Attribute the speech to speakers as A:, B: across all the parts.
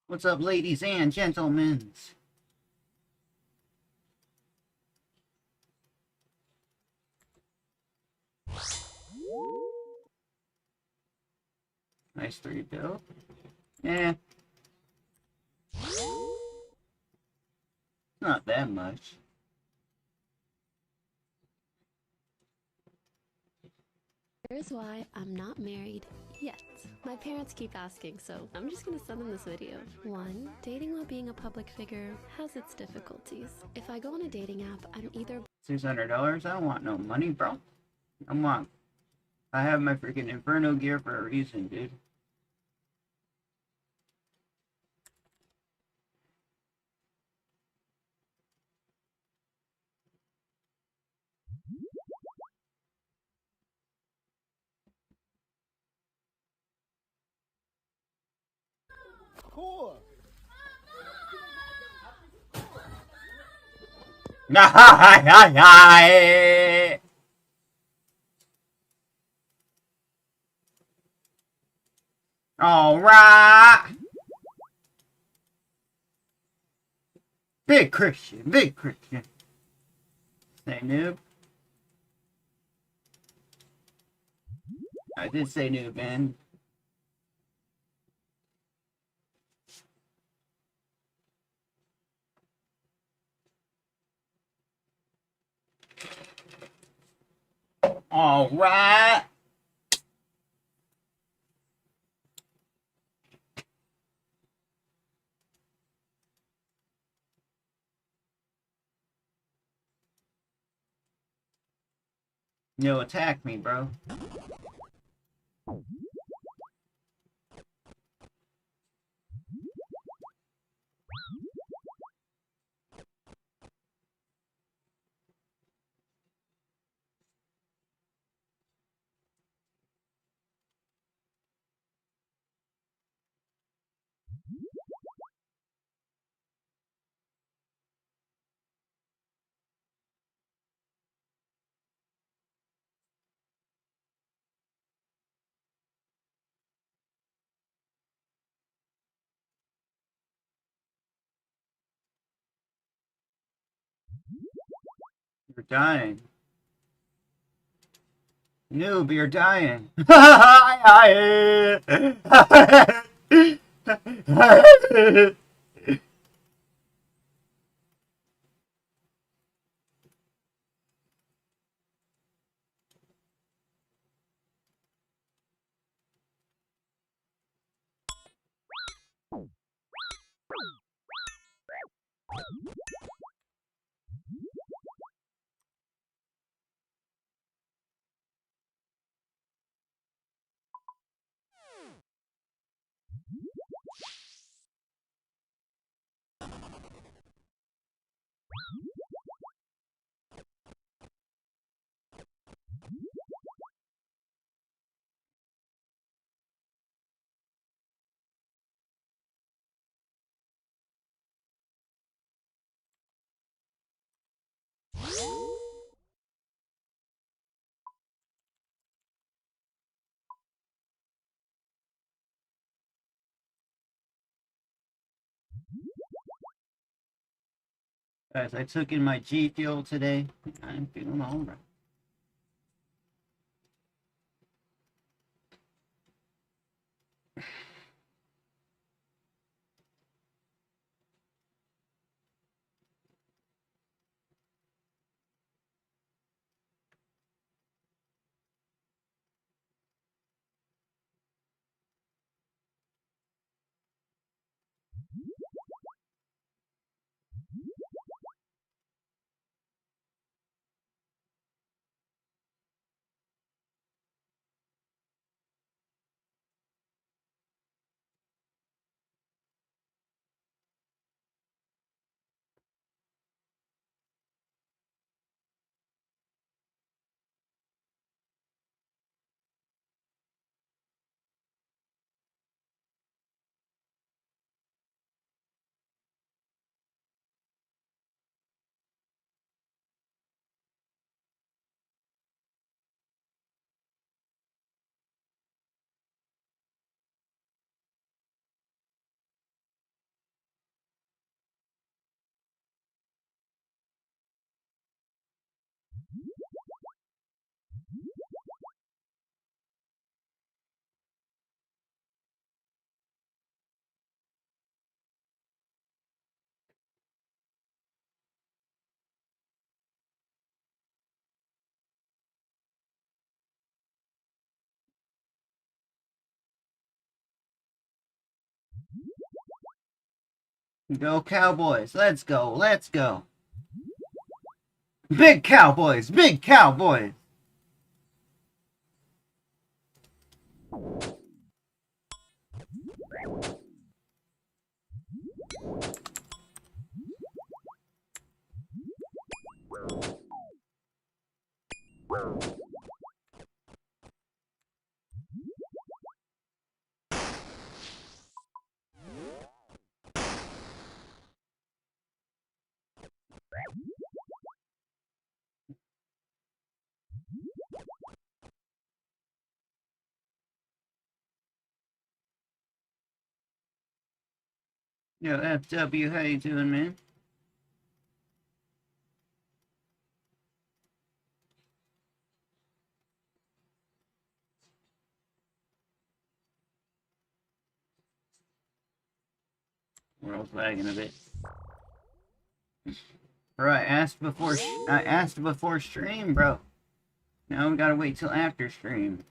A: What's up, ladies and gentlemen? Nice 3 bill. Yeah. Not that much.
B: Here's why I'm not married yet. My parents keep asking, so I'm just gonna send them this video. 1. Dating while being a public figure has its difficulties. If I go on a dating app, I'm either
A: $600? I don't want no money, bro. I have my freaking Inferno gear for a reason, dude.
C: Cool.
A: All right. Big Christian, big Christian. Say noob. I did say noob, man. All right. Yo, attack me, bro. You're dying. Noob, you're dying. Guys, I took in my G Fuel today. I'm feeling alright. Go Cowboys. Let's go. Let's go. Big Cowboys. Big Cowboys. Yo, FW, how you doing, man? World's lagging a bit. Bro, I asked before stream, bro. Now we gotta wait till after stream.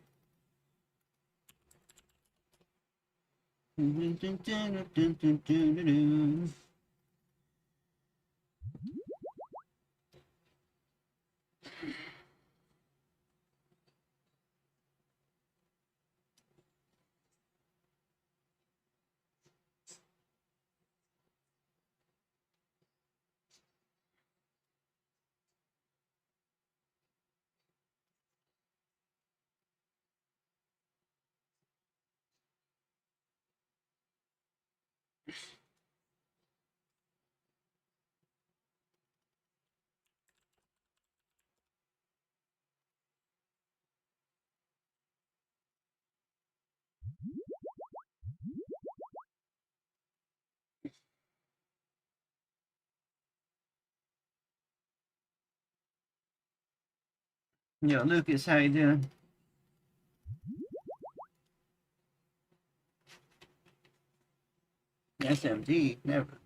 A: Yo, Lucas, how you doing? SMD, never.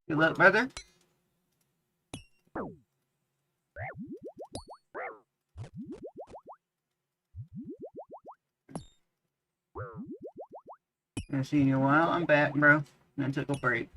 A: Good luck, brother. I've seen you in a while. I'm back, bro. I took a break.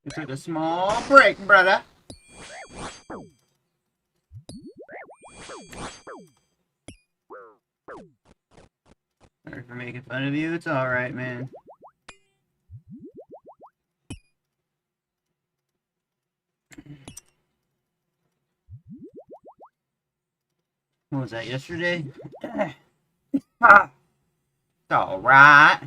A: We took a small break, brother. Sorry for making fun of you. It's alright, man. What was that, yesterday? Ha! It's alright.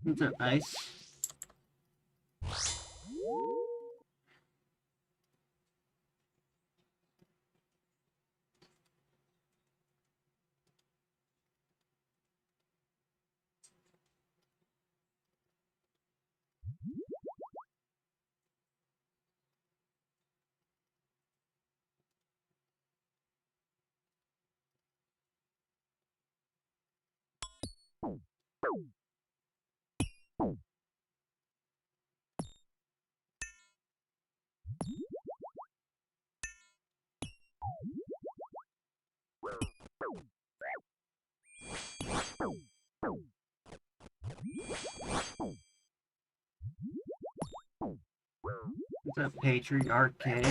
A: What's up, Ice? What's up, Patriarch K?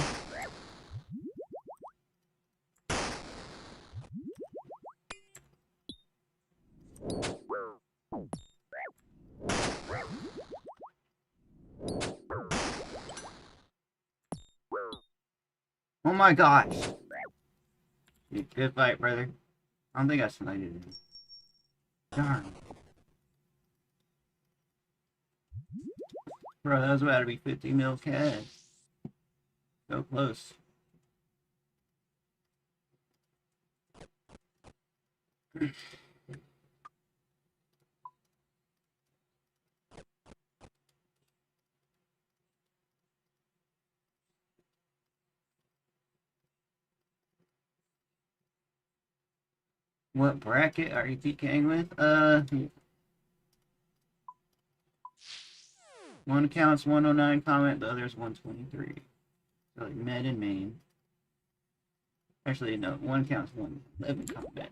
A: Oh my gosh! Good fight, brother. I don't think I smited him. Darn. Bro, that was about to be 50 mil cash. So close. What bracket are you PKing with? One counts 109 comment, the other is 123. So like med and main. Actually, no, one counts 111 combat.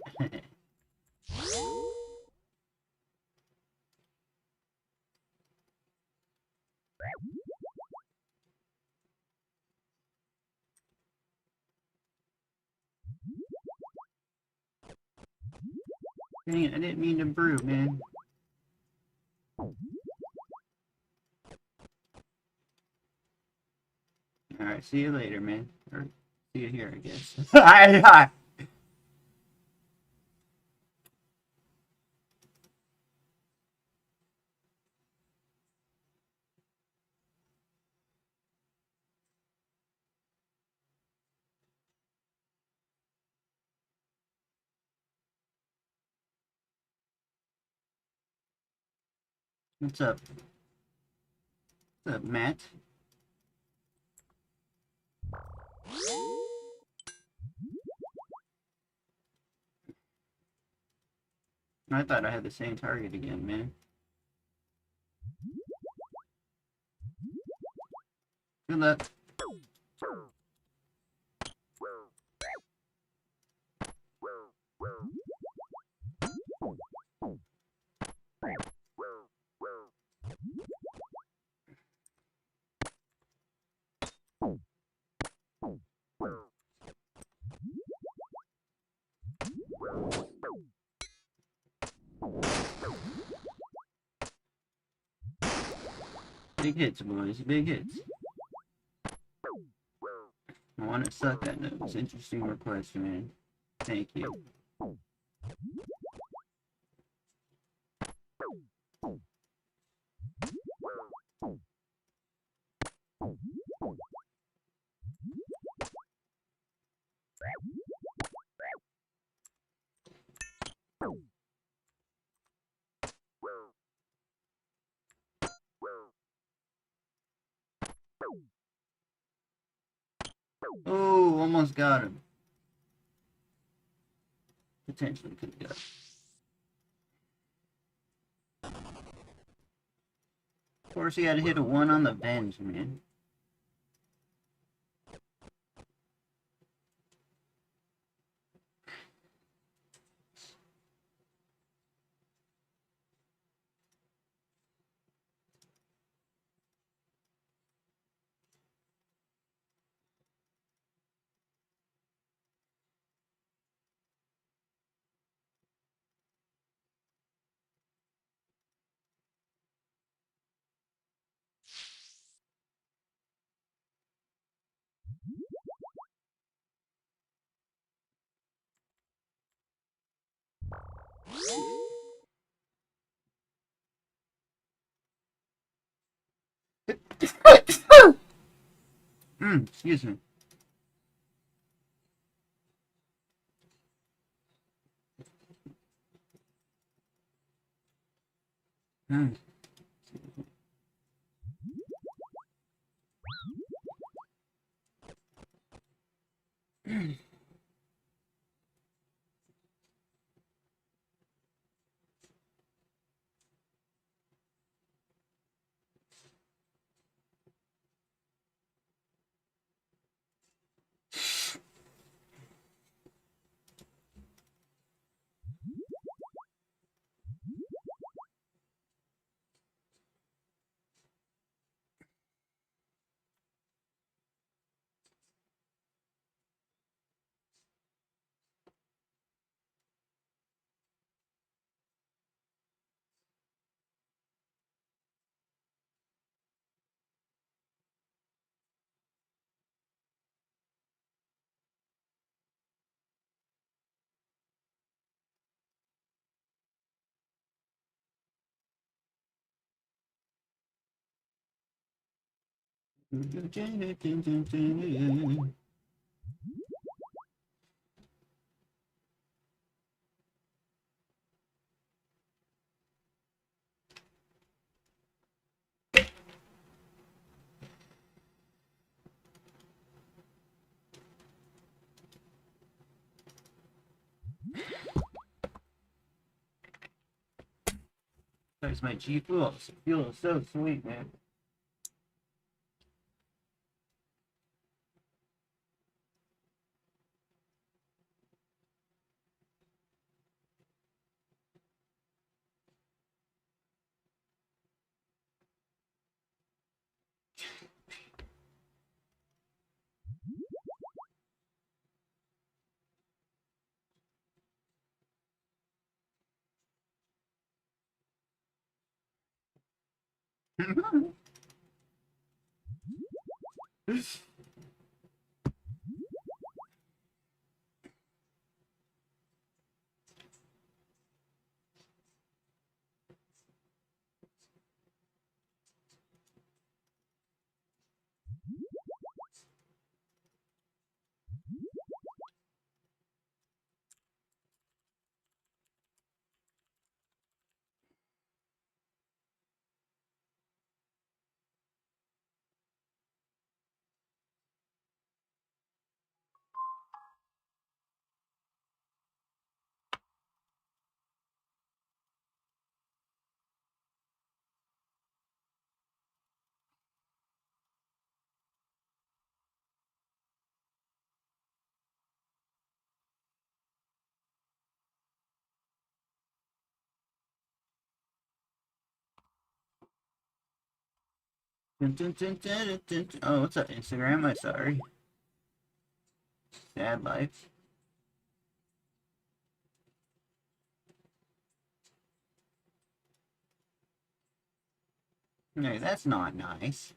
A: Dang it, I didn't mean to brew, man. Alright, see you later, man. Or see you here, I guess. Hi. What's up? What's up, Matt? I thought I had the same target again, man. Good luck. Big hits, boys. Big hits. I want to suck that nose. Interesting request, man. Thank you. Oh, almost got him. Potentially could have got him. Of course, he had to hit a 1 on the venge, man. Excuse me. Mm. That's my G fuel. Fuel is so sweet, man. Oh, what's up, Instagram? I'm sorry. Sad life. No, that's not nice.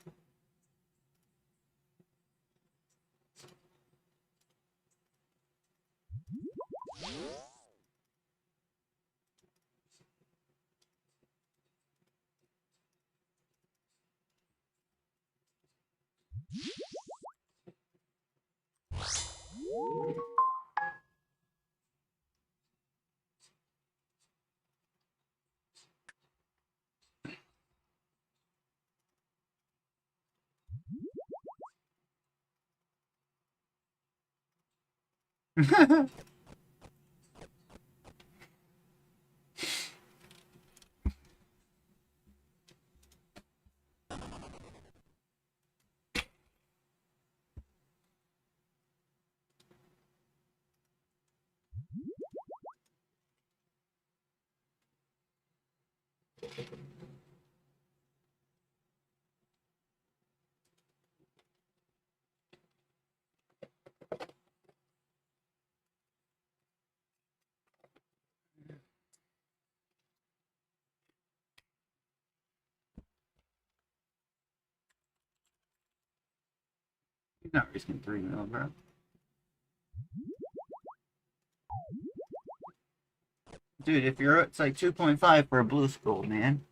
A: He's not risking 3 mil, bro. Dude, if you're, it's like 2.5 for a blue skull, man.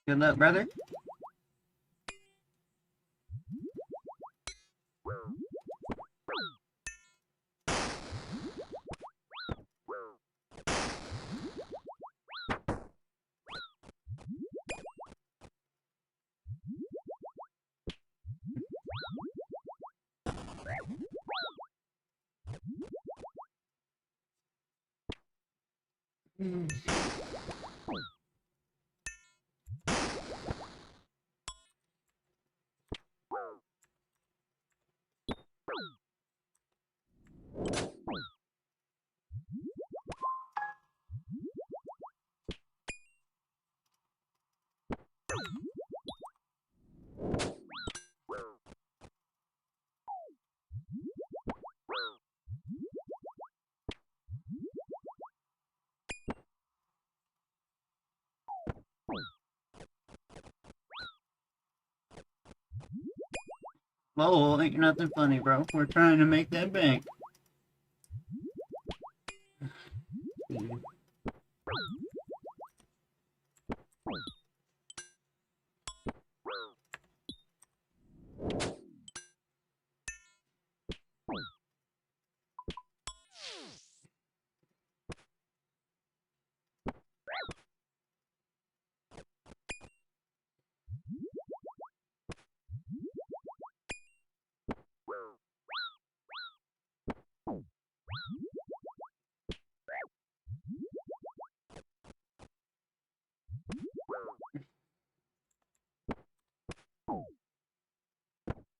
A: Good luck, brother. Lol, ain't nothing funny, bro. We're trying to make that bank.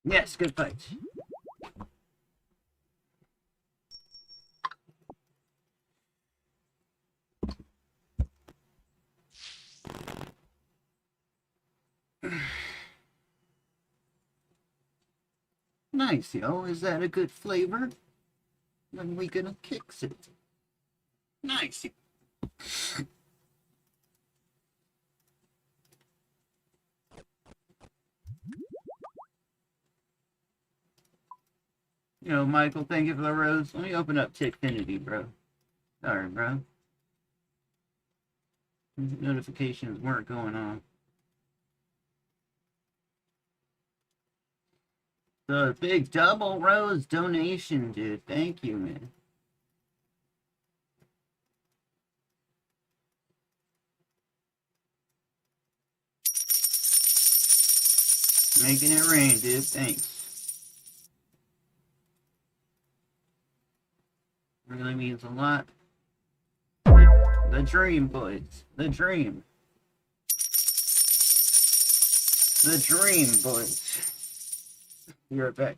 A: Yes, good fight. Nice, yo. Is that a good flavor? When we gonna kicks it? Nice. Yo, Michael, thank you for the rose. Let me open up Tickfinity, bro. Sorry, bro. Notifications weren't going on. The big double rose donation, dude. Thank you, man. Making it rain, dude. Thanks. Really means a lot. The dream, boys. The dream. The dream, boys. Be right back.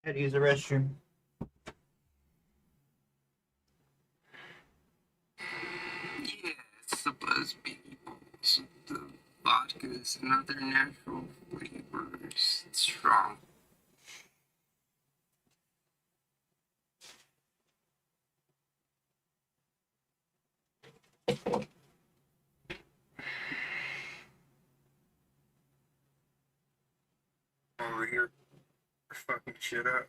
A: Had to use the restroom.
C: Yeah, it's the buzz bagels. The vodka is another natural flavors. It's strong. Over here, fucking shit up.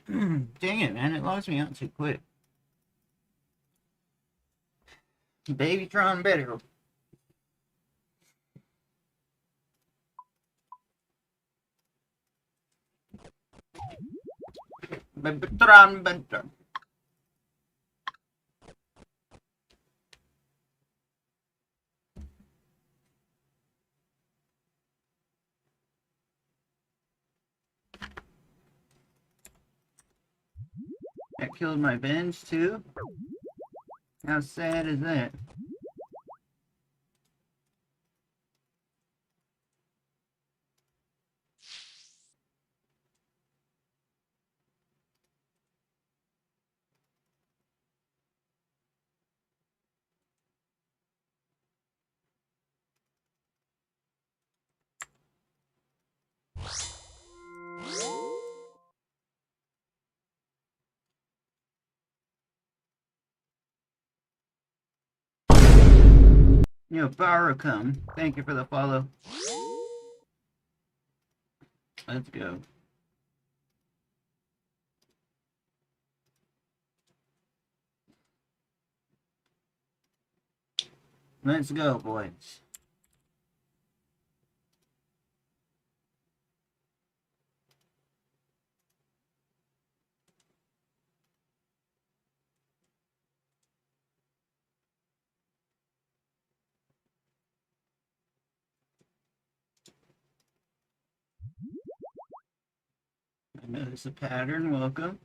A: Dang it, man. It logs me out too quick. Babytron better. Babytron better. That killed my bench too? How sad is that? Yo, Baracum, thank you for the follow. Let's go. Let's go, boys. I notice a pattern. Welcome.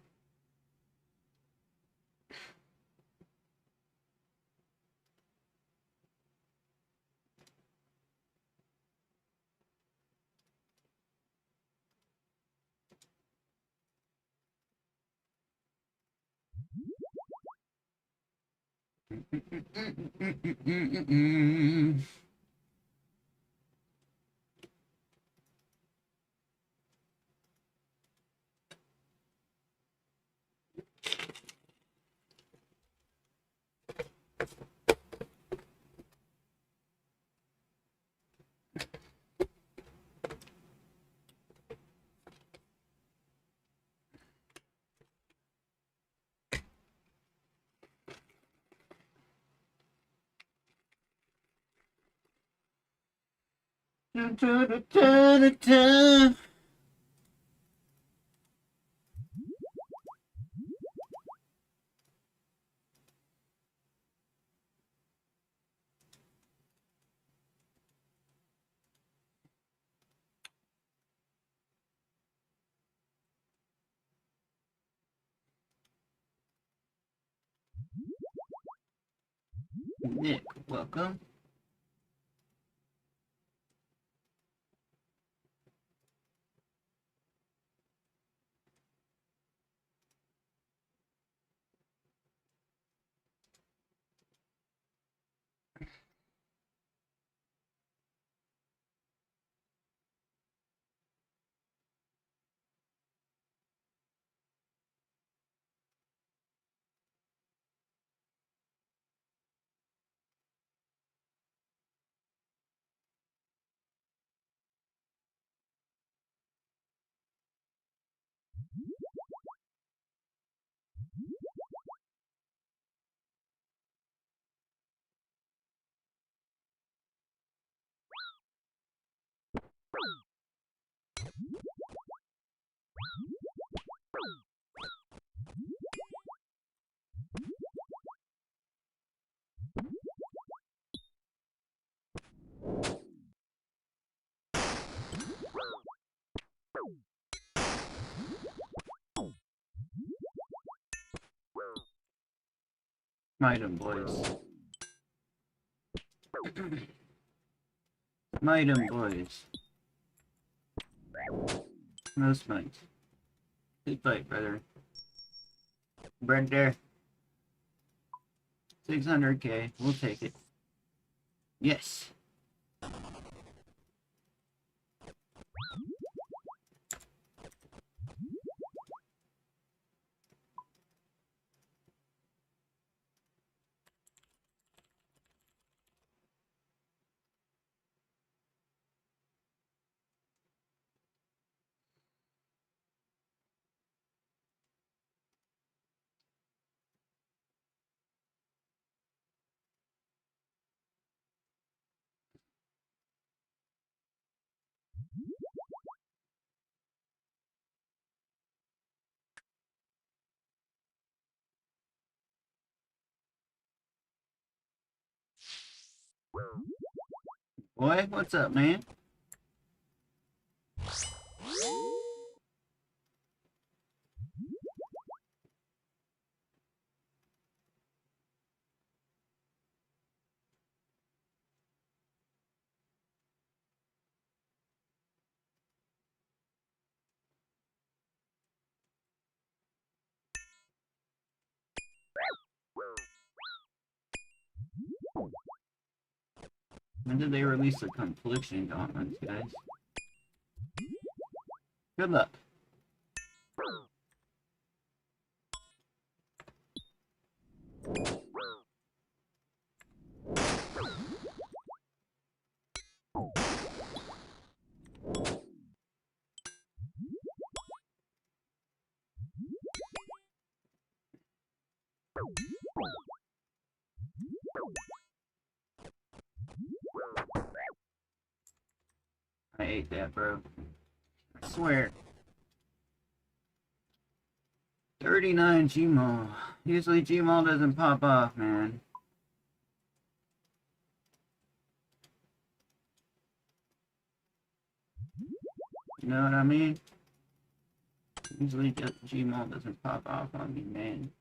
A: Nick, welcome. Item, boys. Smite 'em, boys. No smites. Good fight, brother. Brother. 600k. We'll take it. Yes. Boy, what's up, man? When did they release the confliction gauntlets, guys? Good luck. I ate that, bro. I swear. 39 Gmaul. Usually Gmaul doesn't pop off, man. You know what I mean? Usually Gmaul doesn't pop off on me, man.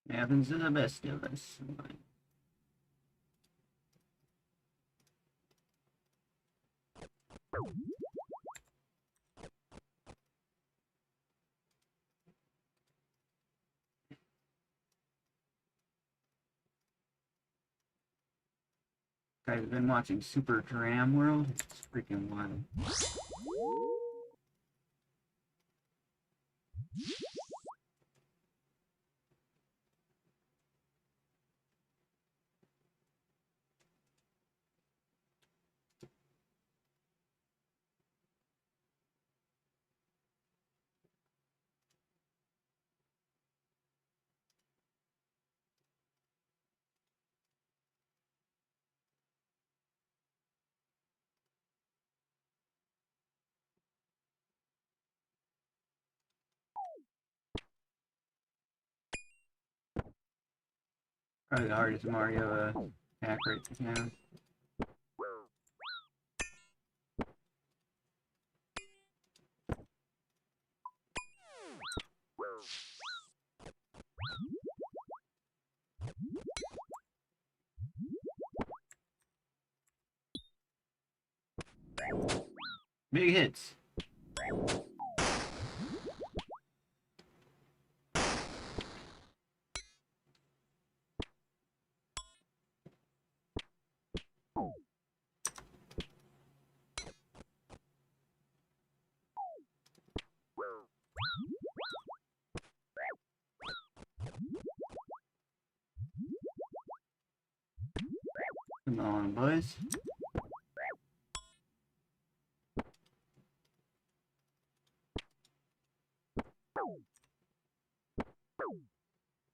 A: It happens to the best of us. Guys, I've been watching Super Dram World. It's freaking wild. Probably the hardest Mario hack right now. Big hits. Come on, boys.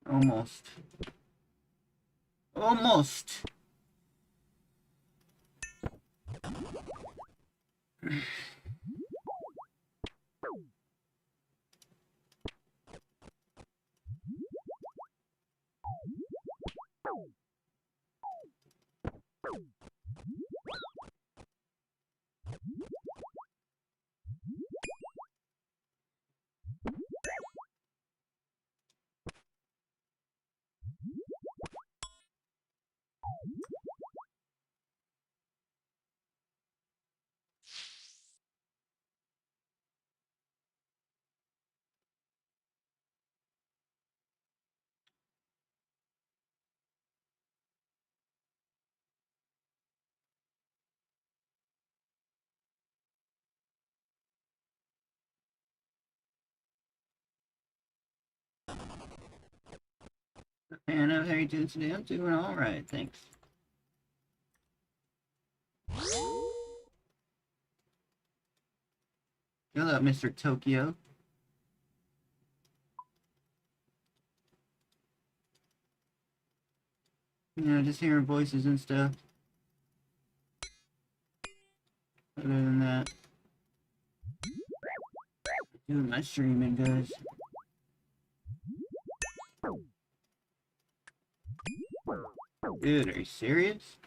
A: Almost. Almost. And how you doing today? I'm doing alright, thanks. Hello, Mr. Tokyo. You know, just hearing voices and stuff. Other than that, doing my streaming, guys. Dude, are you serious?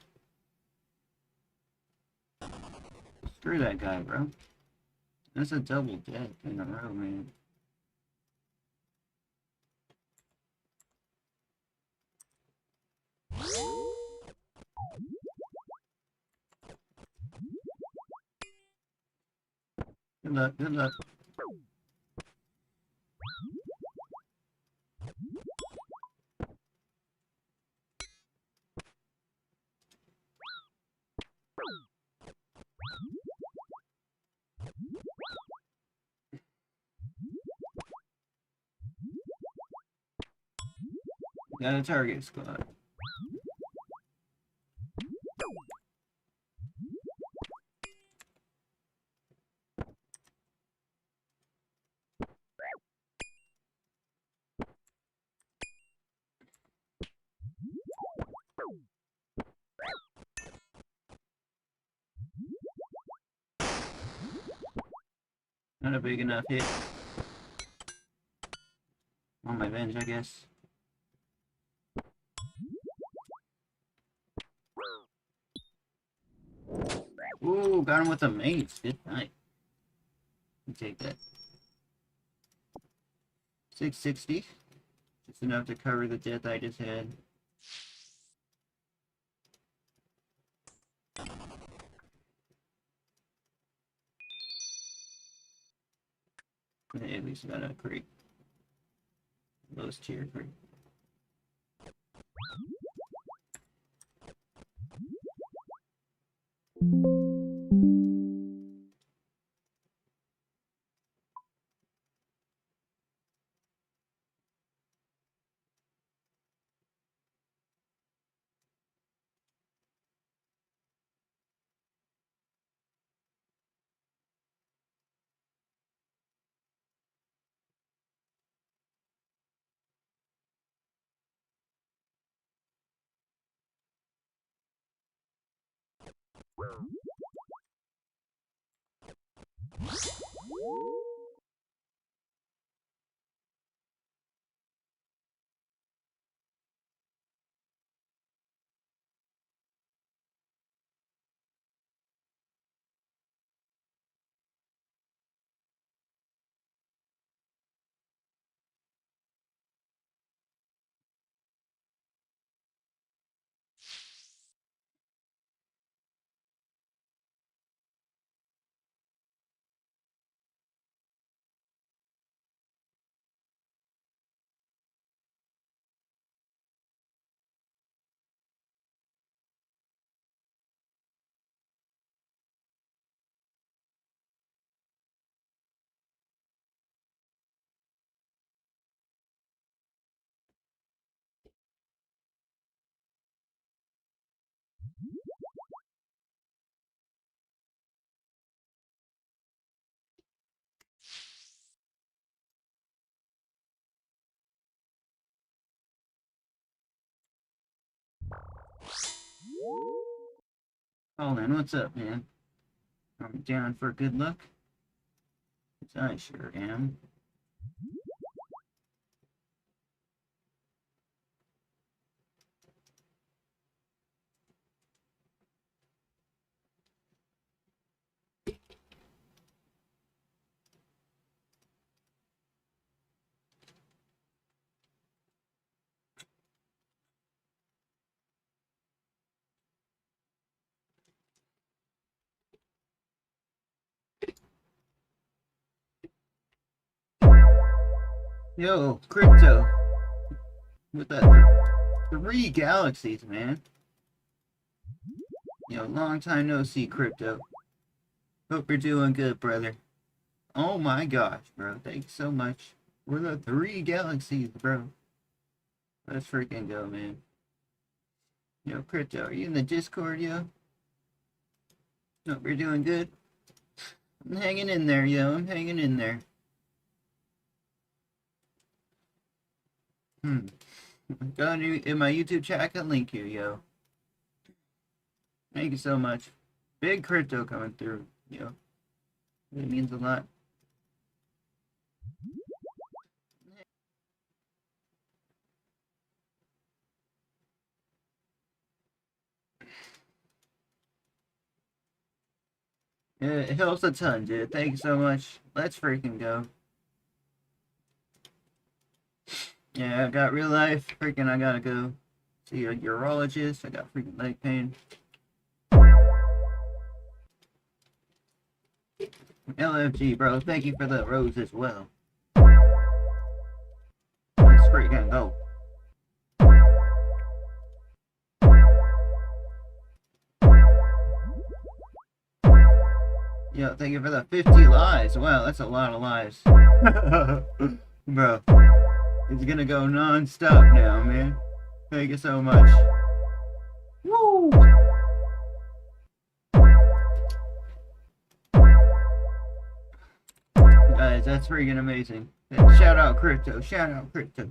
A: Screw that guy, bro. That's a double death in a row, man. Good luck, good luck. Got a target squad. Not a big enough hit. On my bench, I guess. Ooh, got him with a mace. Good night. Take that. 660. Just enough to cover the death I just had. At least got a crate. Lowest tier crate. Colin, what's up, man? I'm down for good luck. I sure am. Yo, crypto. With that 3 galaxies, man. Yo, long time no see, crypto. Hope you're doing good, brother. Oh my gosh, bro. Thanks so much for the 3 galaxies, bro. Let's freaking go, man. Yo, crypto, are you in the Discord, yo? Hope you're doing good. I'm hanging in there, yo. I'm hanging in there. Go in my YouTube chat, I can link you, yo. Thank you so much. Big crypto coming through, yo. It means a lot. It helps a ton, dude. Thank you so much. Let's freaking go. Yeah, I got real life. Freaking, I gotta go see a urologist. I got freaking leg pain. LFG, bro. Thank you for the rose as well. Let's freaking go. Yo, thank you for the 50 lives. Wow, that's a lot of lives. Bro, it's gonna go non-stop now, man. Thank you so much. Woo! Guys, that's freaking amazing. Shout out crypto,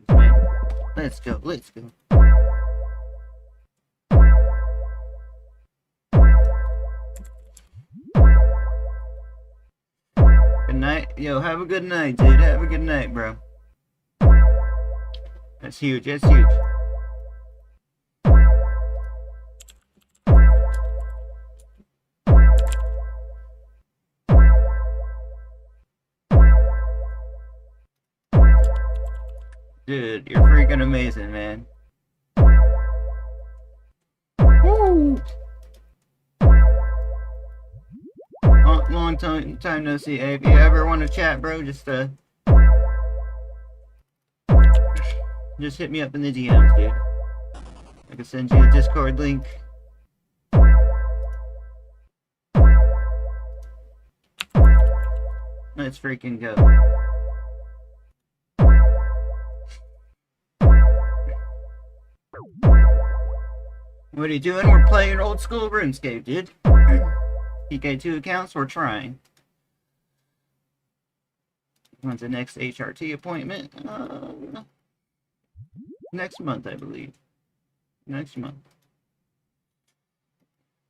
A: man. Let's go, let's go. Good night. Yo, have a good night, dude. Have a good night, bro. That's huge, that's huge. Dude, you're freaking amazing, man. Woo! Long time no see. Hey, if you ever want to chat, bro, just hit me up in the DMs, dude. I can send you a Discord link. Let's freaking go. What are you doing? We're playing old school RuneScape, dude. PK2 accounts, we're trying. When's the next HRT appointment? Next month, I believe. Next month.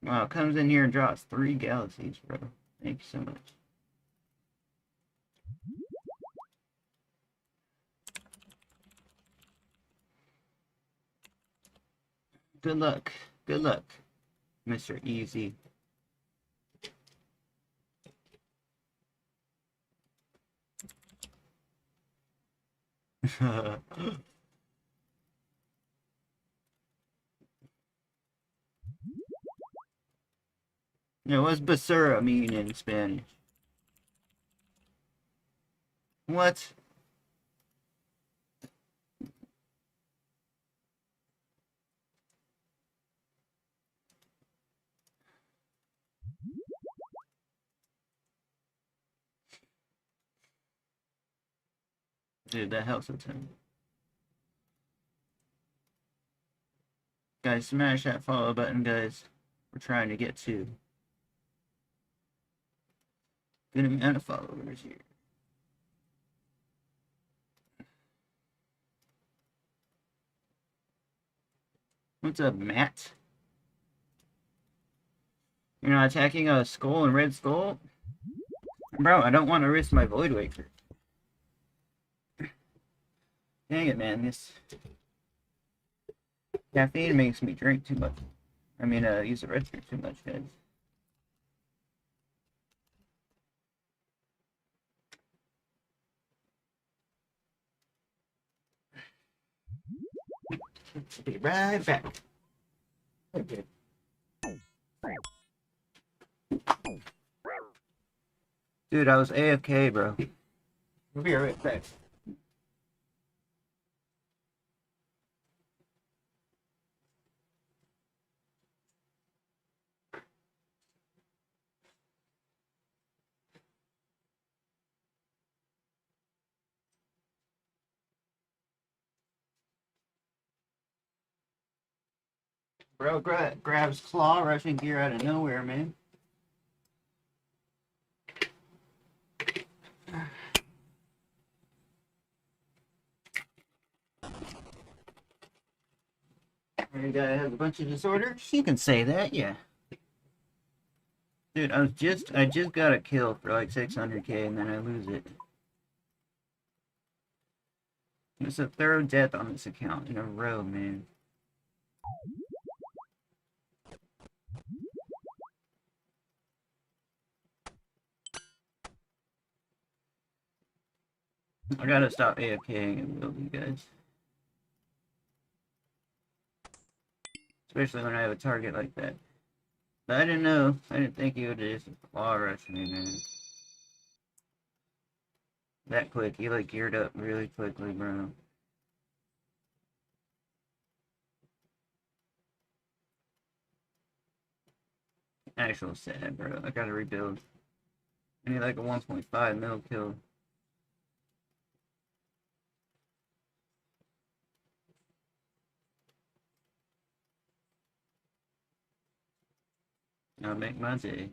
A: Wow, comes in here and drops 3 galaxies, bro. Thank you so much. Good luck. Good luck, Mr. Easy. Yeah, what's basura mean in Spanish? What? Dude, that helps a ton. Guys, smash that follow button, guys. We're trying to get to good amount of followers here. What's up, Matt? You're not attacking a skull and red skull? Bro, I don't want to risk my Void Waker. Dang it, man. This caffeine makes me drink too much. I mean, use the restroom too much, guys. Be right back. Okay. Dude, I was AFK, bro. We'll be right back. Bro, grabs claw rushing gear out of nowhere, man. Your guy has a bunch of disorders. You can say that, yeah. Dude, I just got a kill for like 600k and then I lose it. It's a third death on this account in a row, man. I gotta stop AFKing and build you guys. Especially when I have a target like that. But I didn't know. I didn't think he would just claw rush me, man. That quick. He like geared up really quickly, bro. Actual sad, bro. I gotta rebuild. I need like a 1.5 mil kill. I'll make my day.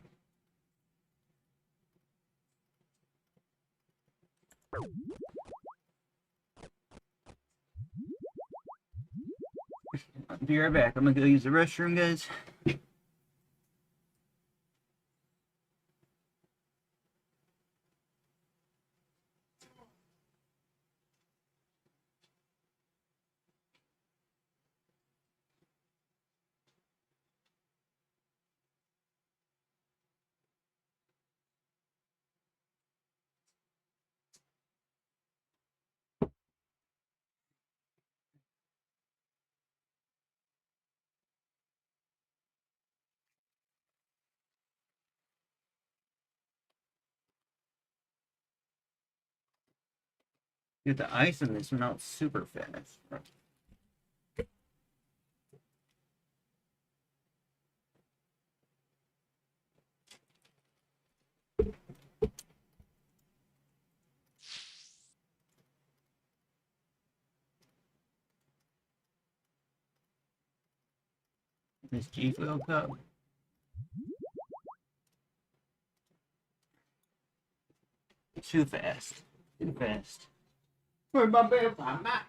A: I'll be right back. I'm gonna go use the restroom, guys. Dude, the ice in this melts super fast. This G Fuel cup. Too fast. Too fast. Where my bed, I'm not.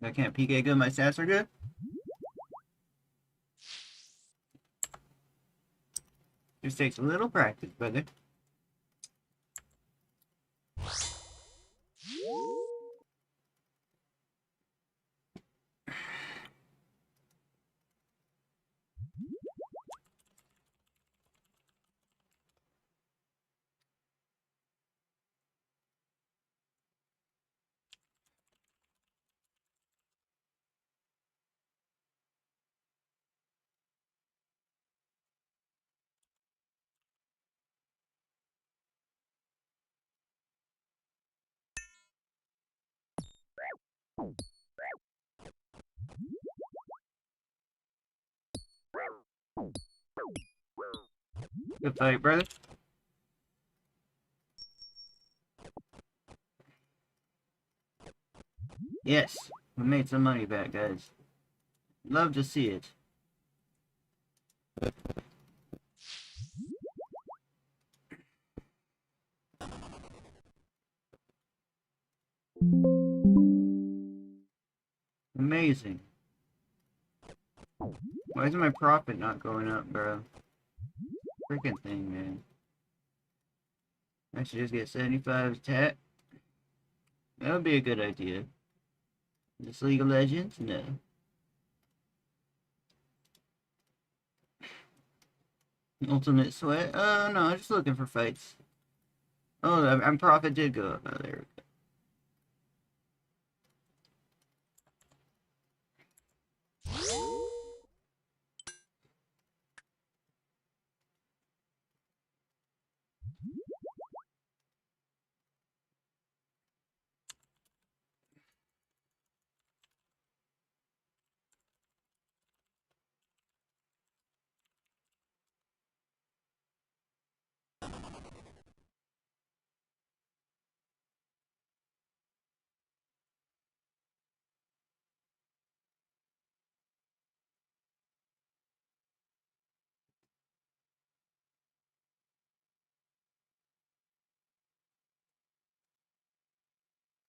A: I can't PK good, my stats are good. Just takes a little practice, brother. Good fight, brother. Yes, we made some money back, guys. Love to see it. Amazing. Why is my profit not going up, bro? Freaking thing, man. I should just get 75 tat. That would be a good idea. Just League of Legends? No. Ultimate Sweat? Oh, no, I'm just looking for fights. Oh, I'm profit did go up. Oh, there we go.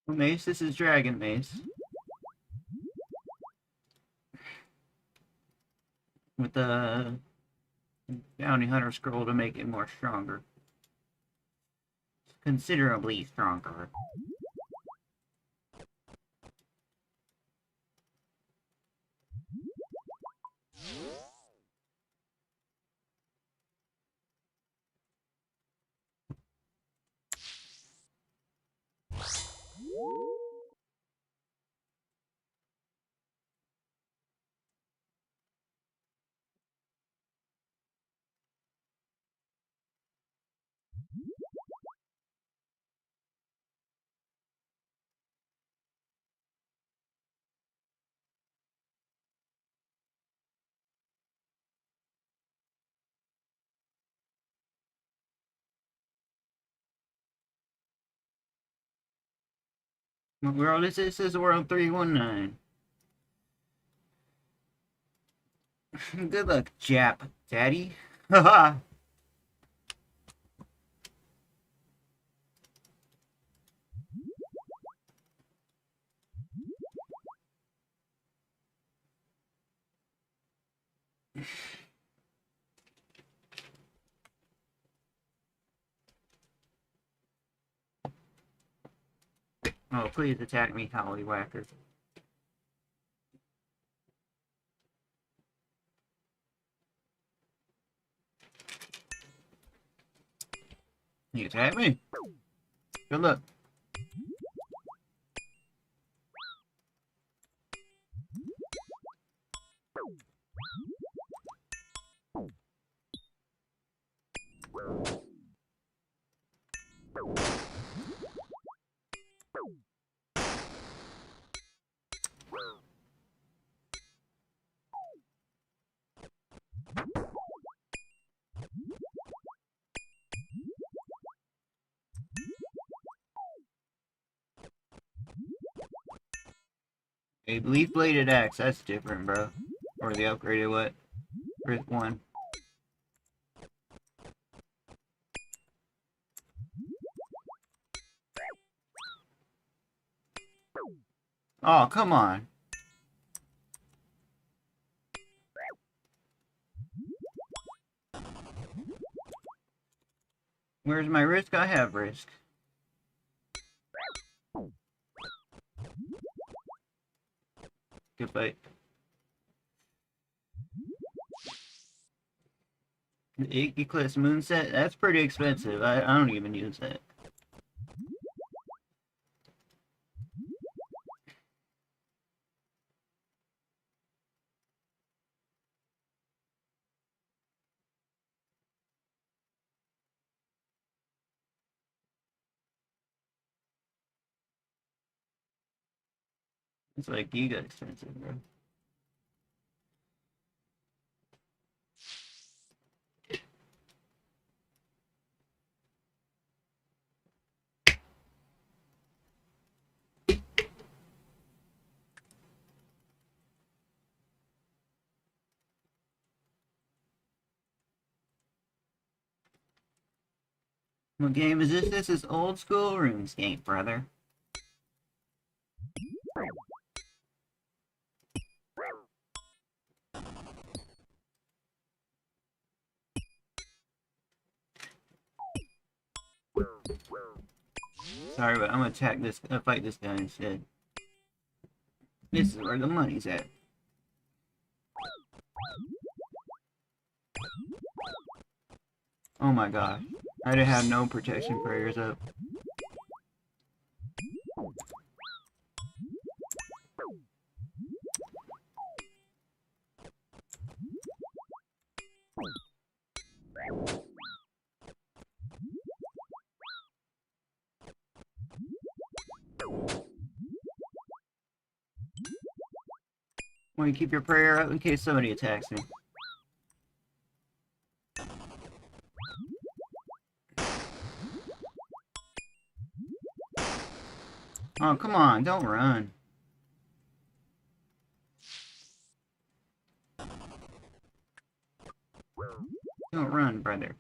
A: Mace, this is Dragon Mace. With the Bounty Hunter scroll to make it more stronger. Considerably stronger. What world is this? This is world 319. Good luck, Jap Daddy. Haha. Oh, please attack me, Hollywhacker. You attack me? Good luck. A leaf bladed axe, that's different, bro. Or the upgraded what? Rift 1. Oh, come on. Where's my risk? I have risk. Good fight. The Eclipse Moonset? That's pretty expensive. I don't even use that. It's like you got expensive, bro. What game is this? This is old school RuneScape, brother. Sorry, but I'm gonna attack this, fight this guy instead. This is where the money's at. Oh my god. I didn't have no protection prayers up. Want you keep your prayer up in case somebody attacks me. Oh, come on, don't run. Don't run, brother.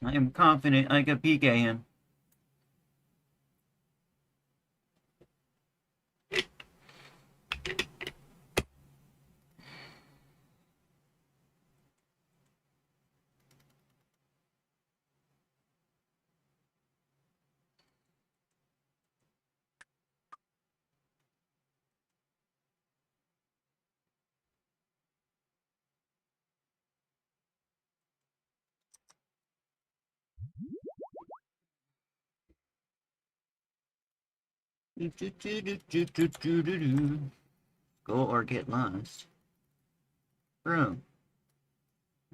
A: I am confident I could PK him. Go or get lost. Bro,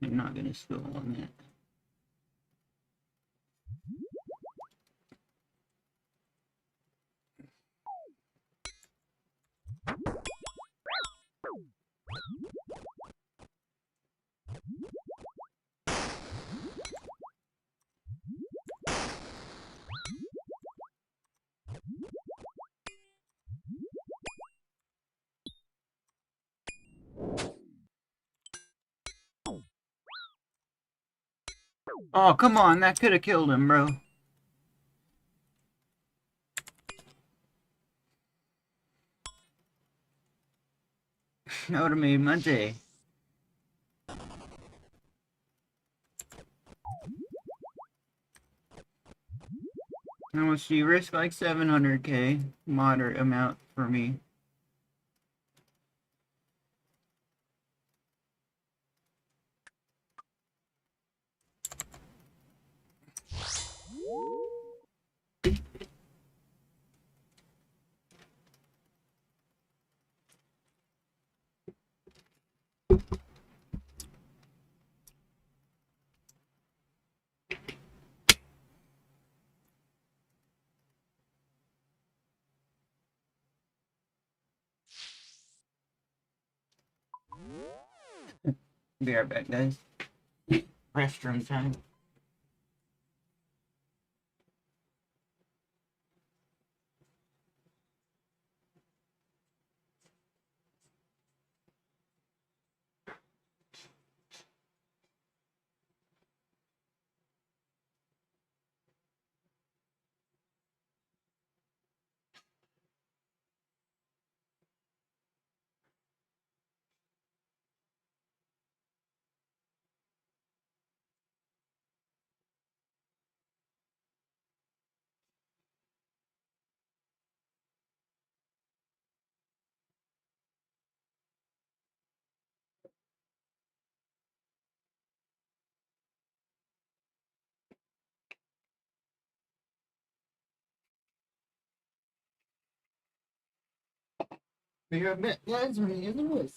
A: I'm not gonna school on that. Oh, come on, that could have killed him, bro. That would have made my day. How much do you risk? Like 700k. Moderate amount for me. Be right back, guys. Restroom time. You're a bit me in the woods.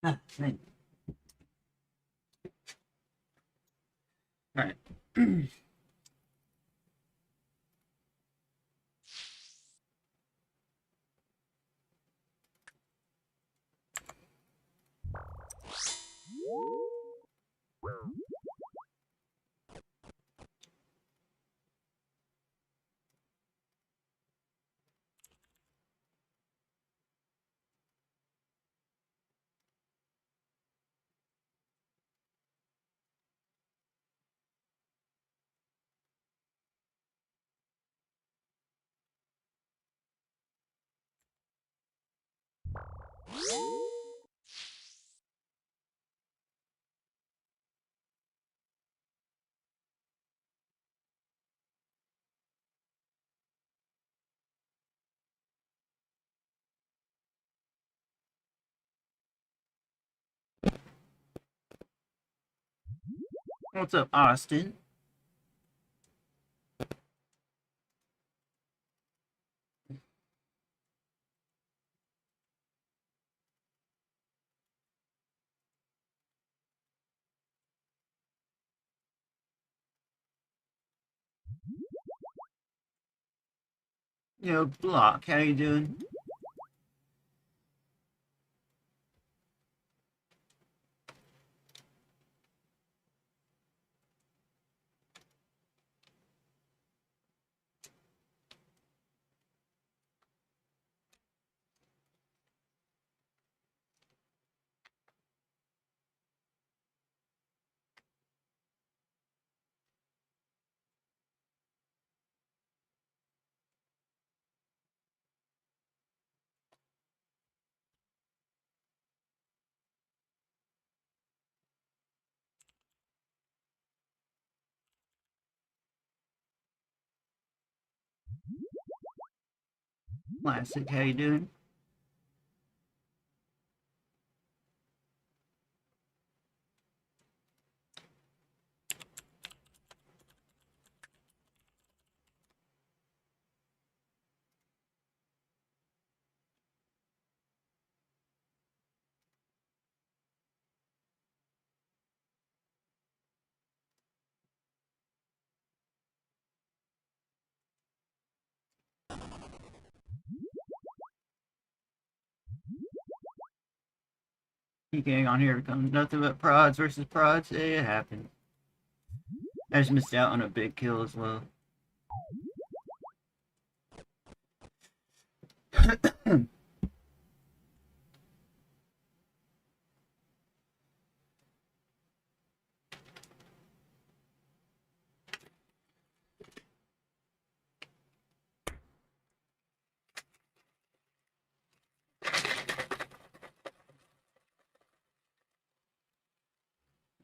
A: Ah, thank you. All right. What's up, Austin? Yo, Block, how you doing? Classic, how you doing? PKing on here becomes nothing but prods versus prods. It happened. I just missed out on a big kill as well.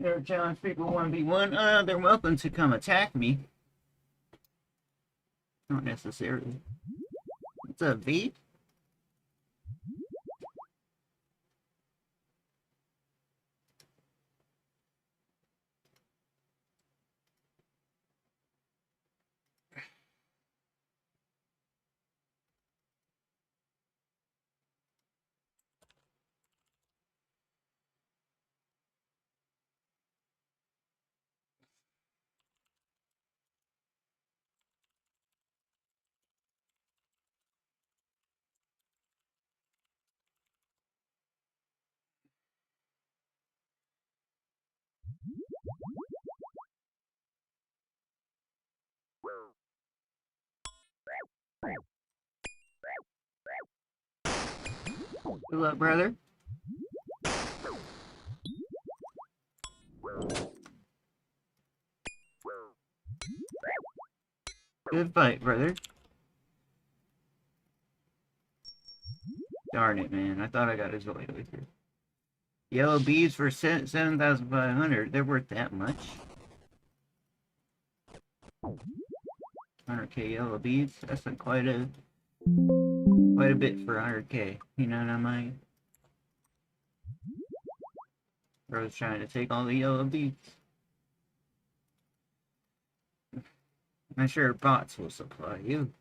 A: They're challenge people 1v1. They're welcome to come attack me. Not necessarily. What's up, V? Good luck, brother. Good fight, brother. Darn it, man. I thought I got his way with here. Yellow beads for 7,500. They're worth that much. 100k yellow beads. That's like quite a bit for 100k. You know what I mean? Bro's trying to take all the yellow beads. I'm sure bots will supply you.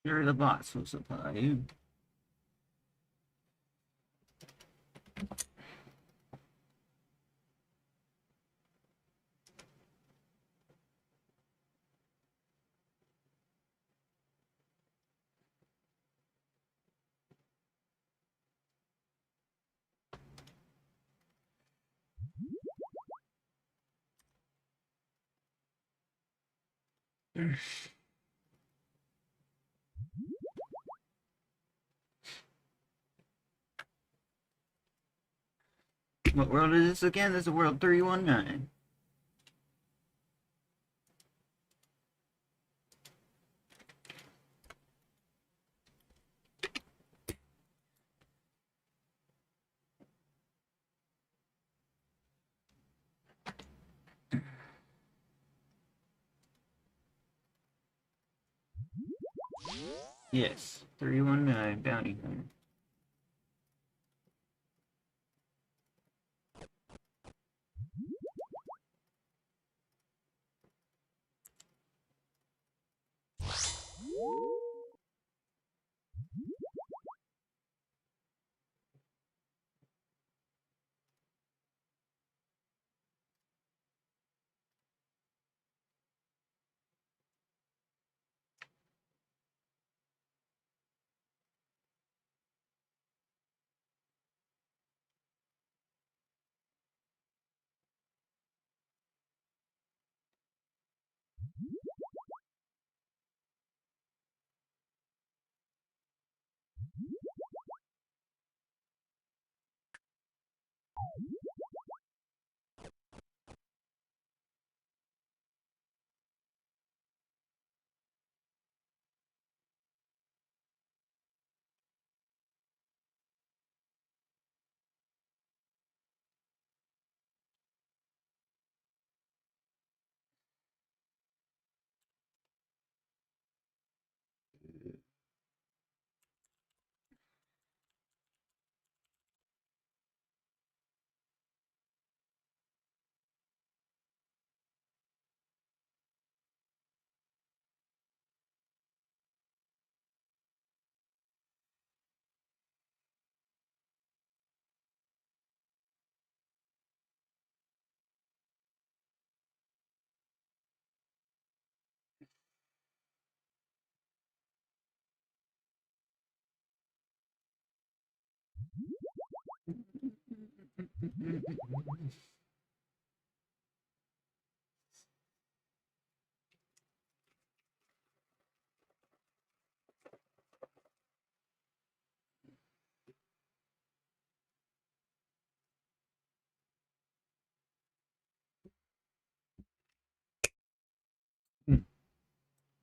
A: Sure, the bots will supply you. What world is this again? This is world 319. Yes, 319 bounty hunter.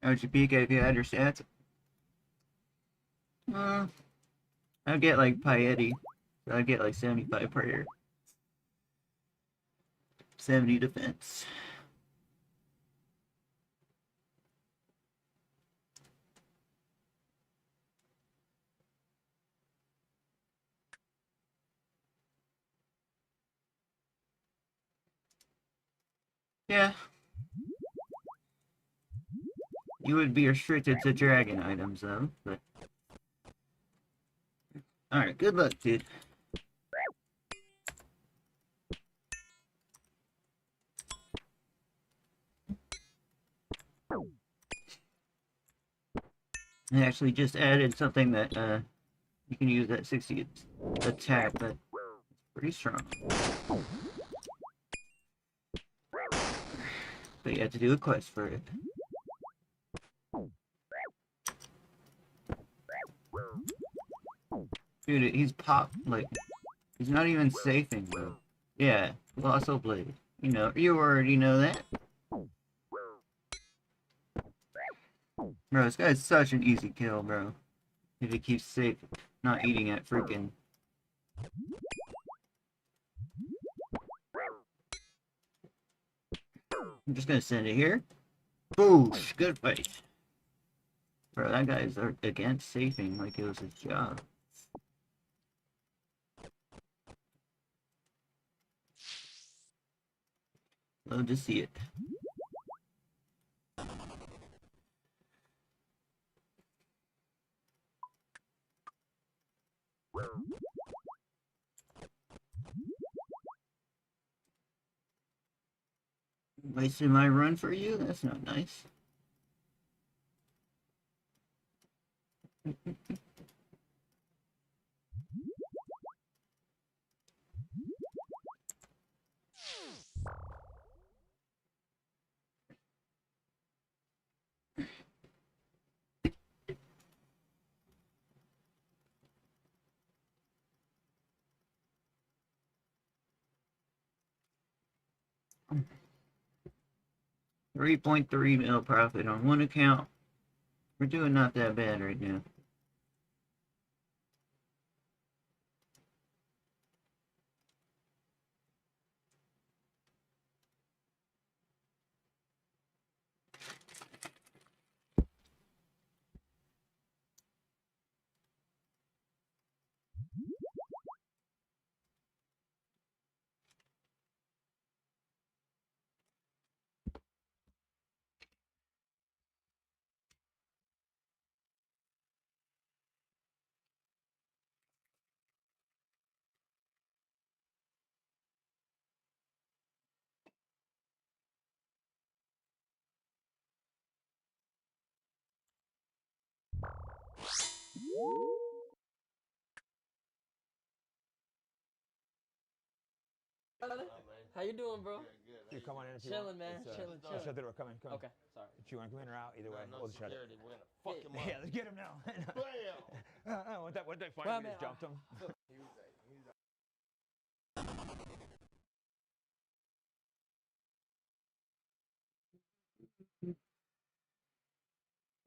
A: OGP if you had your stats. I'd get like Piety. I'd get like 75 prayer. 70 defense. Yeah, you would be restricted to dragon items though, but alright, good luck, dude. I actually just added something that you can use that 60 attack, but pretty strong. But you have to do a quest for it. Dude, he's like, he's not even safing, bro. Yeah, Colossal Blade. You already know that. Bro, this guy's such an easy kill, bro. If he keeps safe, not eating at freaking... I'm just gonna send it here. Boosh! Good fight. Bro, that guy's against safing like it was his job. Love to see it. Wasting my run for you? That's not nice. 3.3 mil profit on one account. We're doing not that bad right now.
D: How you doing, bro?
E: You come on in if you
D: Chilling,
E: want.
D: man. Chilling.
E: Shut the door. Come in. Come in.
D: Okay, sorry.
E: Do you want to come in or out? Either way.
C: No
E: We'll just shut it.
C: security. We're gonna fuck him up.
E: Yeah, let's get him now. Bam! What they find?
D: Well,
E: We
D: man,
E: just jumped him.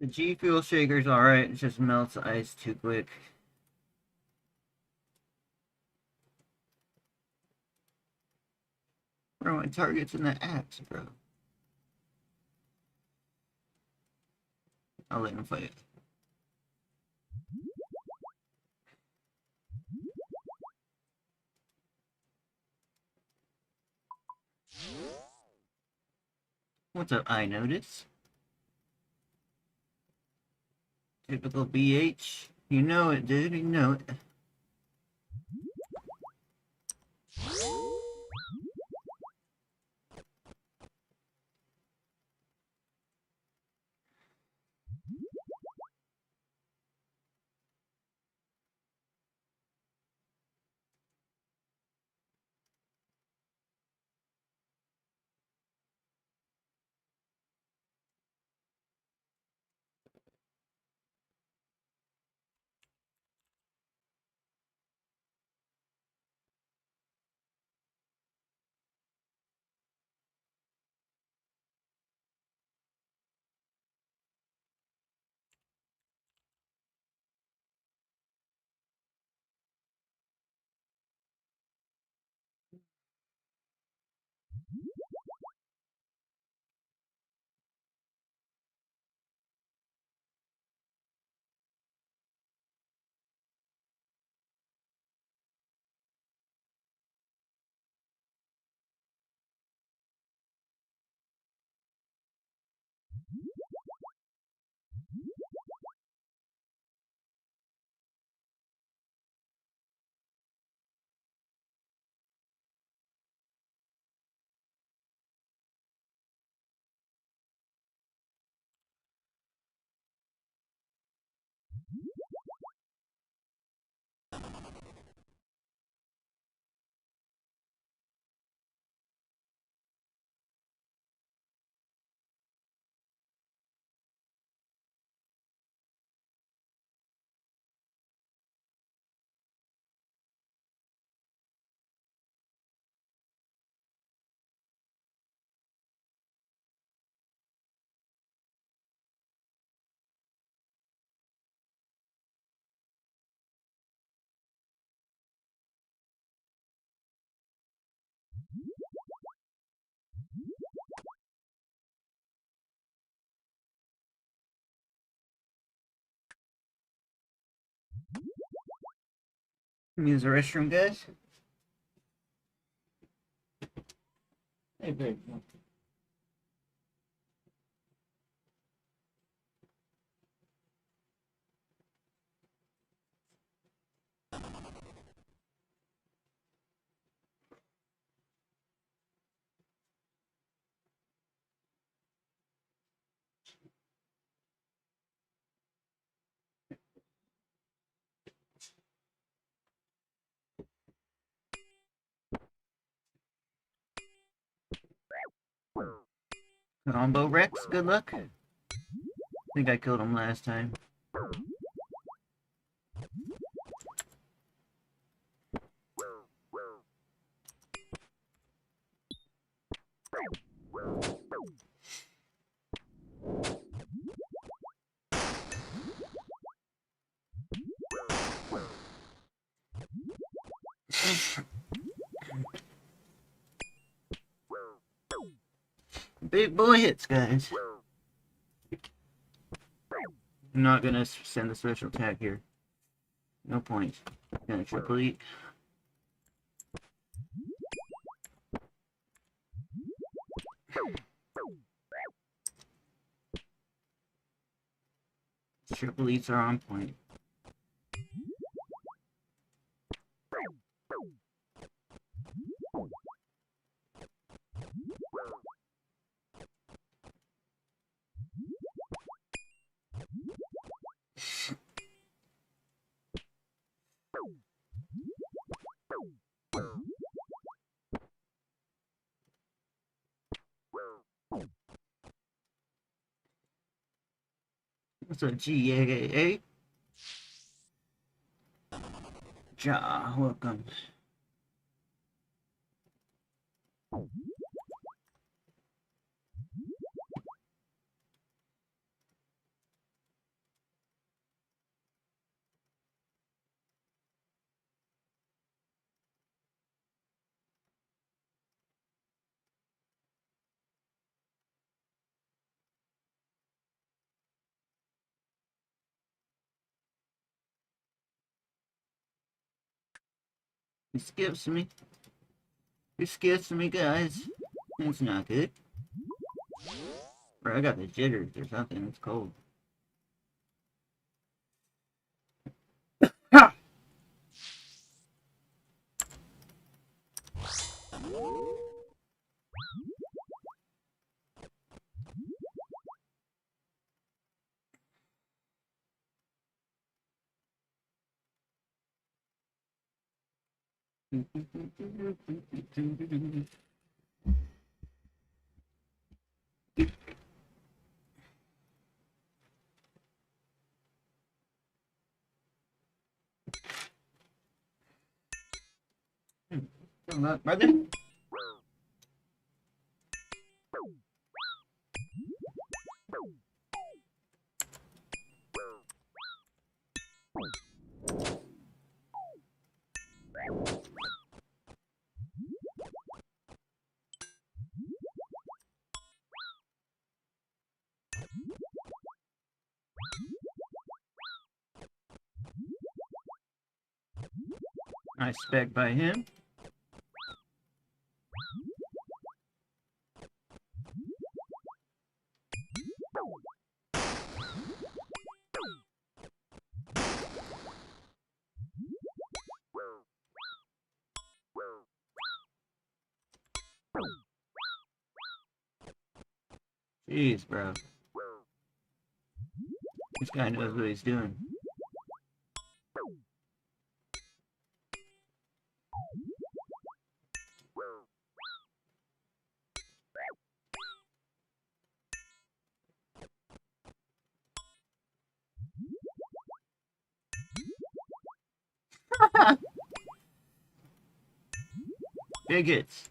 A: The G Fuel Shaker's alright, it just melts ice too quick. Bro, my target's in the axe, bro. I'll let him fight. What's up, I notice? Typical BH. You know it, dude. You know it. Use the restroom, guys. Hey, babe. Combo Rex, good luck. I think I killed him last time. Big boy hits, guys. I'm not gonna send the special attack here. No point. Gonna triple eat. Triple eats are on point. What's up, GAA? Ja, welcome. He skips me. He skips me, guys. That's not good. Bro, I got the jitters or something. It's cold. Ha! Good luck, brother. Nice spec by him. Jeez, bro. This guy knows what he's doing. Bigots.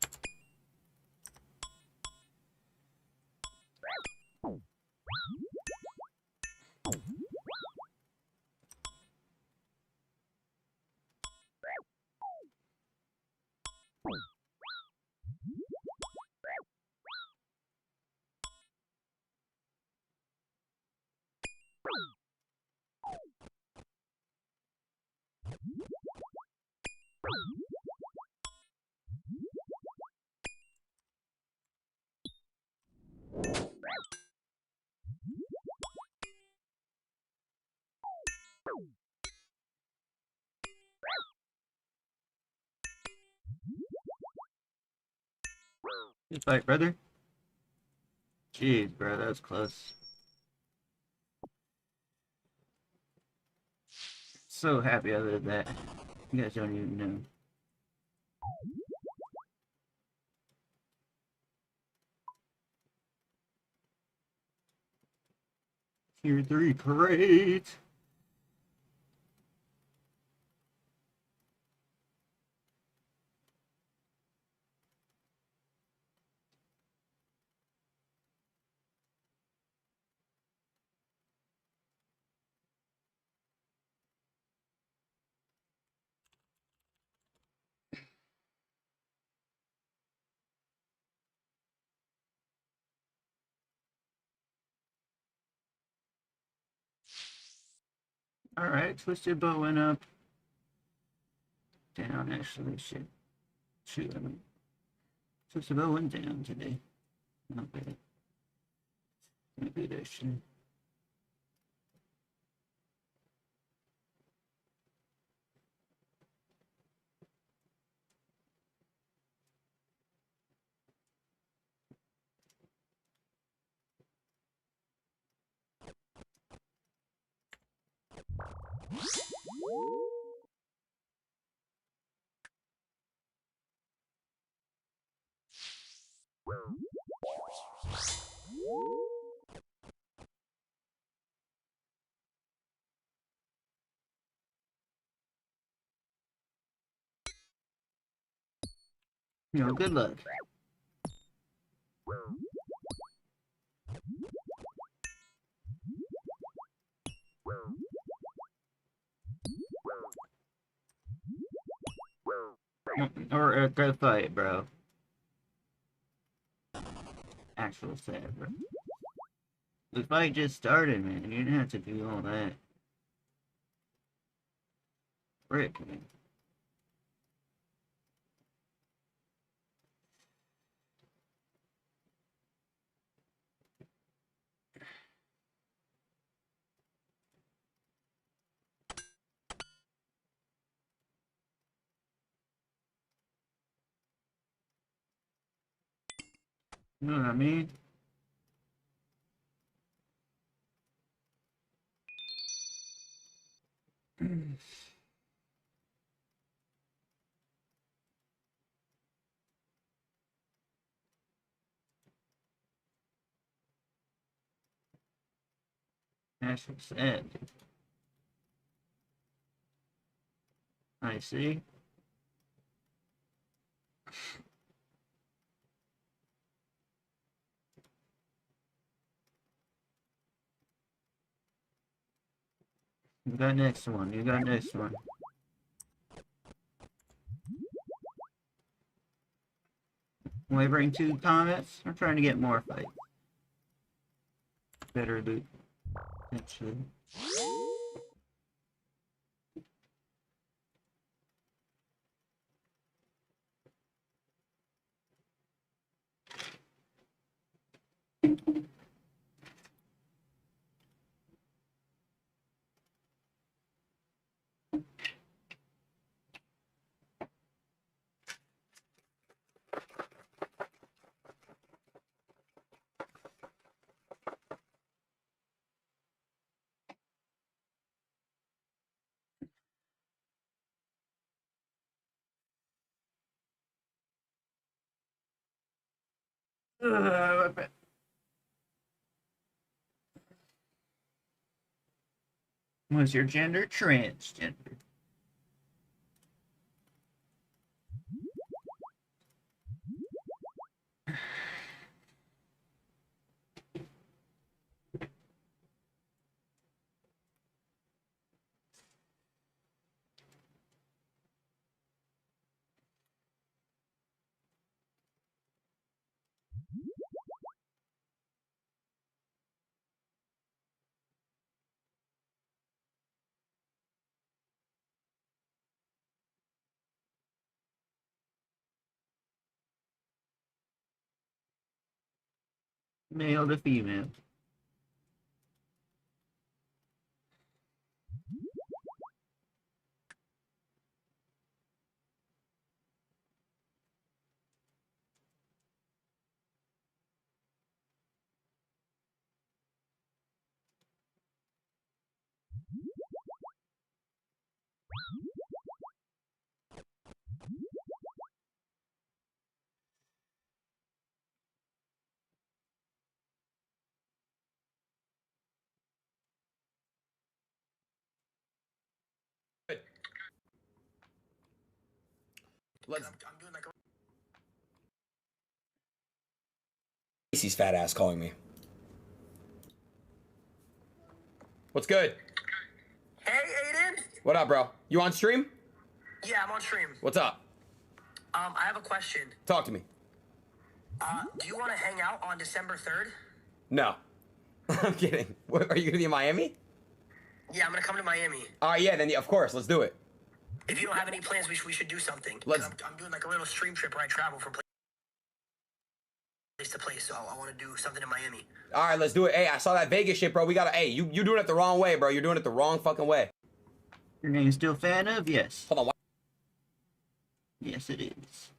A: Good fight, brother. Jeez, bro, that was close. So happy I did that. You guys don't even know. Tier 3 parade. Alright, twisted bow went up. Down, actually, shit. Shoot, I mean, twisted bow went down today. Not bad. Not good, actually. You know, good luck. Or a good fight, bro. Actual sad, bro. The fight just started, man. You didn't have to do all that. Rip, man. You know what I mean? Actual sad. I see. You got next one. You got next one. Wavering 2 comments. I'm trying to get more fights. Better loot. Actually. Was your gender transgender? Male to female.
D: Let's. Casey's fat ass calling me. What's good?
F: Hey, Aiden.
D: What up, bro? You on stream?
F: Yeah, I'm on stream.
D: What's up?
F: I have a question.
D: Talk to me.
F: Do you want to hang out on December 3rd?
D: No. I'm kidding. What, are you gonna be in Miami?
F: Yeah, I'm gonna come to Miami.
D: All right, yeah, then of course, let's do it.
F: If you don't have any plans, we should do something.
D: Let's.
F: I'm doing like a little stream trip where I travel from place to place, so I want to do something in Miami.
D: All right, let's do it. Hey, I saw that Vegas shit, bro. We gotta. Hey, you doing it the wrong way, bro. You're doing it the wrong fucking way.
A: Your name still a fan of? Yes.
D: Hold on.
A: Yes, it is.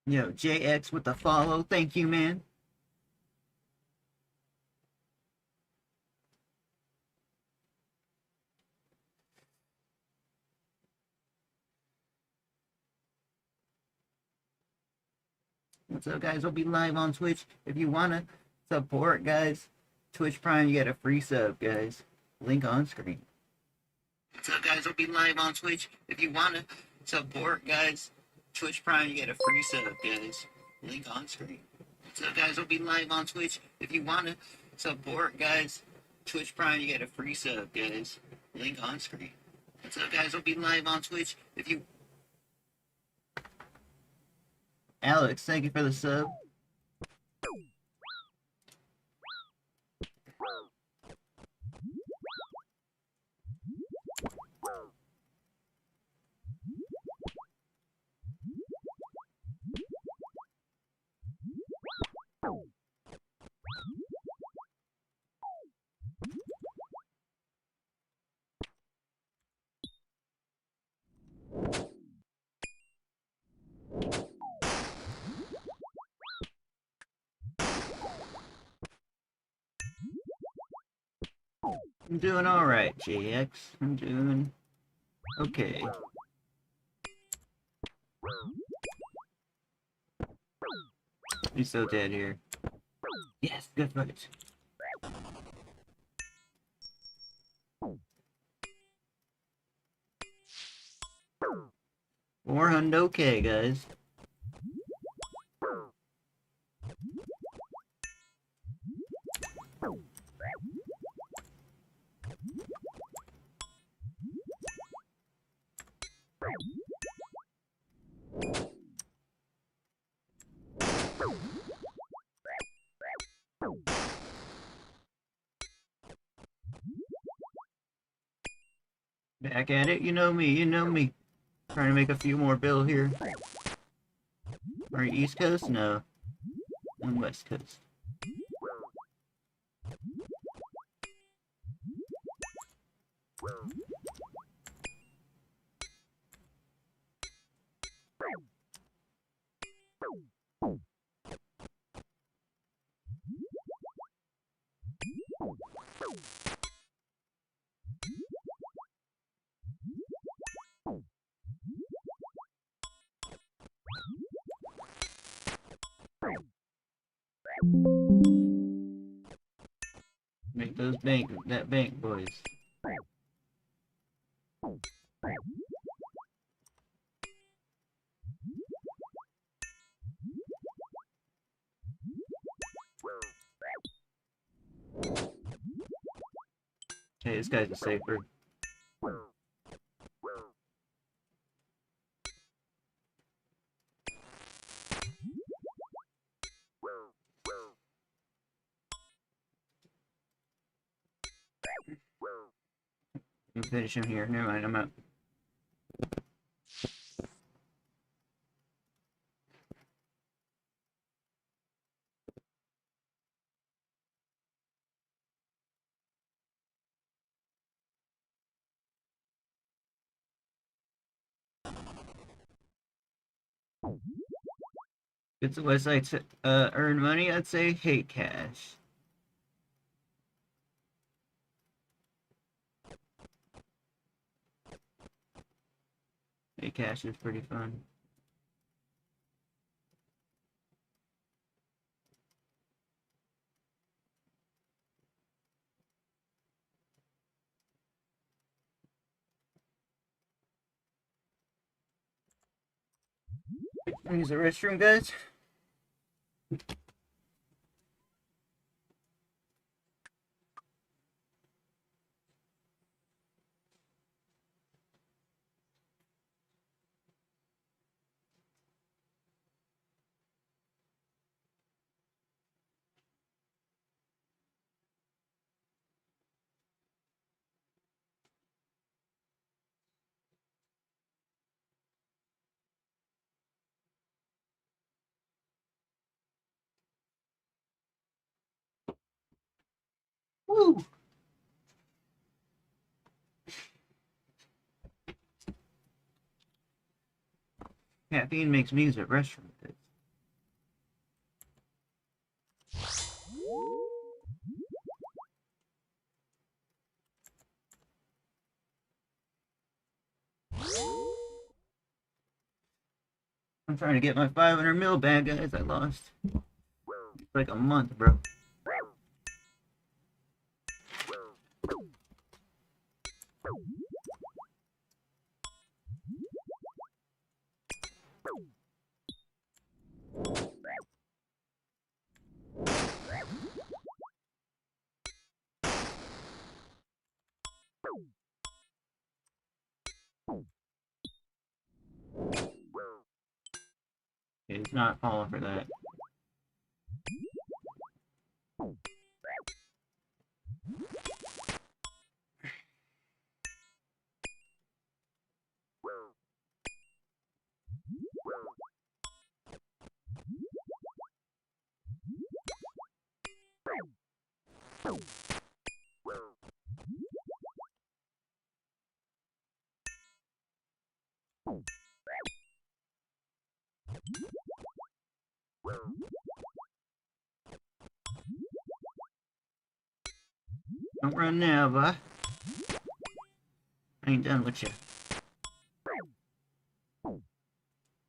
A: Yo, JX with the follow. Thank you, man. What's up, guys? We'll be live on Twitch. If you want to support, guys, Twitch Prime, you get a free sub, guys. Link on screen. What's up, guys? We'll be live on Twitch. If you want to support, guys, Twitch Prime, you get a free sub, guys. Link on screen. What's up, guys? We'll be live on Twitch. If you want to support, guys, Twitch Prime, you get a free sub, guys. Link on screen. What's up, guys? We'll be live on Twitch. If you... Alex, thank you for the sub. I'm doing alright, JX. I'm doing okay. He's so dead here. Yes, good fight. $400K, guys. Back at it, you know me, you know me. Trying to make a few more bill here. Are you East Coast? No. I'm West Coast. Make those bank boys. Hey, this guy's a safer. I'm finish him here. Never mind, I'm out. It's a website to earn money. I'd say hate cash. Hate cash is pretty fun. Use the restroom, guys. Woo! Caffeine makes me use a restroom. I'm trying to get my 500 mil back, guys. I lost. It's like a month, bro. Okay, he's not falling for that. Don't run now, bud. I ain't done with you.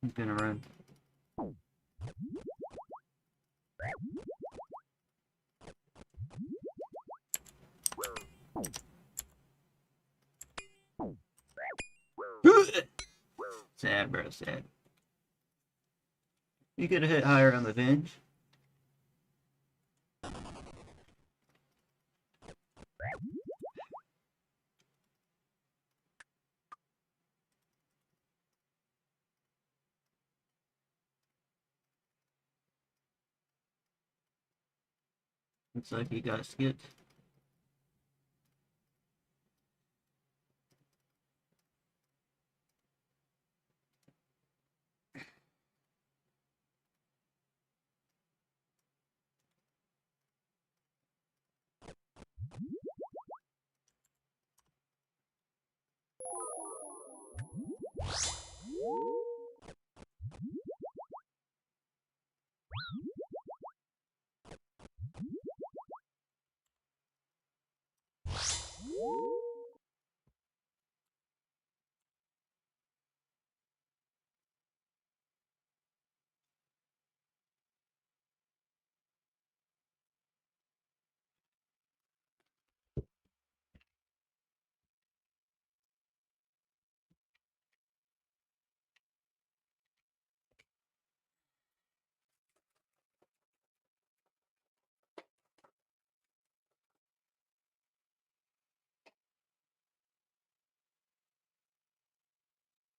A: He's gonna run. Sad, bro, sad. You could have hit higher on the venge. Looks like he got skipped.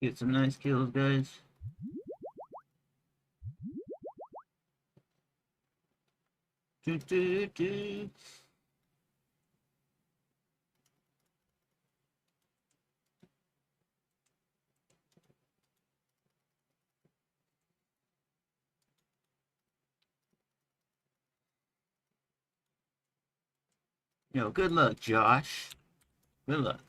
A: Get some nice kills, guys. Do, do, do. Yo, good luck, Josh. Good luck.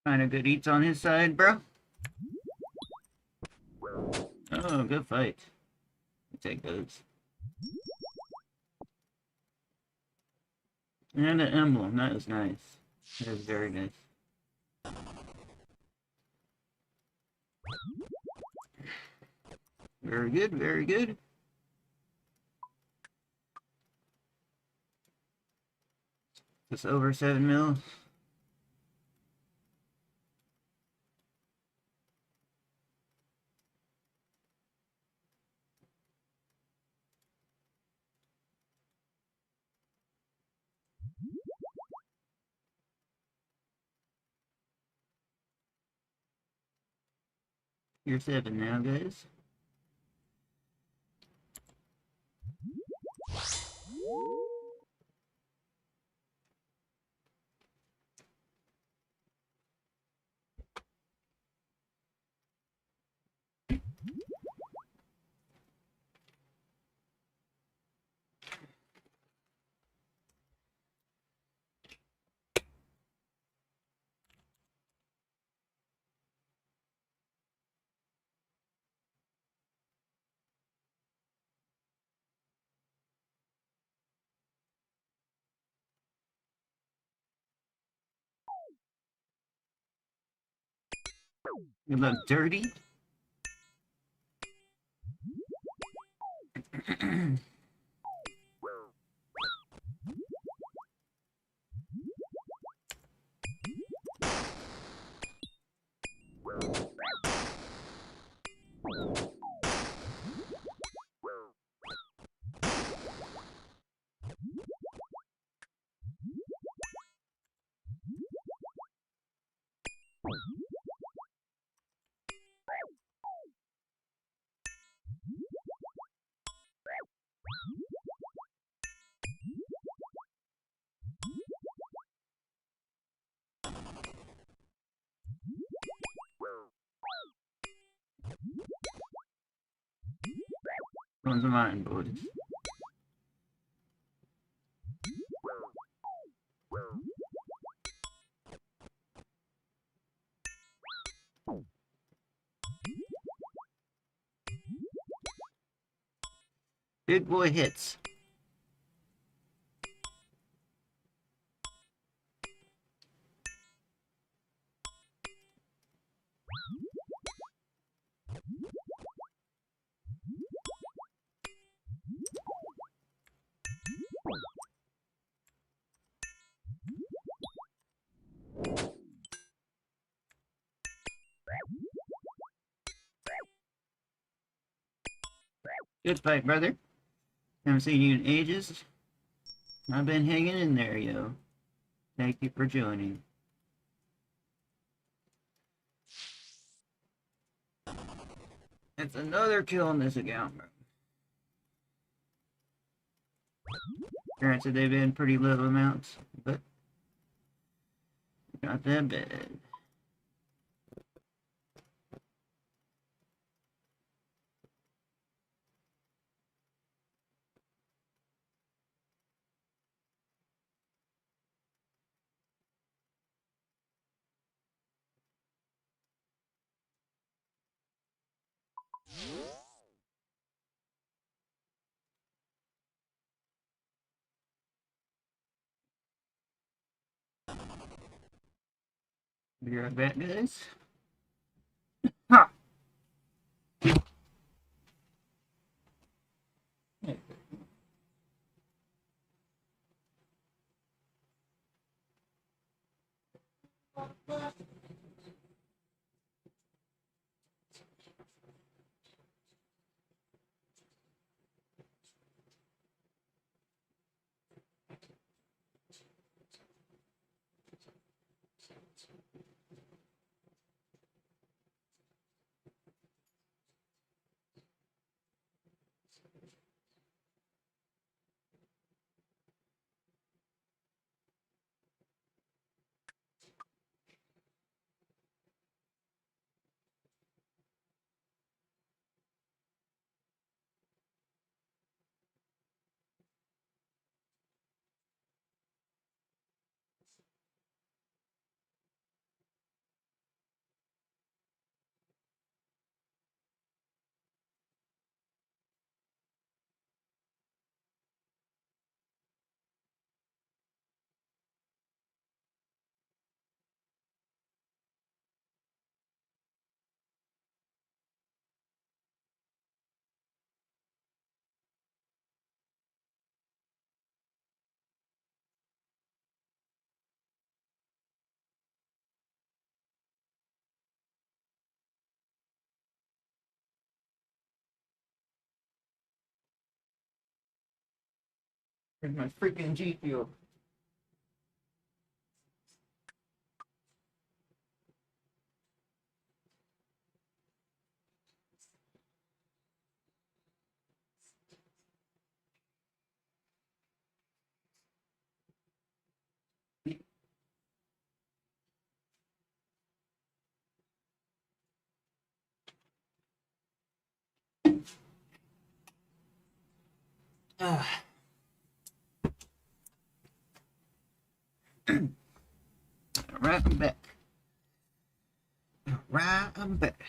A: Kind of good eats on his side, bro. Oh, good fight. I'll take those. And an emblem. That was nice. That was very nice. Very good, very good. Just over 7 mil. You're 7 now, guys. You look dirty. One's mine, boys. Big boy hits. Good fight, brother. Haven't seen you in ages. I've been hanging in there, yo. Thank you for joining. That's another kill on this account, bro. Granted, they've been pretty little amounts, but not that bad. Be right back, guys. Ha! Where's my freaking G Fuel? Ah. Alright, I'm back. Alright, I'm back.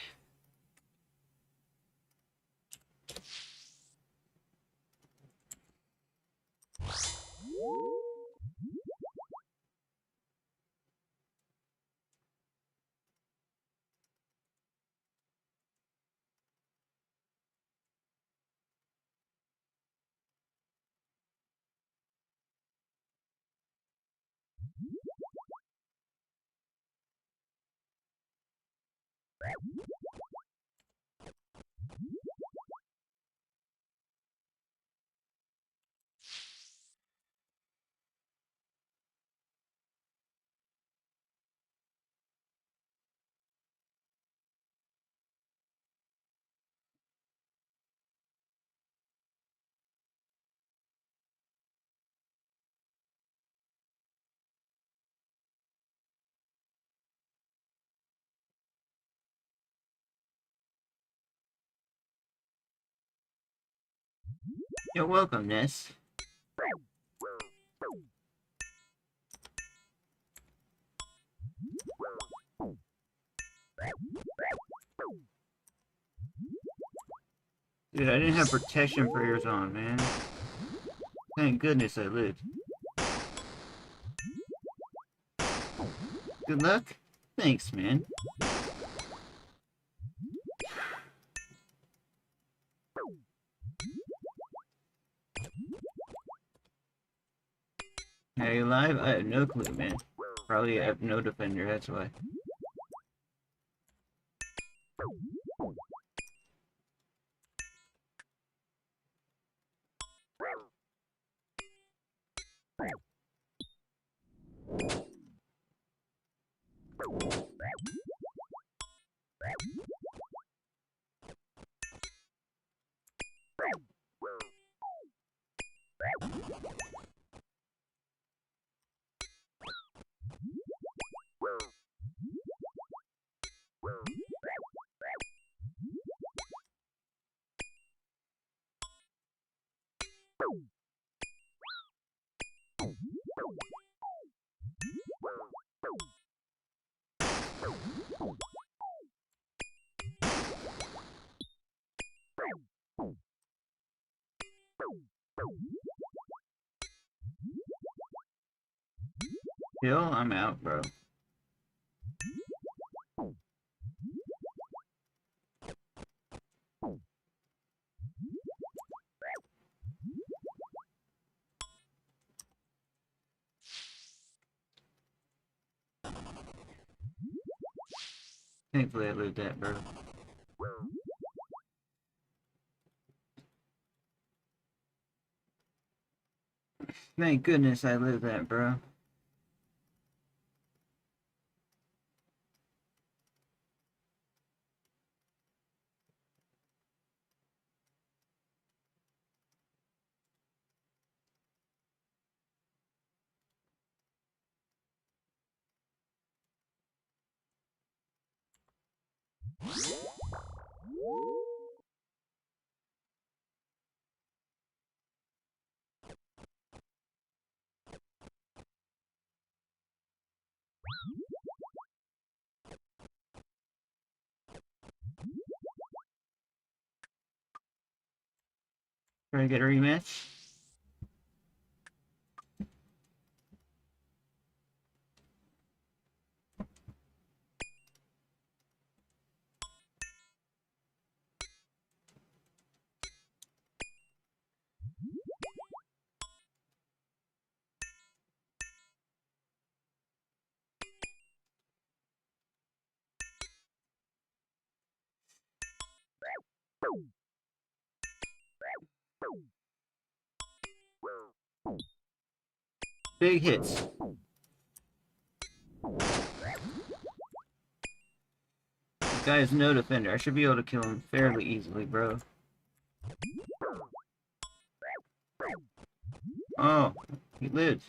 A: You're welcome, Ness. Dude, I didn't have protection prayers on, man. Thank goodness I lived. Good luck? Thanks, man. Are you alive? I have no clue, man. Probably have no defender, that's why. Hill, I'm out, bro. Thankfully I lived that, bro. Thank goodness I lived that, bro. Try to get a rematch. Big hits. This guy is no defender. I should be able to kill him fairly easily, bro. Oh, he lives.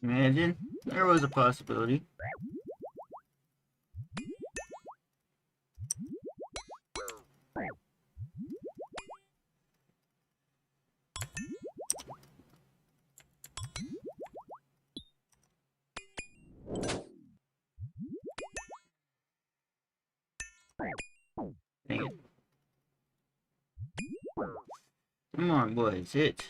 A: Imagine. There was a possibility. Dang it. Come on, boys. Hit.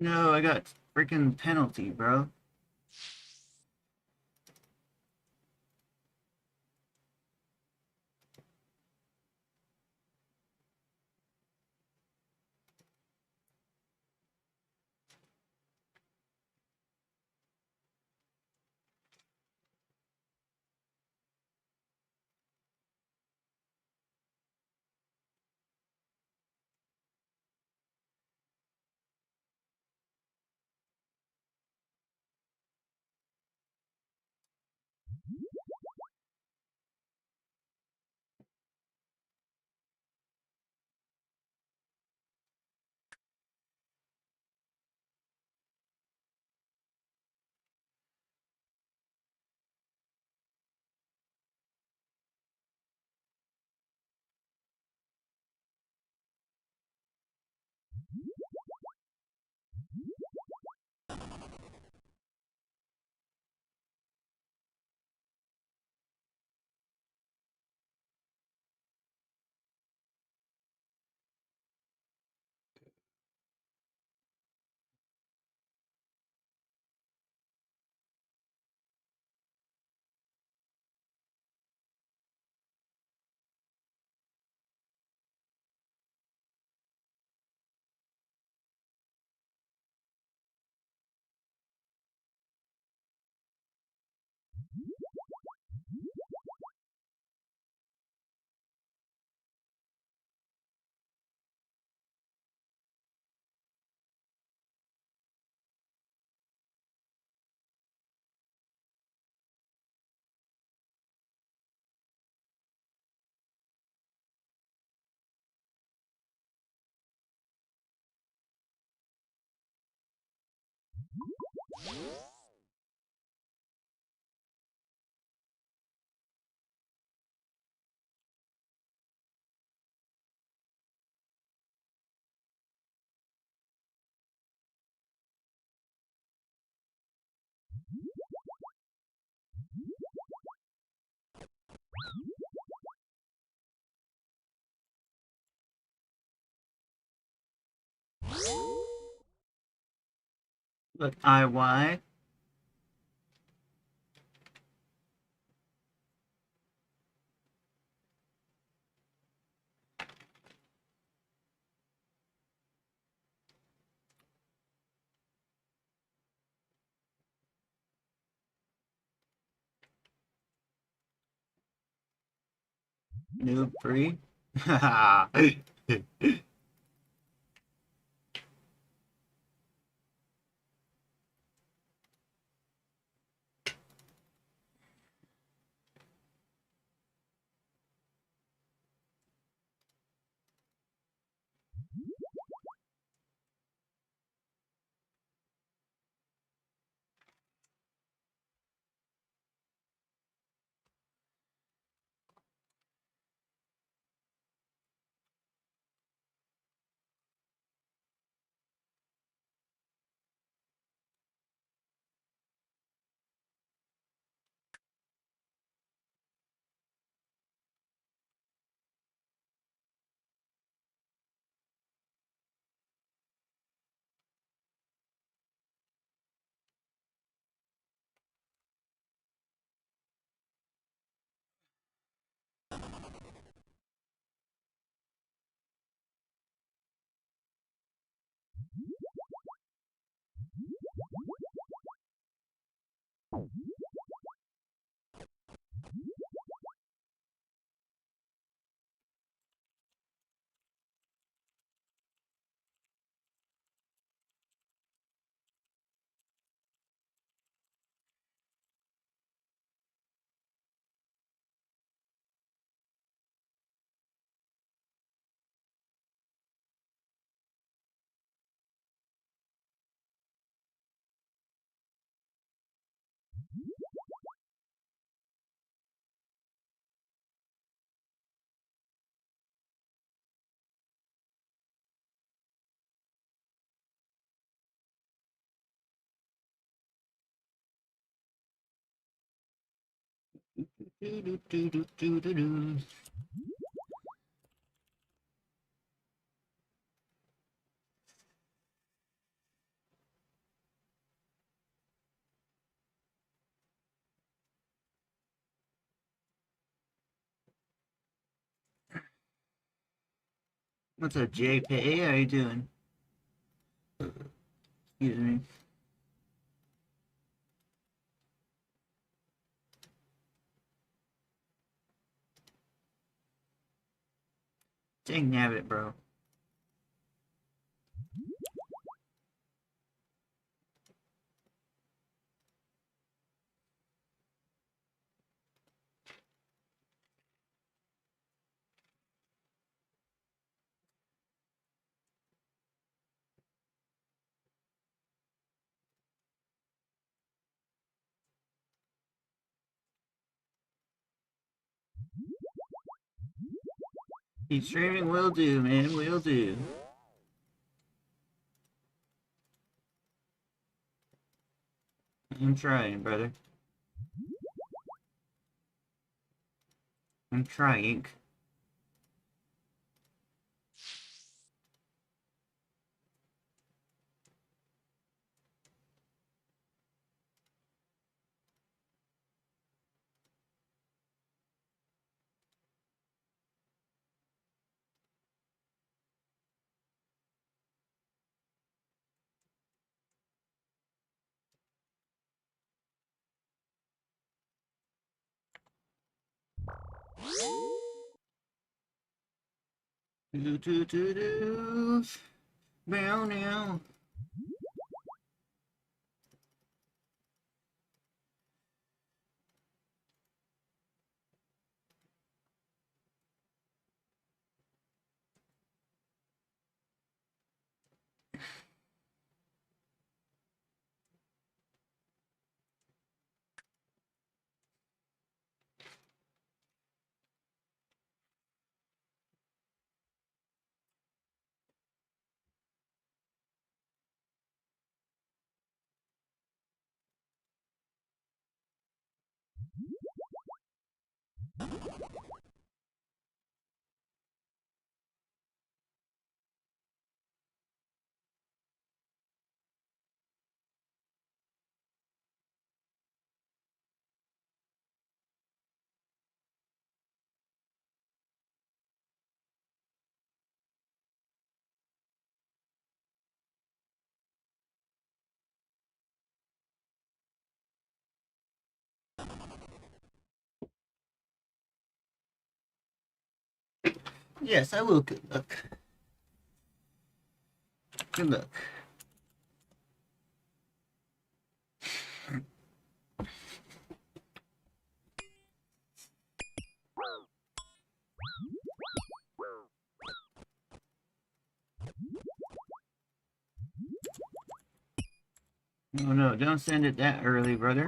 A: No, I got freaking penalty, bro. Look, IY. Noob free. Haha. What's up, JPA? How you doing? Excuse me. Dang nabbit, bro. Keep streaming, will do, man, will do. I'm trying, brother. I'm trying. Do do do do. Meow now. Yes, I will. Good luck. Good luck. Oh no, don't send it that early, brother.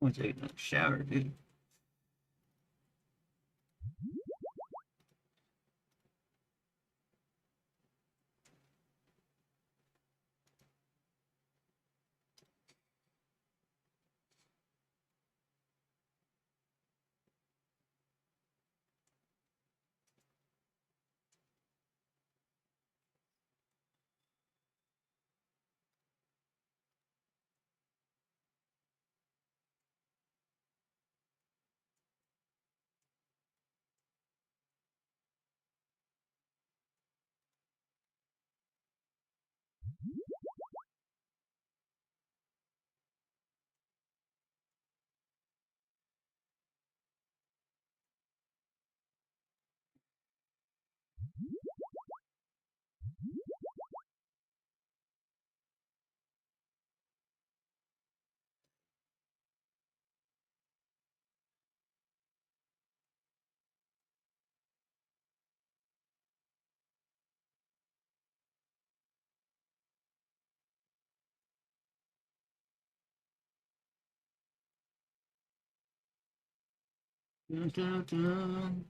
A: I'm taking a shower, dude. Dun, dun, dun.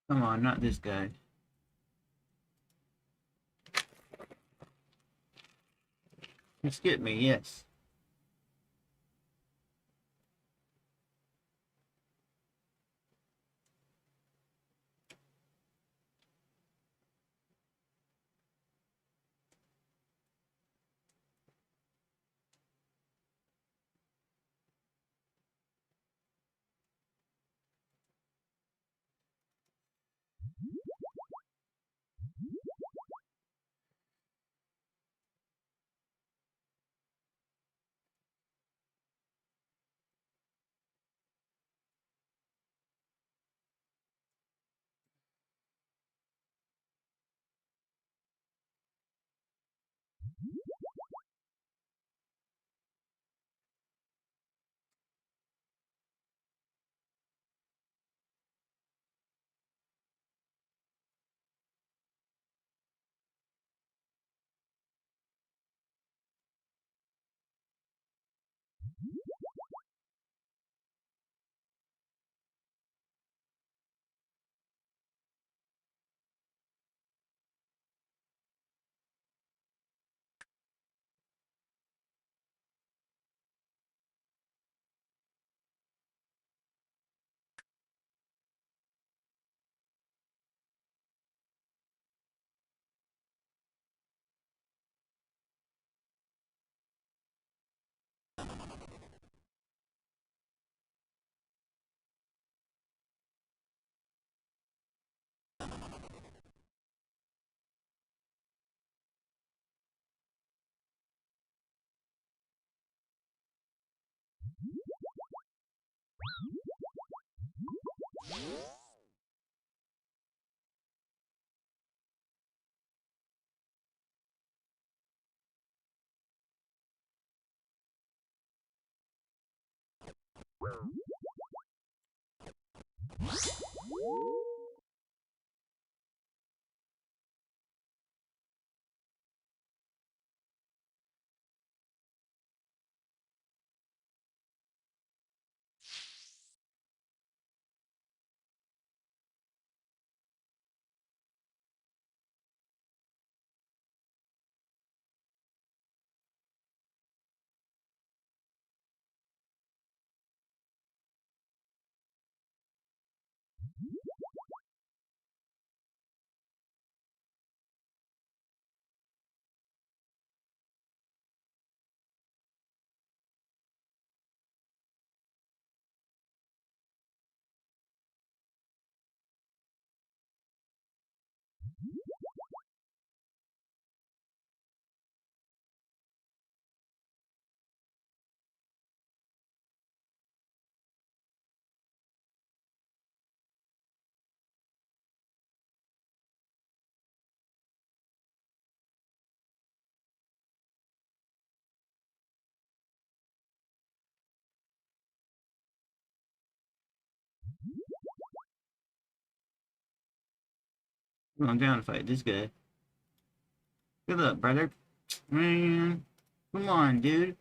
A: Come on, not this guy. Skip me, yes. I'm down to fight this guy. Good luck, brother. Man, come on, dude.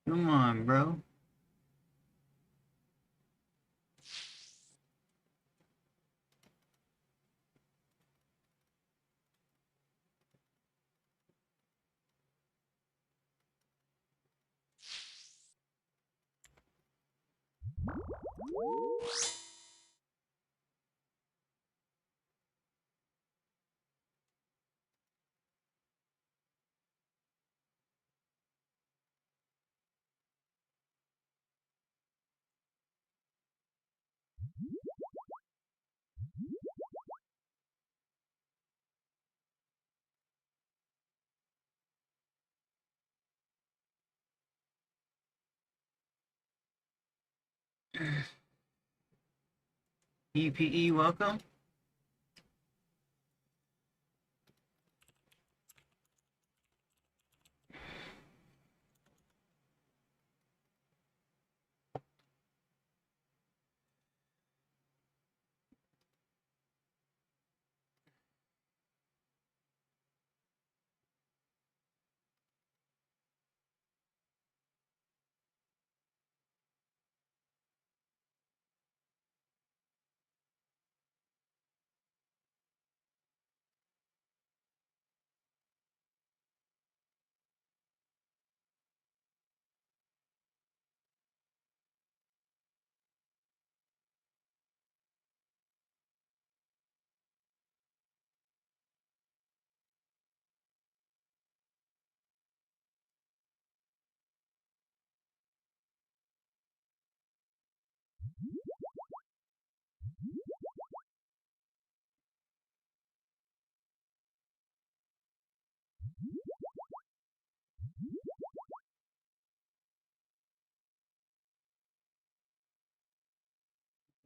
A: Come on, bro. EPE, welcome.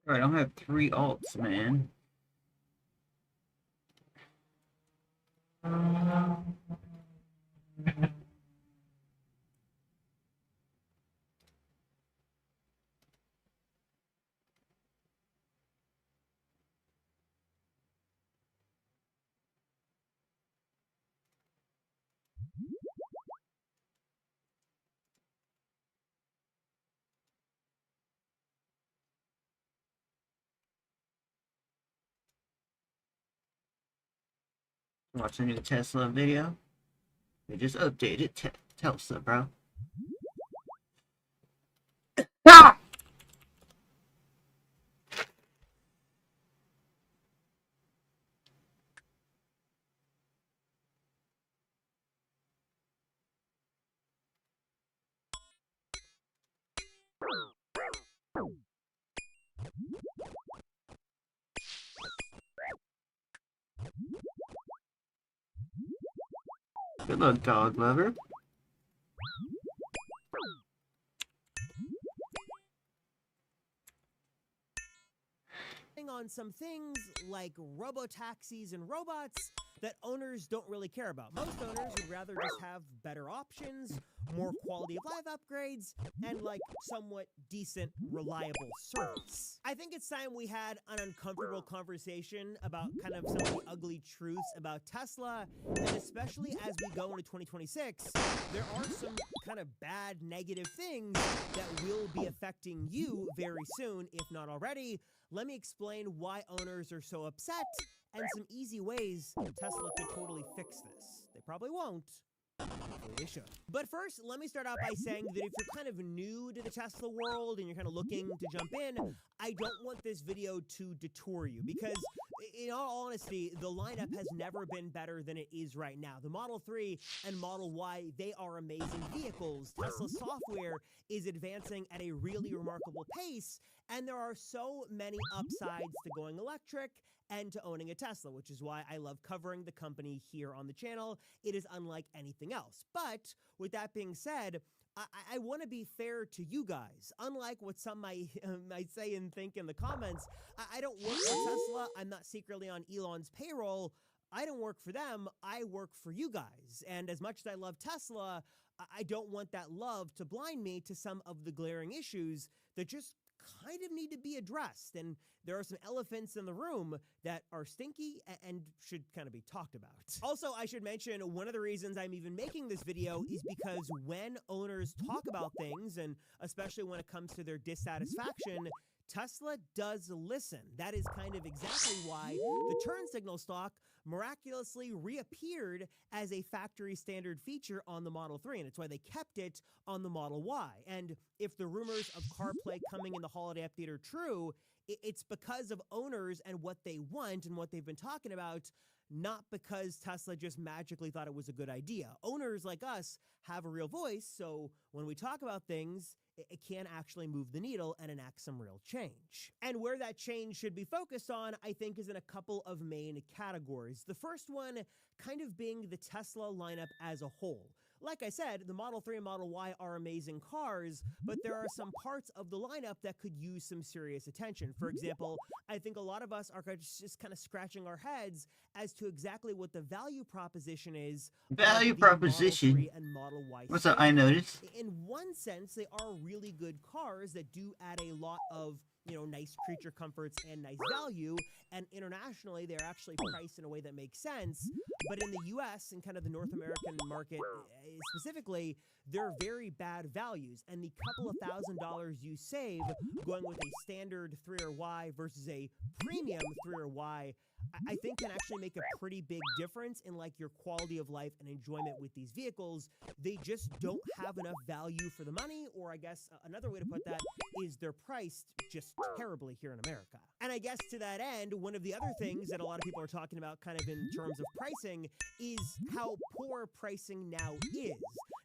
A: I don't have 3 alts, man. Watch a new Tesla video. They just updated Tesla, bro. Ah! Good luck, dog lover.
G: On some things like robo-taxis and robots that owners don't really care about. Most owners would rather just have better options, more quality of life upgrades, and like somewhat decent, reliable service. I think it's time we had an uncomfortable conversation about kind of some of the ugly truths about Tesla, and especially as we go into 2026, there are some kind of bad negative things that will be affecting you very soon, if not already. Let me explain why owners are so upset and some easy ways Tesla could totally fix this. They probably won't. Hopefully they should. But first, let me start out by saying that if you're kind of new to the Tesla world and you're kind of looking to jump in, I don't want this video to detour you because, in all honesty, the lineup has never been better than it is right now. The Model 3 and Model Y, they are amazing vehicles. Tesla software is advancing at a really remarkable pace, and there are so many upsides to going electric and to owning a Tesla, which is why I love covering the company here on the channel. It is unlike anything else. But with that being said, I want to be fair to you guys. Unlike what some might say and think in the comments, I don't work for Tesla. I'm not secretly on Elon's payroll. I don't work for them. I work for you guys. And as much as I love Tesla, I don't want that love to blind me to some of the glaring issues that just kind of need to be addressed. And there are some elephants in the room that are stinky and should kind of be talked about. Also, I should mention one of the reasons I'm even making this video is because when owners talk about things, and especially when it comes to their dissatisfaction, Tesla does listen. That is kind of exactly why the turn signal stock miraculously reappeared as a factory standard feature on the Model 3, and it's why they kept it on the Model Y. And if the rumors of CarPlay coming in the holiday update are true, it's because of owners and what they want and what they've been talking about, not because Tesla just magically thought it was a good idea. Owners like us have a real voice, so when we talk about things, it can actually move the needle and enact some real change. And where that change should be focused on, I think, is in a couple of main categories. The first one kind of being the Tesla lineup as a whole. Like I said, the Model 3 and Model Y are amazing cars, but there are some parts of the lineup that could use some serious attention. For example, I think a lot of us are just kind of scratching our heads as to exactly what the value proposition is.
A: Value proposition?
G: Model 3 and Model Y.
A: What's up? I noticed.
G: In one sense, they are really good cars that do add a lot of, nice creature comforts and nice value, and internationally they're actually priced in a way that makes sense. But in the US and kind of the North American market specifically, they're very bad values, and the couple of $1,000s you save going with a standard 3 or Y versus a premium 3 or Y, I think can actually make a pretty big difference in like your quality of life and enjoyment with these vehicles. They just don't have enough value for the money, or I guess another way to put that is they're priced just terribly here in America. And I guess to that end, one of the other things that a lot of people are talking about kind of in terms of pricing is how poor pricing now is.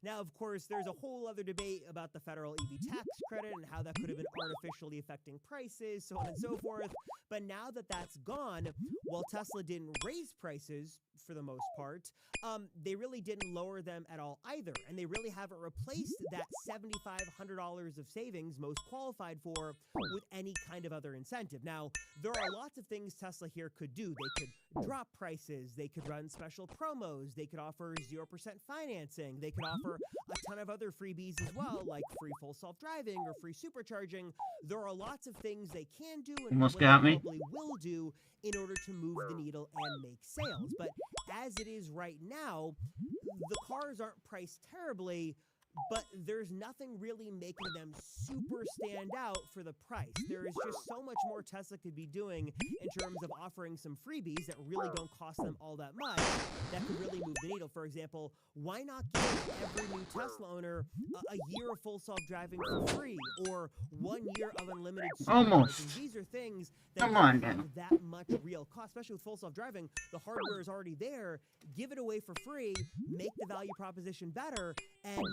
G: Now, of course, there's a whole other debate about the federal EV tax credit and how that could have been artificially affecting prices, so on and so forth. But now that that's gone, while Tesla didn't raise prices for the most part, they really didn't lower them at all either. And they really haven't replaced that $7,500 of savings most qualified for with any kind of other incentive. Now, there are lots of things Tesla here could do. They could drop prices. They could run special promos. They could offer 0% financing. They could offer a ton of other freebies as well, like free full self-driving or free supercharging. There are lots of things they can do and
A: Almost
G: what
A: got
G: they
A: me.
G: probably will do in order to move the needle and make sales. But as it is right now, the cars aren't priced terribly, but there's nothing really making them super stand out for the price. There is just so much more Tesla could be doing in terms of offering some freebies that really don't cost them all that much that could really move the needle. For example, why not give every new Tesla owner a year of full self-driving for free, or 1 year of unlimited
A: Almost.
G: supercharging? These are things that
A: Come
G: don't
A: on
G: have
A: now.
G: that much real cost, especially with full self-driving. The hardware is already there. Give it away for free, make the value proposition better, and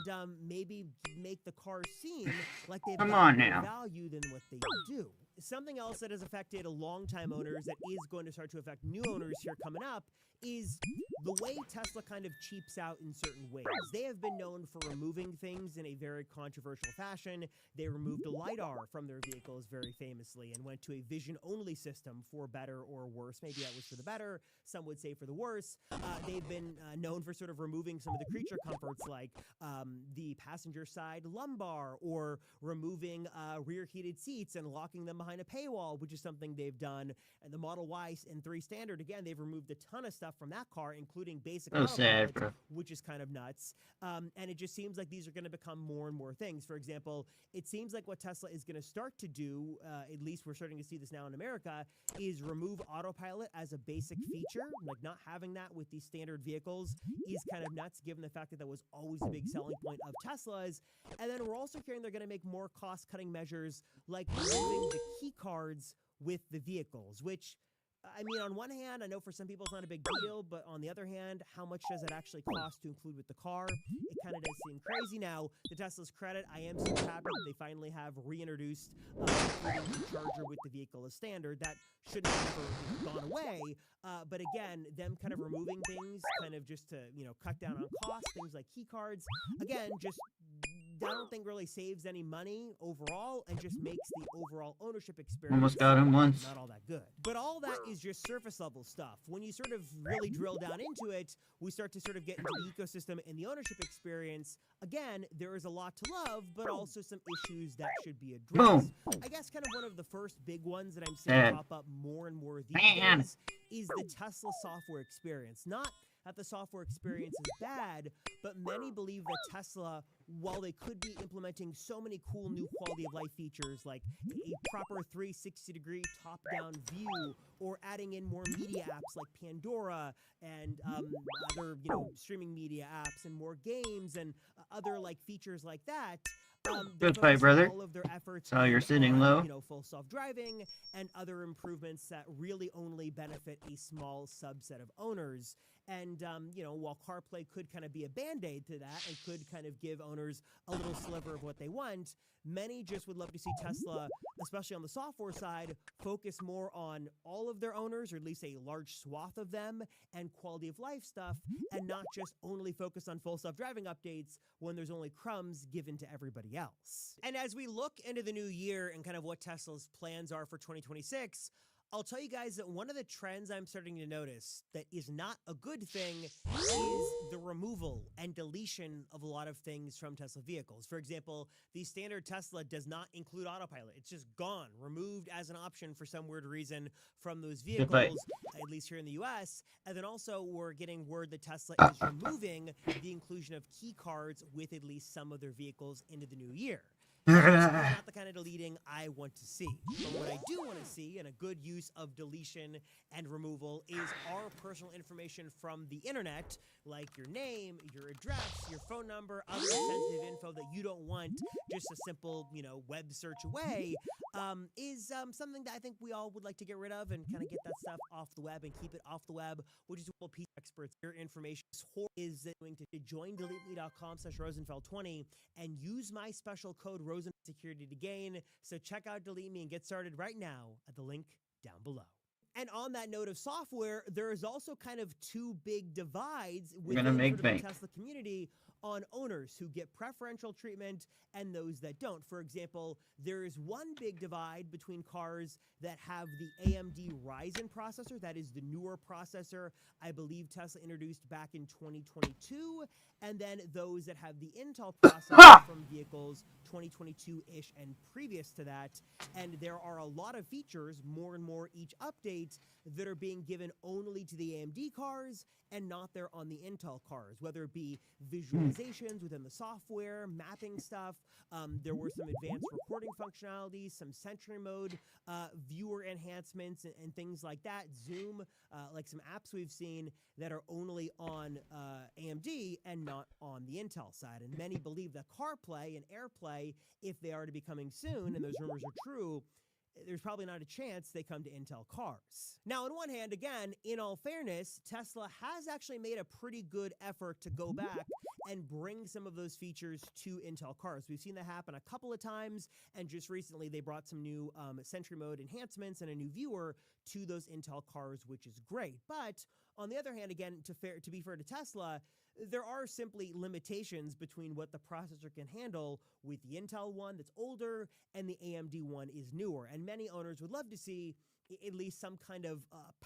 G: maybe make the cars seem like they've
A: Come
G: got
A: on
G: more
A: now.
G: value than what they do. Something else that has affected long-time owners that is going to start to affect new owners here coming up is the way Tesla kind of cheaps out in certain ways. They have been known for removing things in a very controversial fashion. They removed a LiDAR from their vehicles very famously and went to a vision-only system for better or worse. Maybe that was for the better. Some would say for the worse. They've been known for sort of removing some of the creature comforts like the passenger side lumbar, or removing rear heated seats and locking them behind a paywall, which is something they've done. And the Model Y and 3 Standard, again, they've removed a ton of stuff from that car, including basic
A: So sad,
G: autopilot,
A: bro.
G: which is kind of nuts. And it just seems like these are going to become more and more things. For example, it seems like what Tesla is going to start to do, at least we're starting to see this now in America, is remove autopilot as a basic feature. Like, not having that with these standard vehicles is kind of nuts, given the fact that that was always a big selling point of Teslas. And then we're also hearing they're going to make more cost-cutting measures, like removing the key cards with the vehicles, which, I mean, on one hand, I know for some people it's not a big deal, but on the other hand, how much does it actually cost to include with the car? It kind of does seem crazy. Now, to Tesla's credit, I am super happy that they finally have reintroduced including the charger with the vehicle as standard. That shouldn't have ever gone away. But again, them kind of removing things kind of just to, cut down on costs, things like key cards, again, just I don't think really saves any money overall, and just makes the overall ownership experience
A: Almost got him once.
G: not all that good. But all that is just surface level stuff. When you sort of really drill down into it, we start to sort of get into the ecosystem and the ownership experience. Again, there is a lot to love, but also some issues that should be addressed. I guess kind of one of the first big ones that I'm seeing
A: Sad.
G: pop up more and more these
A: Man.
G: days is the Tesla software experience. Not that the software experience is bad, but many believe that Tesla, while they could be implementing so many cool new quality of life features like a proper 360-degree top-down view, or adding in more media apps like Pandora and other streaming media apps, and more games and other like features like that.
A: Good
G: They
A: fight,
G: focus
A: brother.
G: all of their efforts
A: Saw you're
G: in
A: sitting
G: on,
A: low.
G: full self-driving and other improvements that really only benefit a small subset of owners. And, while CarPlay could kind of be a Band-Aid to that and could kind of give owners a little sliver of what they want, many just would love to see Tesla, especially on the software side, focus more on all of their owners, or at least a large swath of them, and quality of life stuff, and not just only focus on full self-driving updates when there's only crumbs given to everybody else. And as we look into the new year and kind of what Tesla's plans are for 2026, I'll tell you guys that one of the trends I'm starting to notice that is not a good thing is the removal and deletion of a lot of things from Tesla vehicles. For example, the standard Tesla does not include autopilot. It's just gone, removed as an option for some weird reason from those vehicles, at least here in the US. And then also we're getting word that Tesla is removing the inclusion of key cards with at least some of their vehicles into the new year. That's not the kind of deleting I want to see. But what I do want to see, and a good use of deletion and removal, is our personal information from the internet, like your name, your address, your phone number, other sensitive info that you don't want just a simple, web search away. is something that I think we all would like to get rid of and kind of get that stuff off the web and keep it off the web, which is what PC experts, their information is going to join deleteme.com/Rosenfeld20 and use my special code RosenSecurity to gain. So check out Delete Me and get started right now at the link down below. And on that note of software, there is also kind of two big divides within the Tesla community on owners who get preferential treatment and those that don't. For example, there is one big divide between cars that have the AMD Ryzen processor, that is the newer processor I believe Tesla introduced back in 2022, and then those that have the Intel processor from vehicles 2022-ish and previous to that. And there are a lot of features, more and more each update, that are being given only to the AMD cars and not there on the Intel cars, whether it be visualizations within the software, mapping stuff. There were some advanced recording functionalities, some Sentry mode, viewer enhancements, and things like that. Zoom, like some apps we've seen that are only on AMD and not on the Intel side. And many believe that CarPlay and AirPlay, if they are to be coming soon, and those rumors are true, there's probably not a chance they come to Intel cars. Now, on one hand, again, in all fairness, Tesla has actually made a pretty good effort to go back and bring some of those features to Intel cars. We've seen that happen a couple of times, and just recently they brought some new Sentry mode enhancements and a new viewer to those Intel cars, which is great. But on the other hand, again, to be fair to Tesla, there are simply limitations between what the processor can handle with the Intel one that's older and the AMD one is newer. And many owners would love to see at least some kind of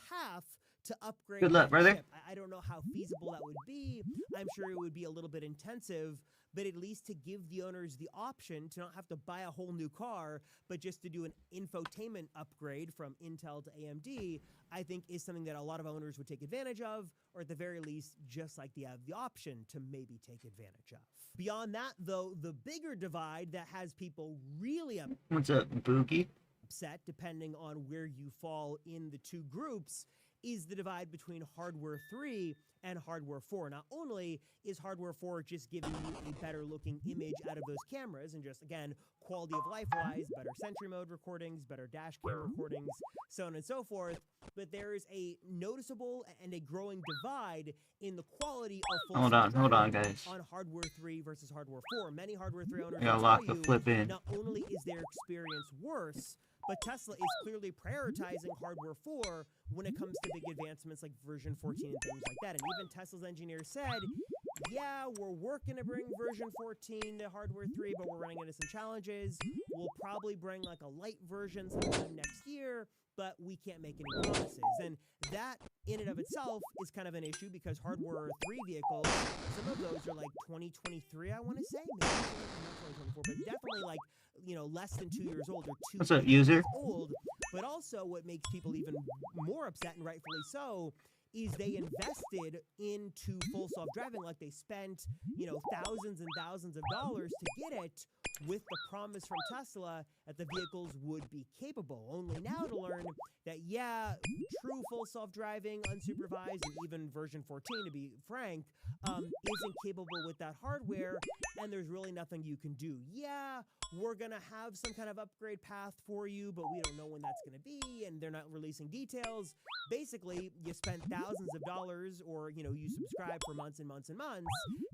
G: path to upgrade.
A: Good luck, brother.
G: Chip. I don't know how feasible that would be. I'm sure it would be a little bit intensive, but at least to give the owners the option to not have to buy a whole new car, but just to do an infotainment upgrade from Intel to AMD, I think is something that a lot of owners would take advantage of, or at the very least, just like they have the option to maybe take advantage of. Beyond that, though, the bigger divide that has people really
A: What's up, Boogie?
G: upset, depending on where you fall in the two groups, is the divide between Hardware 3 and Hardware 4. Not only is Hardware 4 just giving you a better looking image out of those cameras and just, again, quality of life wise, better Sentry mode recordings, better dash cam recordings, so on and so forth, but there is a noticeable and a growing divide in the quality of
A: Hold on, guys.
G: on Hardware 3 versus Hardware 4. Many Hardware 3 owners
A: I gotta
G: will
A: lock
G: tell
A: the
G: you
A: flip in.
G: not only is their experience worse, but Tesla is clearly prioritizing Hardware 4 when it comes to big advancements like version 14 and things like that. And even Tesla's engineers said, yeah, we're working to bring version 14 to Hardware 3, but we're running into some challenges. We'll probably bring like a light version sometime next year, but we can't make any promises. And that in and of itself is kind of an issue because Hardware 3 vehicles, some of those are like 2023, I want to say. Maybe not 2024, but definitely like, you know, less than 2 years old or 2
A: What's up, user?
G: years old. But also what makes people even more upset, and rightfully so, is they invested into full self-driving, like they spent, you know, thousands and thousands of dollars to get it, with the promise from Tesla that the vehicles would be capable. Only now to learn that, yeah, true full self-driving, unsupervised, and even version 14, to be frank, isn't capable with that hardware, and there's really nothing you can do. Yeah, we're gonna have some kind of upgrade path for you, but we don't know when that's gonna be, and they're not releasing details. Basically, you spent thousands of dollars, or, you know, you subscribe for months and months and months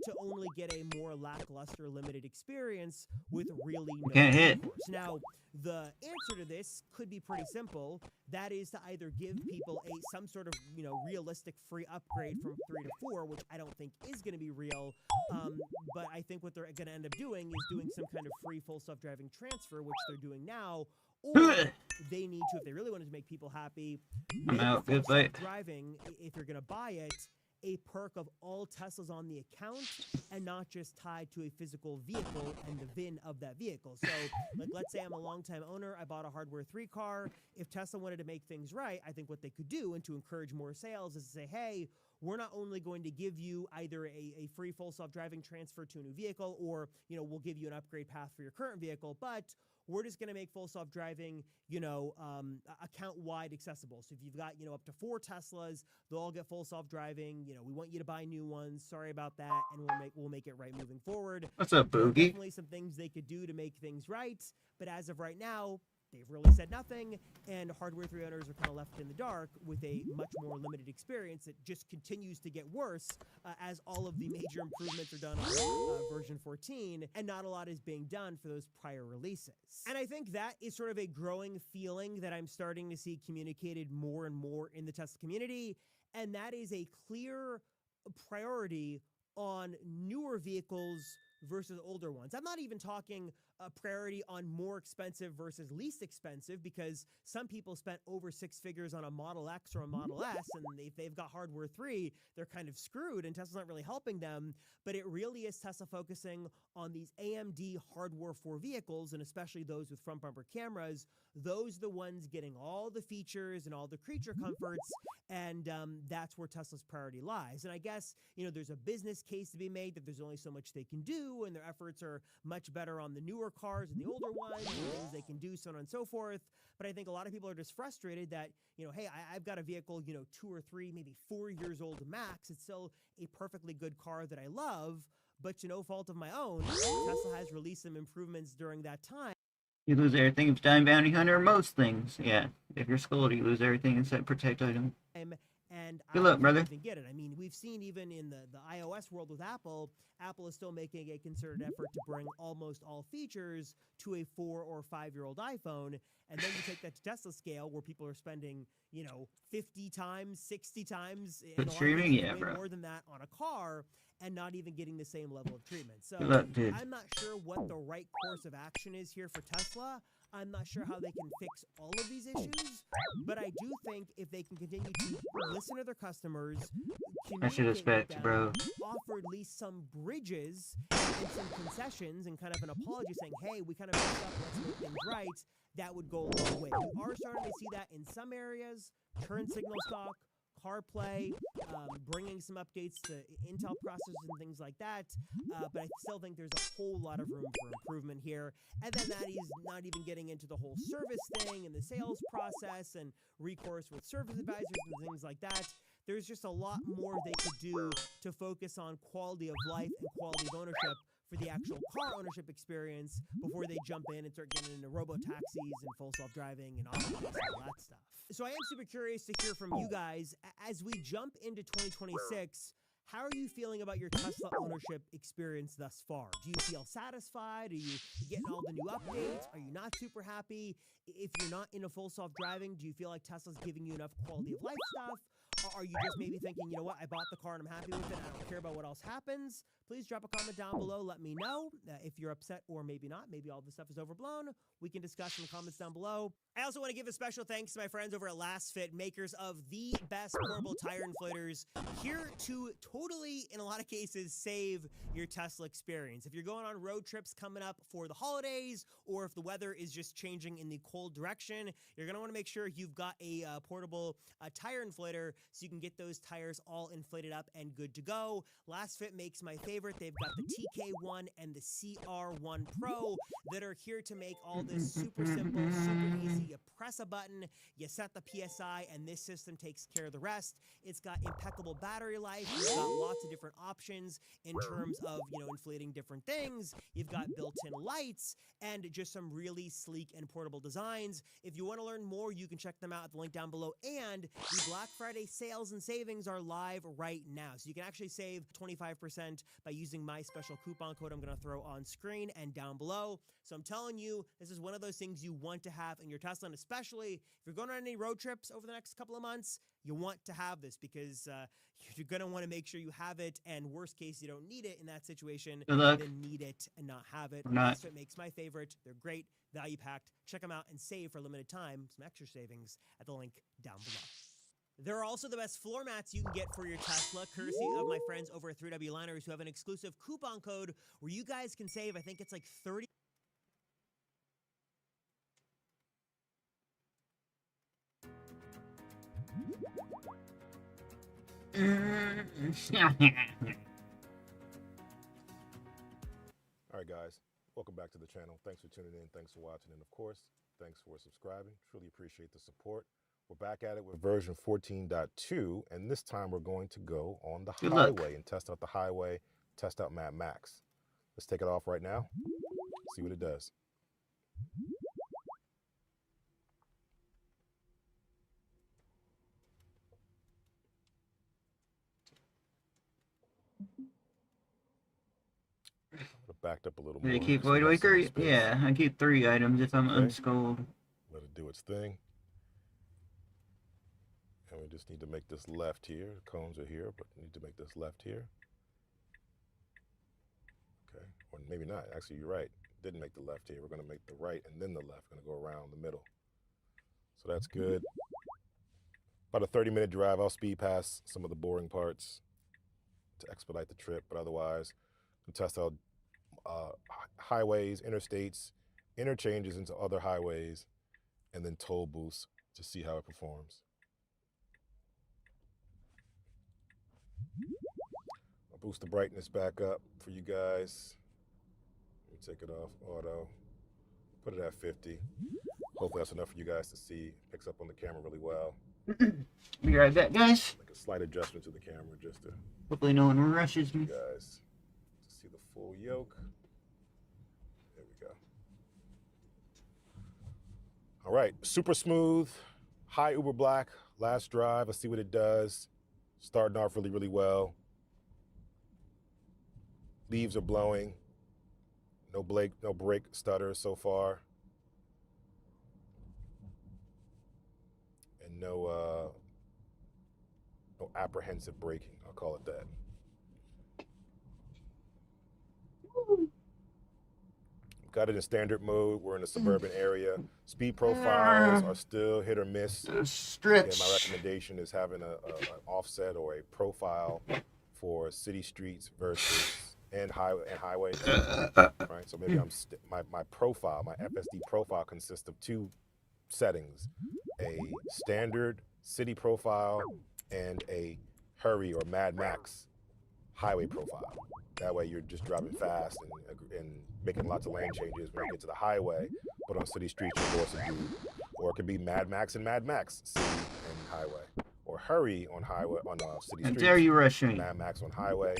G: to only get a more lackluster, limited experience with really no
A: Can't hit.
G: force. Now, the answer to this could be pretty simple. That is to either give people some sort of, you know, realistic free upgrade from 3 to 4, which I don't think is going to be real. But I think what they're going to end up doing is doing some kind of free full self-driving transfer, which they're doing now. Or they need to, if they really wanted to make people happy,
A: I'm out. Good fight.
G: driving, if you're going to buy it, a perk of all Teslas on the account and not just tied to a physical vehicle and the VIN of that vehicle. So, like, let's say I'm a longtime owner, I bought a Hardware 3 car. If Tesla wanted to make things right, I think what they could do, and to encourage more sales, is to say, hey, we're not only going to give you either a free full self-driving transfer to a new vehicle, or, you know, we'll give you an upgrade path for your current vehicle, but we're just going to make full self-driving, you know, account-wide accessible. So if you've got, you know, up to 4 Teslas, they'll all get full self-driving. You know, we want you to buy new ones. Sorry about that, and we'll make it right moving forward.
A: What's up, Boogie?
G: Definitely some things they could do to make things right, but as of right now, they've really said nothing, and Hardware 3 owners are kind of left in the dark with a much more limited experience that just continues to get worse as all of the major improvements are done on version 14, and not a lot is being done for those prior releases. And I think that is sort of a growing feeling that I'm starting to see communicated more and more in the Tesla community, and that is a clear priority on newer vehicles versus older ones. I'm not even talking a priority on more expensive versus least expensive, because some people spent over 6 figures on a Model X or a Model S, and if they've got Hardware 3, they're kind of screwed, and Tesla's not really helping them. But it really is Tesla focusing on these AMD Hardware 4 vehicles, and especially those with front bumper cameras. Those are the ones getting all the features and all the creature comforts, and that's where Tesla's priority lies. And I guess, there's a business case to be made that there's only so much they can do, and their efforts are much better on the newer cars and the older ones, and things they can do, so on and so forth. But I think a lot of people are just frustrated that, hey, I've got a vehicle, 2 or 3, maybe 4 years old max. It's still a perfectly good car that I love, but to no fault of my own, Tesla has released some improvements during that time.
A: You lose everything if Time Bounty Hunter, most things. Yeah. If you're Scold, you lose everything except Protect Item.
G: And
A: Good luck, brother.
G: Even get it. I mean, we've seen even in the iOS world with Apple is still making a concerted effort to bring almost all features to a 4 or 5-year-old iPhone. And then you take that to Tesla scale, where people are spending, 50 times, 60 times,
A: But streaming, yeah,
G: way
A: bro.
G: more than that on a car, and not even getting the same level of treatment. So
A: Good luck, dude.
G: I'm not sure what the right course of action is here for Tesla. I'm not sure how they can fix all of these issues, but I do think if they can continue to listen to their customers,
A: I should expect,
G: them,
A: bro.
G: offer at least some bridges and some concessions and kind of an apology saying, hey, we kind of messed up, let's make things right, that would go a long way. We are starting to see that in some areas, turn signal stock, CarPlay, bringing some updates to Intel processors and things like that. But I still think there's a whole lot of room for improvement here. And then that is not even getting into the whole service thing and the sales process and recourse with service advisors and things like that. There's just a lot more they could do to focus on quality of life and quality of ownership for the actual car ownership experience before they jump in and start getting into robo-taxis and full self-driving and autonomous and all that stuff. So I am super curious to hear from you guys. As we jump into 2026, how are you feeling about your Tesla ownership experience thus far? Do you feel satisfied? Are you getting all the new updates? Are you not super happy? If you're not into full self-driving, do you feel like Tesla's giving you enough quality of life stuff? Or are you just maybe thinking, you know what, I bought the car and I'm happy with it, I don't care about what else happens? Please drop a comment down below. Let me know if you're upset or maybe not. Maybe all this stuff is overblown. We can discuss in the comments down below. I also want to give a special thanks to my friends over at LastFit, makers of the best portable tire inflators, here to totally, in a lot of cases, save your Tesla experience. If you're going on road trips coming up for the holidays, or if the weather is just changing in the cold direction, you're going to want to make sure you've got a portable tire inflator so you can get those tires all inflated up and good to go. LastFit makes my favorite. They've got the TK1 and the CR1 Pro that are here to make all this super simple, super easy. You press a button, you set the PSI, and this system takes care of the rest. It's got impeccable battery life. You've got lots of different options in terms of, inflating different things. You've got built-in lights and just some really sleek and portable designs. If you want to learn more, you can check them out at the link down below. And the Black Friday sales and savings are live right now. So you can actually save 25% by using my special coupon code I'm going to throw on screen and down below. So I'm telling you, this is one of those things you want to have in your Tesla, and especially if you're going on any road trips over the next couple of months, you want to have this because you're going to want to make sure you have it, and worst case, you don't need it in that situation, then need it and not have it. That's what makes my favorite. They're great, value-packed. Check them out and save for a limited time, some extra savings at the link down below. There are also the best floor mats you can get for your Tesla, courtesy of my friends over at 3W Liners, who have an exclusive coupon code where you guys can save, I think it's like 30.
H: All right, guys, welcome back to the channel. Thanks for tuning in. Thanks for watching. And of course, thanks for subscribing. Truly appreciate the support. We're back at it with version 14.2, and this time we're going to go on the highway and test out the highway, test out Mad Max. Let's take it off right now, see what it does. backed up a little
A: Do
H: more.
A: you keep
H: so we
A: Void
H: got some
A: Waker?
H: more space.
A: Yeah, I keep 3 items if I'm
H: Okay.
A: unskulled.
H: Let it do its thing. And we just need to make this left here. The cones are here, but we need to make this left here. Okay, or maybe not. Actually, you're right. Didn't make the left here. We're going to make the right and then the left. Going to go around the middle. So that's good. About a 30-minute drive. I'll speed past some of the boring parts to expedite the trip, but otherwise, we'll test out highways, interstates, interchanges into other highways, and then toll booths to see how it performs. I'll boost the brightness back up for you guys. Let me take it off auto. Put it at 50. Hopefully that's enough for you guys to see. Picks up on the camera really well.
A: Be right back, guys.
H: Make a slight adjustment to the camera just to
A: Hopefully no one rushes me.
H: guys to see the full yoke. There we go. All right, super smooth, high Uber Black, last drive. Let's see what it does. Starting off really, really well. Leaves are blowing. No brake stutter so far. And no apprehensive braking, I'll call it that. Got it in standard mode. We're in a suburban area. Speed profiles are still hit or miss.
A: Stretch.
H: Again, my recommendation is having an offset or a profile for city streets versus and highway. Right. So maybe my profile, my FSD profile consists of 2 settings: a standard city profile and a hurry or Mad Max highway profile. That way you're just driving fast and making lots of lane changes when you get to the highway, but on city streets you're forced to do, or it could be Mad Max and Mad Max, city and highway, or hurry on highway on city
A: How
H: streets.
A: dare you rush me?
H: Mad Max on highway,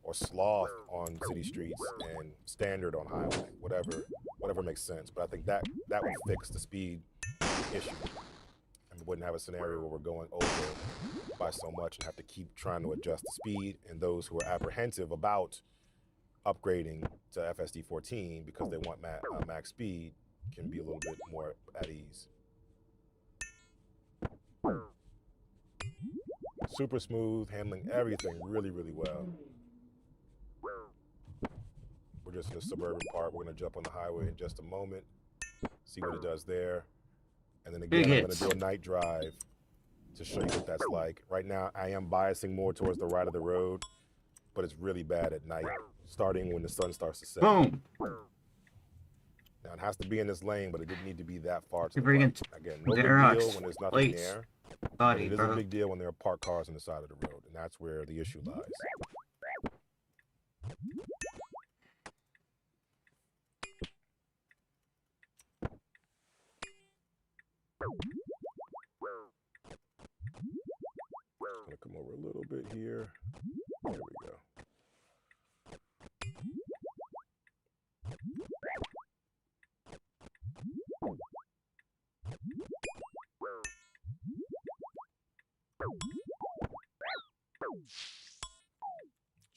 H: or sloth on city streets and standard on highway. Whatever makes sense. But I think that would fix the speed issue. And we wouldn't have a scenario where we're going over by so much and have to keep trying to adjust the speed. And those who are apprehensive about upgrading to FSD 14 because they want max speed can be a little bit more at ease. Super smooth, handling everything really, really well. We're just in the suburban part. We're going to jump on the highway in just a moment, see what it does there. And then again, I'm going to do a night drive to show you what that's like. Right now, I am biasing more towards the right of the road, but it's really bad at night, starting when the sun starts to set.
A: Boom.
H: Now, it has to be in this lane, but it didn't need to be that far to
A: You're
H: the
A: bringing
H: right. Again, no big
A: rocks,
H: deal when there's nothing
A: plates,
H: there. But
A: body,
H: it is
A: bro.
H: a big deal when there are parked cars on the side of the road, and that's where the issue lies. Gonna come over a little bit here. There we go.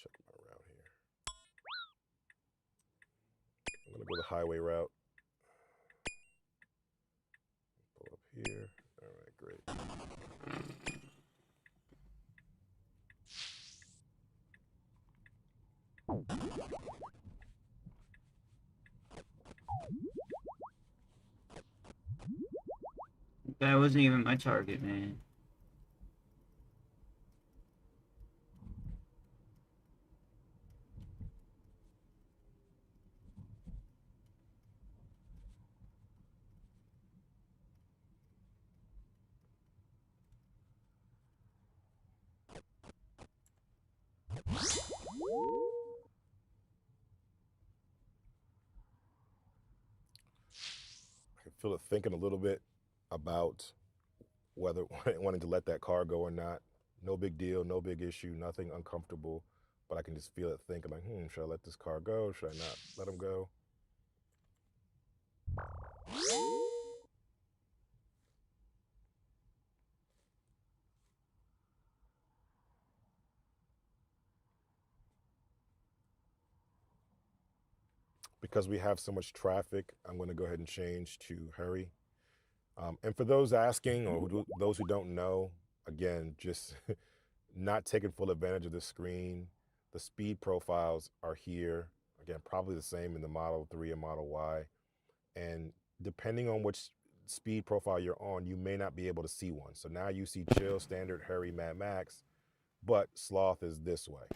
H: Check my route here. I'm gonna go the highway route. Pull up here. All right, great.
A: That wasn't even my target, man.
H: I can feel it thinking a little bit about whether wanting to let that car go or not. No big deal, no big issue, nothing uncomfortable, but I can just feel it thinking like, should I let this car go? Should I not let him go? because we have so much traffic, I'm going to go ahead and change to hurry. And for those asking or those who don't know, again, just not taking full advantage of the screen. The speed profiles are here. Again, probably the same in the Model 3 and Model Y. And depending on which speed profile you're on, you may not be able to see one. So now you see chill, standard, hurry, Mad Max, but sloth is this way.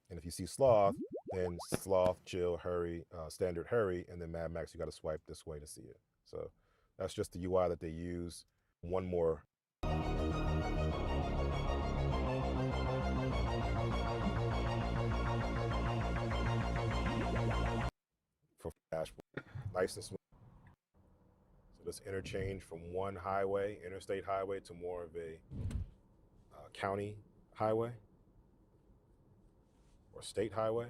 H: And if you see sloth, then sloth, chill, hurry, standard, hurry, and then Mad Max, you got to swipe this way to see it. So that's just the UI that they use. One more. For dashboard, nice and smooth. So this interchange from one highway, interstate highway, to more of a county highway or state highway.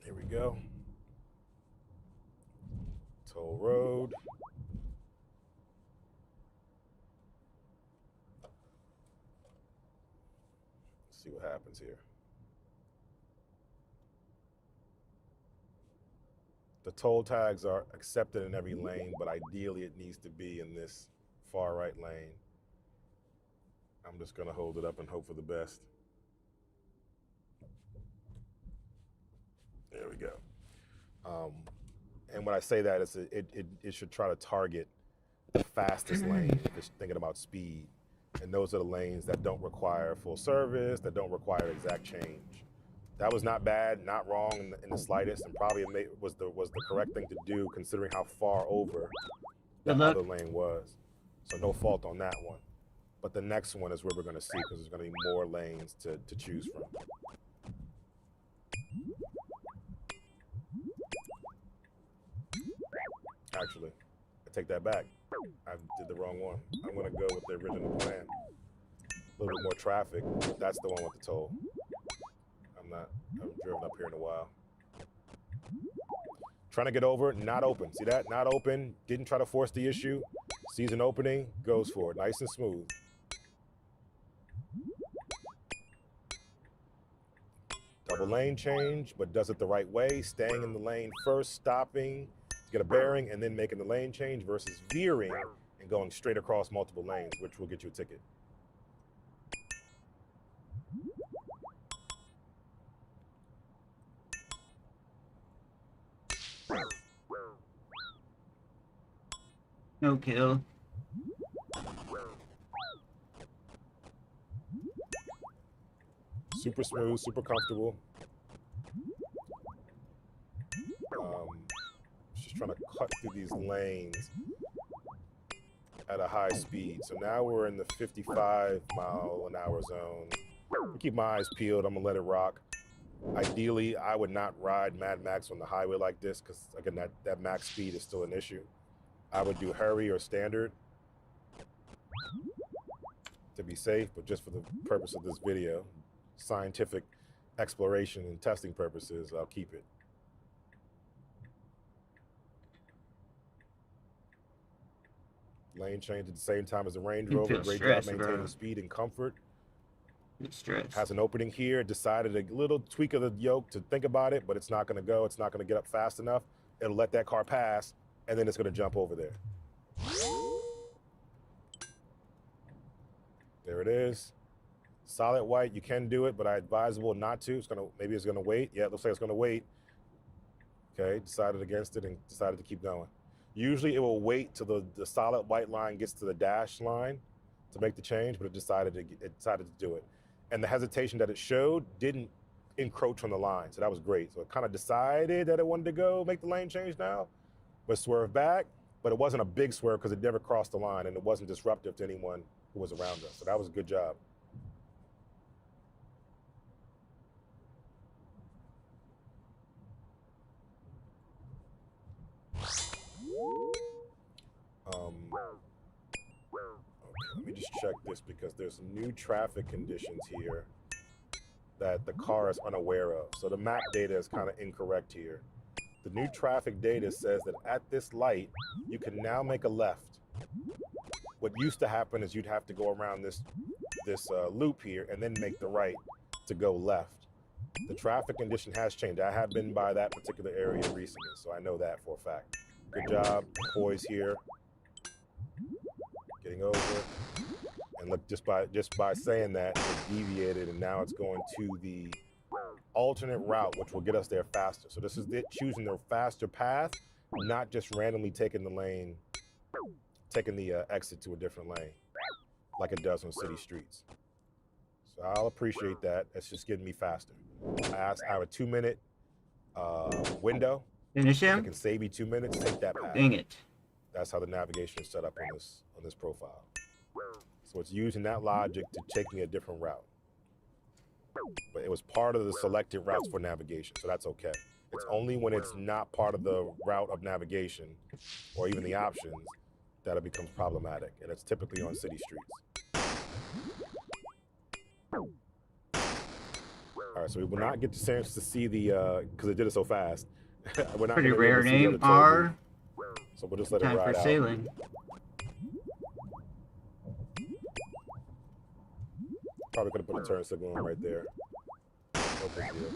H: Here we go. Toll road. Let's see what happens here. The toll tags are accepted in every lane, but ideally it needs to be in this far right lane. I'm just gonna hold it up and hope for the best. There we go. And when I say that, it should try to target the fastest lane if it's thinking about speed. And those are the lanes that don't require full service, that don't require exact change. That was not bad, not wrong in the slightest, and probably was the correct thing to do considering how far over the other lane was. So no fault on that one. But the next one is where we're going to see, because there's going to be more lanes to choose from. Actually, I take that back. I did the wrong one. I'm going to go with the original plan. A little bit more traffic. That's the one with the toll. I've driven up here in a while. Trying to get over, not open. See that? Not open. Didn't try to force the issue. Sees an opening, goes for it. Nice and smooth. Double lane change, but does it the right way. Staying in the lane first, stopping to get a bearing, and then making the lane change versus veering and going straight across multiple lanes, which will get you a ticket.
A: No kill.
H: Super smooth, super comfortable. Just trying to cut through these lanes at a high speed. So now we're in the 55-mile-an-hour zone. I keep my eyes peeled. I'm gonna let it rock. Ideally, I would not ride Mad Max on the highway like this because, again, that max speed is still an issue. I would do hurry or standard to be safe, but just for the purpose of this video, scientific exploration and testing purposes, I'll keep it. Lane change at the same time as the Range Rover. Great job maintaining speed and comfort. Has an opening here. Decided a little tweak of the yoke to think about it, but it's not going to go. It's not going to get up fast enough. It'll let that car pass, and then it's going to jump over there. There it is. Solid white. You can do it, but I advisable not to. Maybe it's going to wait. Yeah, it looks like it's going to wait. Okay, decided against it and decided to keep going. Usually it will wait till the solid white line gets to the dash line to make the change, but it decided to do it. And the hesitation that it showed didn't encroach on the line, so that was great. So it kind of decided that it wanted to go make the lane change now, but swerve back, but it wasn't a big swerve because it never crossed the line and it wasn't disruptive to anyone who was around us. So that was a good job. Okay, let me just check this because there's new traffic conditions here that the car is unaware of. So the map data is kind of incorrect here. The new traffic data says that at this light, you can now make a left. What used to happen is you'd have to go around this loop here and then make the right to go left. The traffic condition has changed. I have been by that particular area recently, so I know that for a fact. Good job, poise here. Getting over. And look, just by saying that, it deviated, and now it's going to the alternate route, which will get us there faster. So this is it choosing the faster path, not just randomly taking the lane, taking the exit to a different lane, like it does on city streets. So I'll appreciate that. It's just getting me faster. I have a 2-minute window.
A: Finish
H: If it
A: him.
H: can save me 2 minutes, take that path.
A: Dang it.
H: That's how the navigation is set up on this profile. So it's using that logic to take me a different route. But it was part of the selected routes for navigation, so that's okay. It's only when it's not part of the route of navigation or even the options that it becomes problematic, and it's typically on city streets. All right, so we will not get the chance to see the, because it did it so fast. We're not
A: Pretty
H: gonna be able
A: rare
H: to see the
A: name.
H: other toll
A: R.
H: booth. So we'll just let it
A: Time
H: ride
A: for
H: out.
A: sailing.
H: Probably could have put a turn signal on right there. No big deal.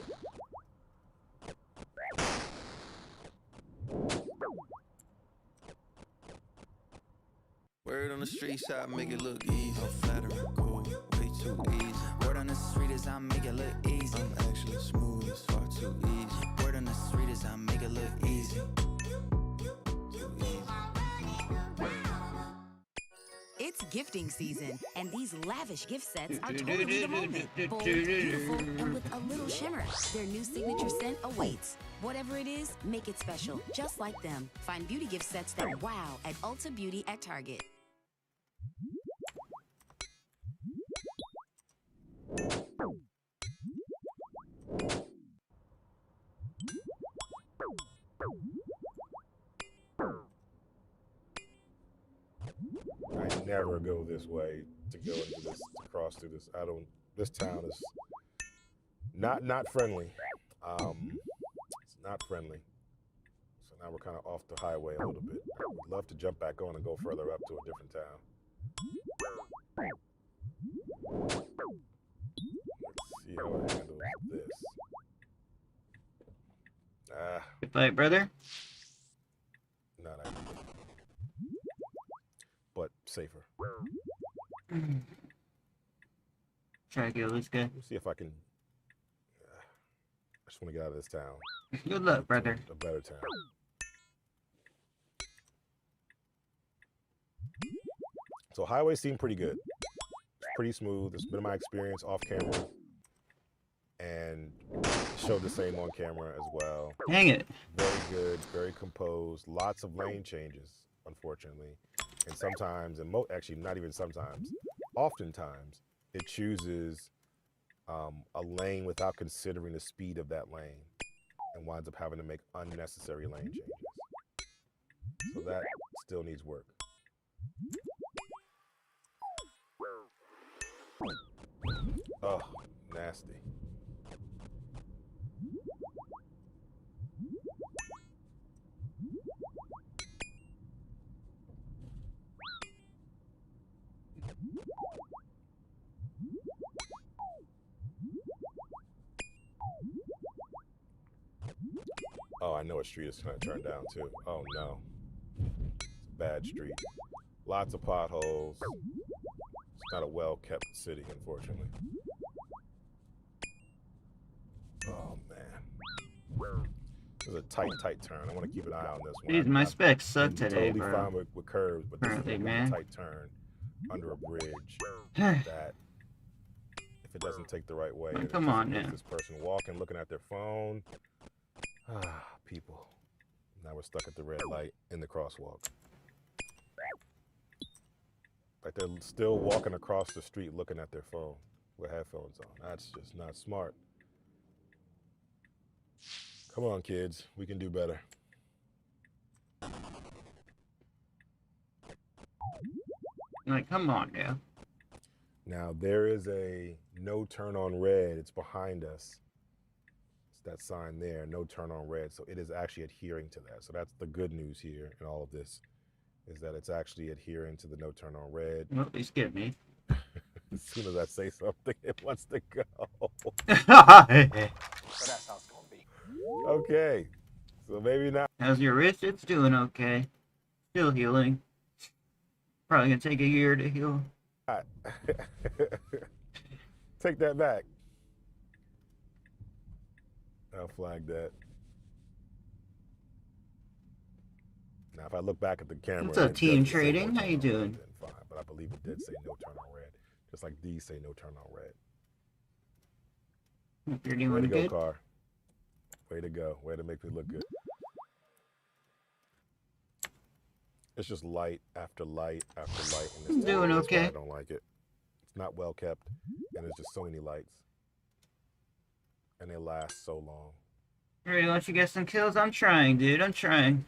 I: Word on the street side, make it look easy. I'm flattering, cool, way too easy. Word on the street is I make it look easy. I'm actually smooth, it's far too easy. Word on the street is I make it look easy. Too easy.
J: It's gifting season, and these lavish gift sets are totally the moment. Bold, beautiful, and with a little shimmer. Their new signature scent awaits. Whatever it is, make it special, just like them. Find beauty gift sets that wow at Ulta Beauty at Target.
H: I never go this way to go into this, to cross through this. This town is not friendly. It's not friendly. So now we're kind of off the highway a little bit. I would love to jump back on and go further up to a different town. Let's see how it handles this.
A: Good fight, brother.
H: Not ideal. But safer.
A: Try to kill this guy.
H: Let me see if I can. I just want to get out of this town.
A: Good luck, brother.
H: A better town. So highways seem pretty good. It's pretty smooth. It's been my experience off camera, and showed the same on camera as well.
A: Dang it.
H: Very good, very composed. Lots of lane changes, unfortunately. And sometimes, and actually not even sometimes, oftentimes, it chooses a lane without considering the speed of that lane and winds up having to make unnecessary lane changes. So that still needs work. Oh, nasty. Oh, I know what street it's going to turn down to. Oh, no. It's a bad street. Lots of potholes. It's not a well-kept city, unfortunately. Oh, man. This is a tight turn. I want to keep an eye on this one.
A: Jeez, my specs suck
H: I'm
A: today,
H: totally
A: bro.
H: fine with curves, but this is
A: Apparently,
H: a
A: man.
H: tight turn under a bridge that if it doesn't take the right way, and it
A: Come
H: just
A: on
H: makes
A: now.
H: this person walking, looking at their phone. Ah, people. Now we're stuck at the red light in the crosswalk. Like they're still walking across the street looking at their phone with headphones on. That's just not smart. Come on, kids. We can do better.
A: Like, come on now.
H: Now, there is a no turn on red. It's behind us. It's that sign there, no turn on red. So it is actually adhering to that. So that's the good news here in all of this, is that it's actually adhering to the no turn on red.
A: Well, they scared me.
H: As soon as I say something, it wants to go.
A: How's
H: Okay, so maybe not.
A: your wrist? It's doing okay. Still healing. Probably gonna take a year to heal.
H: Take that back. I'll flag that. Now, if I look back at the camera,
A: What's up,
H: it
A: team
H: doesn't say no
A: trading? How
H: turn
A: you
H: on red,
A: doing?
H: then fine. But I believe it did say no turn on red, just like these say no turn on red.
A: Hope you're
H: Way
A: doing
H: to go,
A: good.
H: car. Way to go. Way to make me look good. It's just light after light after light. And
A: I'm doing
H: that's why
A: okay.
H: I don't like it. It's not well kept, and there's just so many lights, and they last so long.
A: Ready to let you get some kills? I'm trying, dude. I'm trying.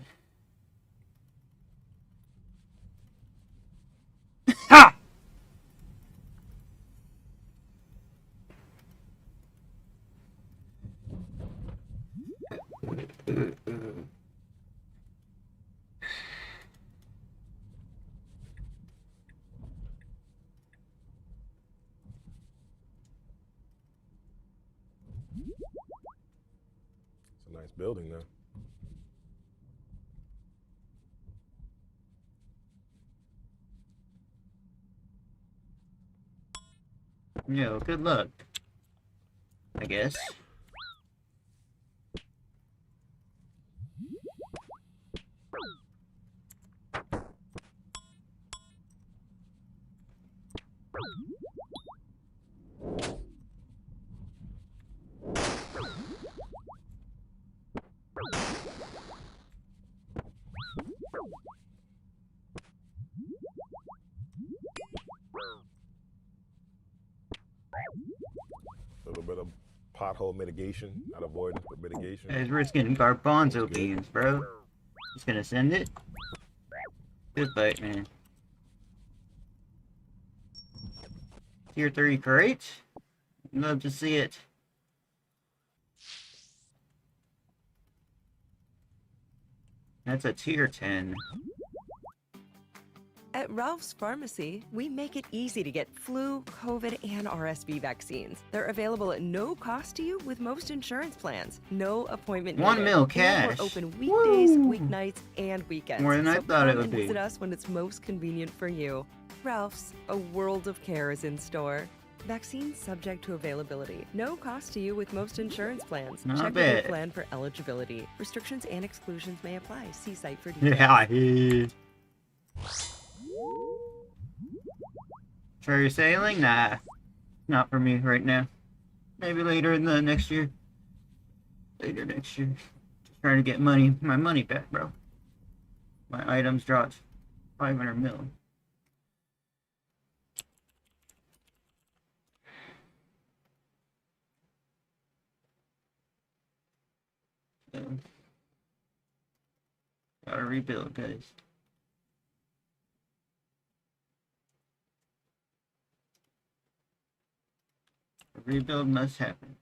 A: Ha!
H: It's a nice building, though.
A: Yo, good luck. I guess.
H: A little bit of pothole mitigation, not avoidance, but mitigation.
A: Guys, we're just getting garbanzo beans, bro. Just gonna send it. Good fight, man. Tier 3 crate. Love to see it. That's a tier 10.
K: At Ralph's Pharmacy, we make it easy to get flu, COVID, and RSV vaccines. They're available at no cost to you with most insurance plans. No appointment needed.
A: 1 mil
K: And
A: cash.
K: we're open weekdays,
A: Woo!
K: weeknights, and weekends.
A: More than I
K: So
A: thought it
K: come
A: would
K: and
A: be.
K: visit us when it's most convenient for you. Ralph's, a world of care is in store. Vaccines subject to availability. No cost to you with most insurance plans.
A: Not
K: Check with your
A: bad.
K: plan for eligibility. Restrictions and exclusions may apply. See site for details.
A: Yeah. Sure you're sailing? Nah. Not for me right now. Maybe later in the next year. Later next year. Just trying to get my money back, bro. My items dropped 500 mil. So, gotta rebuild, guys. A rebuild must happen.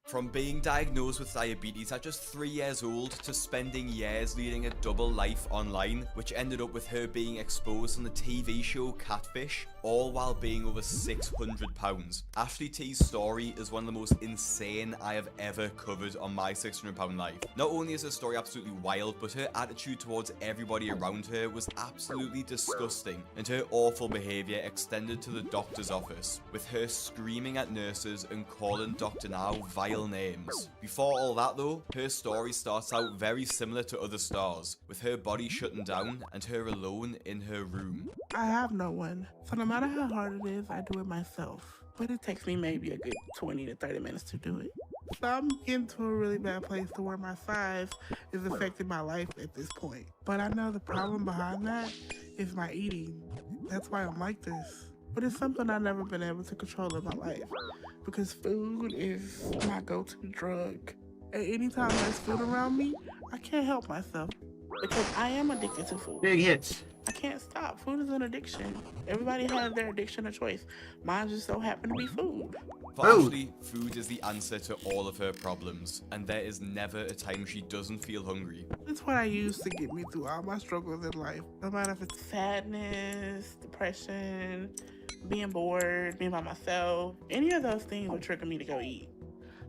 L: From being diagnosed with diabetes at just 3 years old to spending years leading a double life online, which ended up with her being exposed on the TV show Catfish, all while being over £600. Ashley T's story is one of the most insane I have ever covered on my £600 life. Not only is her story absolutely wild, but her attitude towards everybody around her was absolutely disgusting, and her awful behaviour extended to the doctor's office, with her screaming at nurses and calling Dr. Now vile names. Before all that though, her story starts out very similar to other stars, with her body shutting down and her alone in her room.
M: I have no one, so no matter how hard it is, I do it myself. But it takes me maybe a good 20 to 30 minutes to do it. So I'm into a really bad place to where my size is affecting my life at this point. But I know the problem behind that is my eating. That's why I'm like this. But it's something I've never been able to control in my life, because food is my go-to drug. At any time there's food around me, I can't help myself. because I am addicted to food.
A: Big hits.
M: I can't stop. Food is an addiction. Everybody has their addiction of choice. Mine just so happen to be food.
L: For Ashley, food is the answer to all of her problems, and there is never a time she doesn't feel hungry.
M: It's what I use to get me through all my struggles in life. No matter if it's sadness, depression, being bored, being by myself, any of those things would trigger me to go eat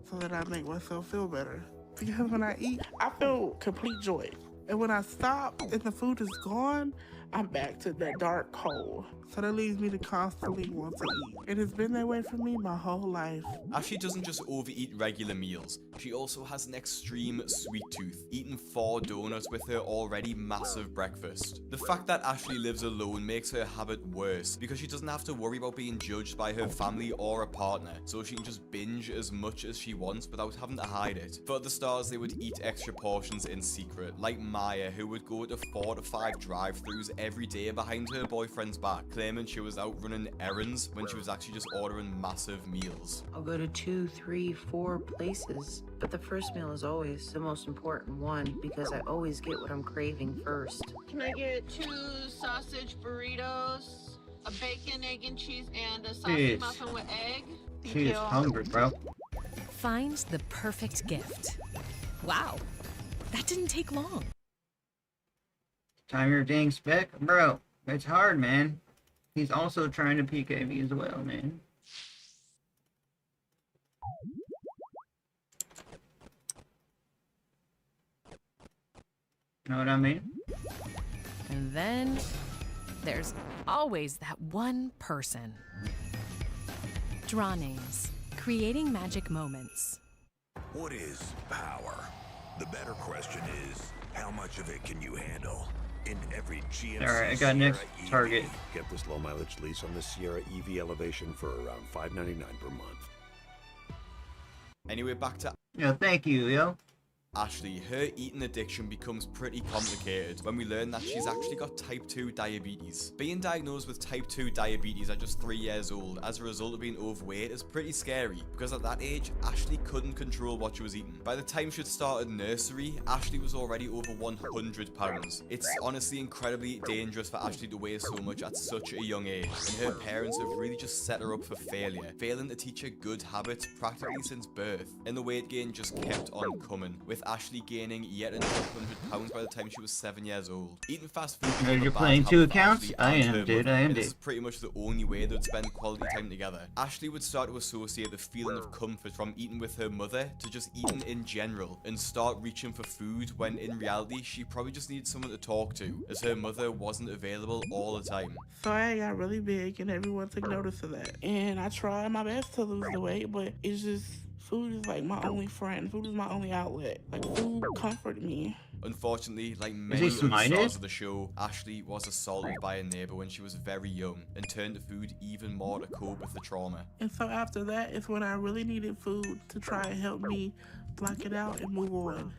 M: so that I make myself feel better. Because when I eat, I feel complete joy. And when I stop and the food is gone, I'm back to that dark hole. So that leaves me to constantly want to eat. And it's been that way for me my whole life.
L: Ashley doesn't just overeat regular meals, she also has an extreme sweet tooth, eating 4 donuts with her already massive breakfast. The fact that Ashley lives alone makes her habit worse, because she doesn't have to worry about being judged by her family or a partner, so she can just binge as much as she wants without having to hide it. For the stars, they would eat extra portions in secret, like Maya, who would go to 4 to 5 drive-thrus every day behind her boyfriend's back, claiming she was out running errands when she was actually just ordering massive meals.
N: I'll go to 2, 3, 4 places, but the first meal is always the most important one because I always get what I'm craving first.
O: Can I get 2 sausage burritos, a bacon, egg, and cheese, and a sausage muffin with egg?
A: She is hungry, bro.
P: Find the perfect gift. Wow, that didn't take long.
A: Time your dang spec, bro. It's hard, man. He's also trying to PK me as well, man. Know what I mean?
P: And then there's always that one person. Draw names, creating magic moments.
Q: What is power? The better question is, how much of it can you handle? In every GMC
A: Alright, I got next
Q: Sierra
A: target.
Q: EV. Get this low mileage lease on the Sierra EV Elevation for around $5.99 per month.
L: Anyway, back to
A: Yo, thank you, yo.
L: Ashley. Her eating addiction becomes pretty complicated when we learn that she's actually got type 2 diabetes. Being diagnosed with type 2 diabetes at just 3 years old as a result of being overweight is pretty scary, because at that age, Ashley couldn't control what she was eating. By the time she'd started nursery, Ashley was already over 100 pounds. It's honestly incredibly dangerous for Ashley to weigh so much at such a young age, and her parents have really just set her up for failure, failing to teach her good habits practically since birth. And the weight gain just kept on coming, with Ashley gaining yet another 100 pounds by the time she was 7 years old. Eating fast food.
A: You're playing 2 accounts? I am, dude. I am,
L: This is
A: dude.
L: pretty much the only way they'd spend quality time together. Ashley would start to associate the feeling of comfort from eating with her mother to just eating in general, and start reaching for food when in reality she probably just needed someone to talk to, as her mother wasn't available all the time.
M: So I got really big and everyone took notice of that. And I tried my best to lose the weight, but it's just, food is like my only friend. Food is my only outlet. Like, food comforted me.
L: Unfortunately, like
A: he
L: many other
A: smited?
L: stars of the show, Ashley was assaulted by a neighbor when she was very young and turned to food even more to cope with the trauma.
M: And so after that is when I really needed food to try and help me block it out and move on.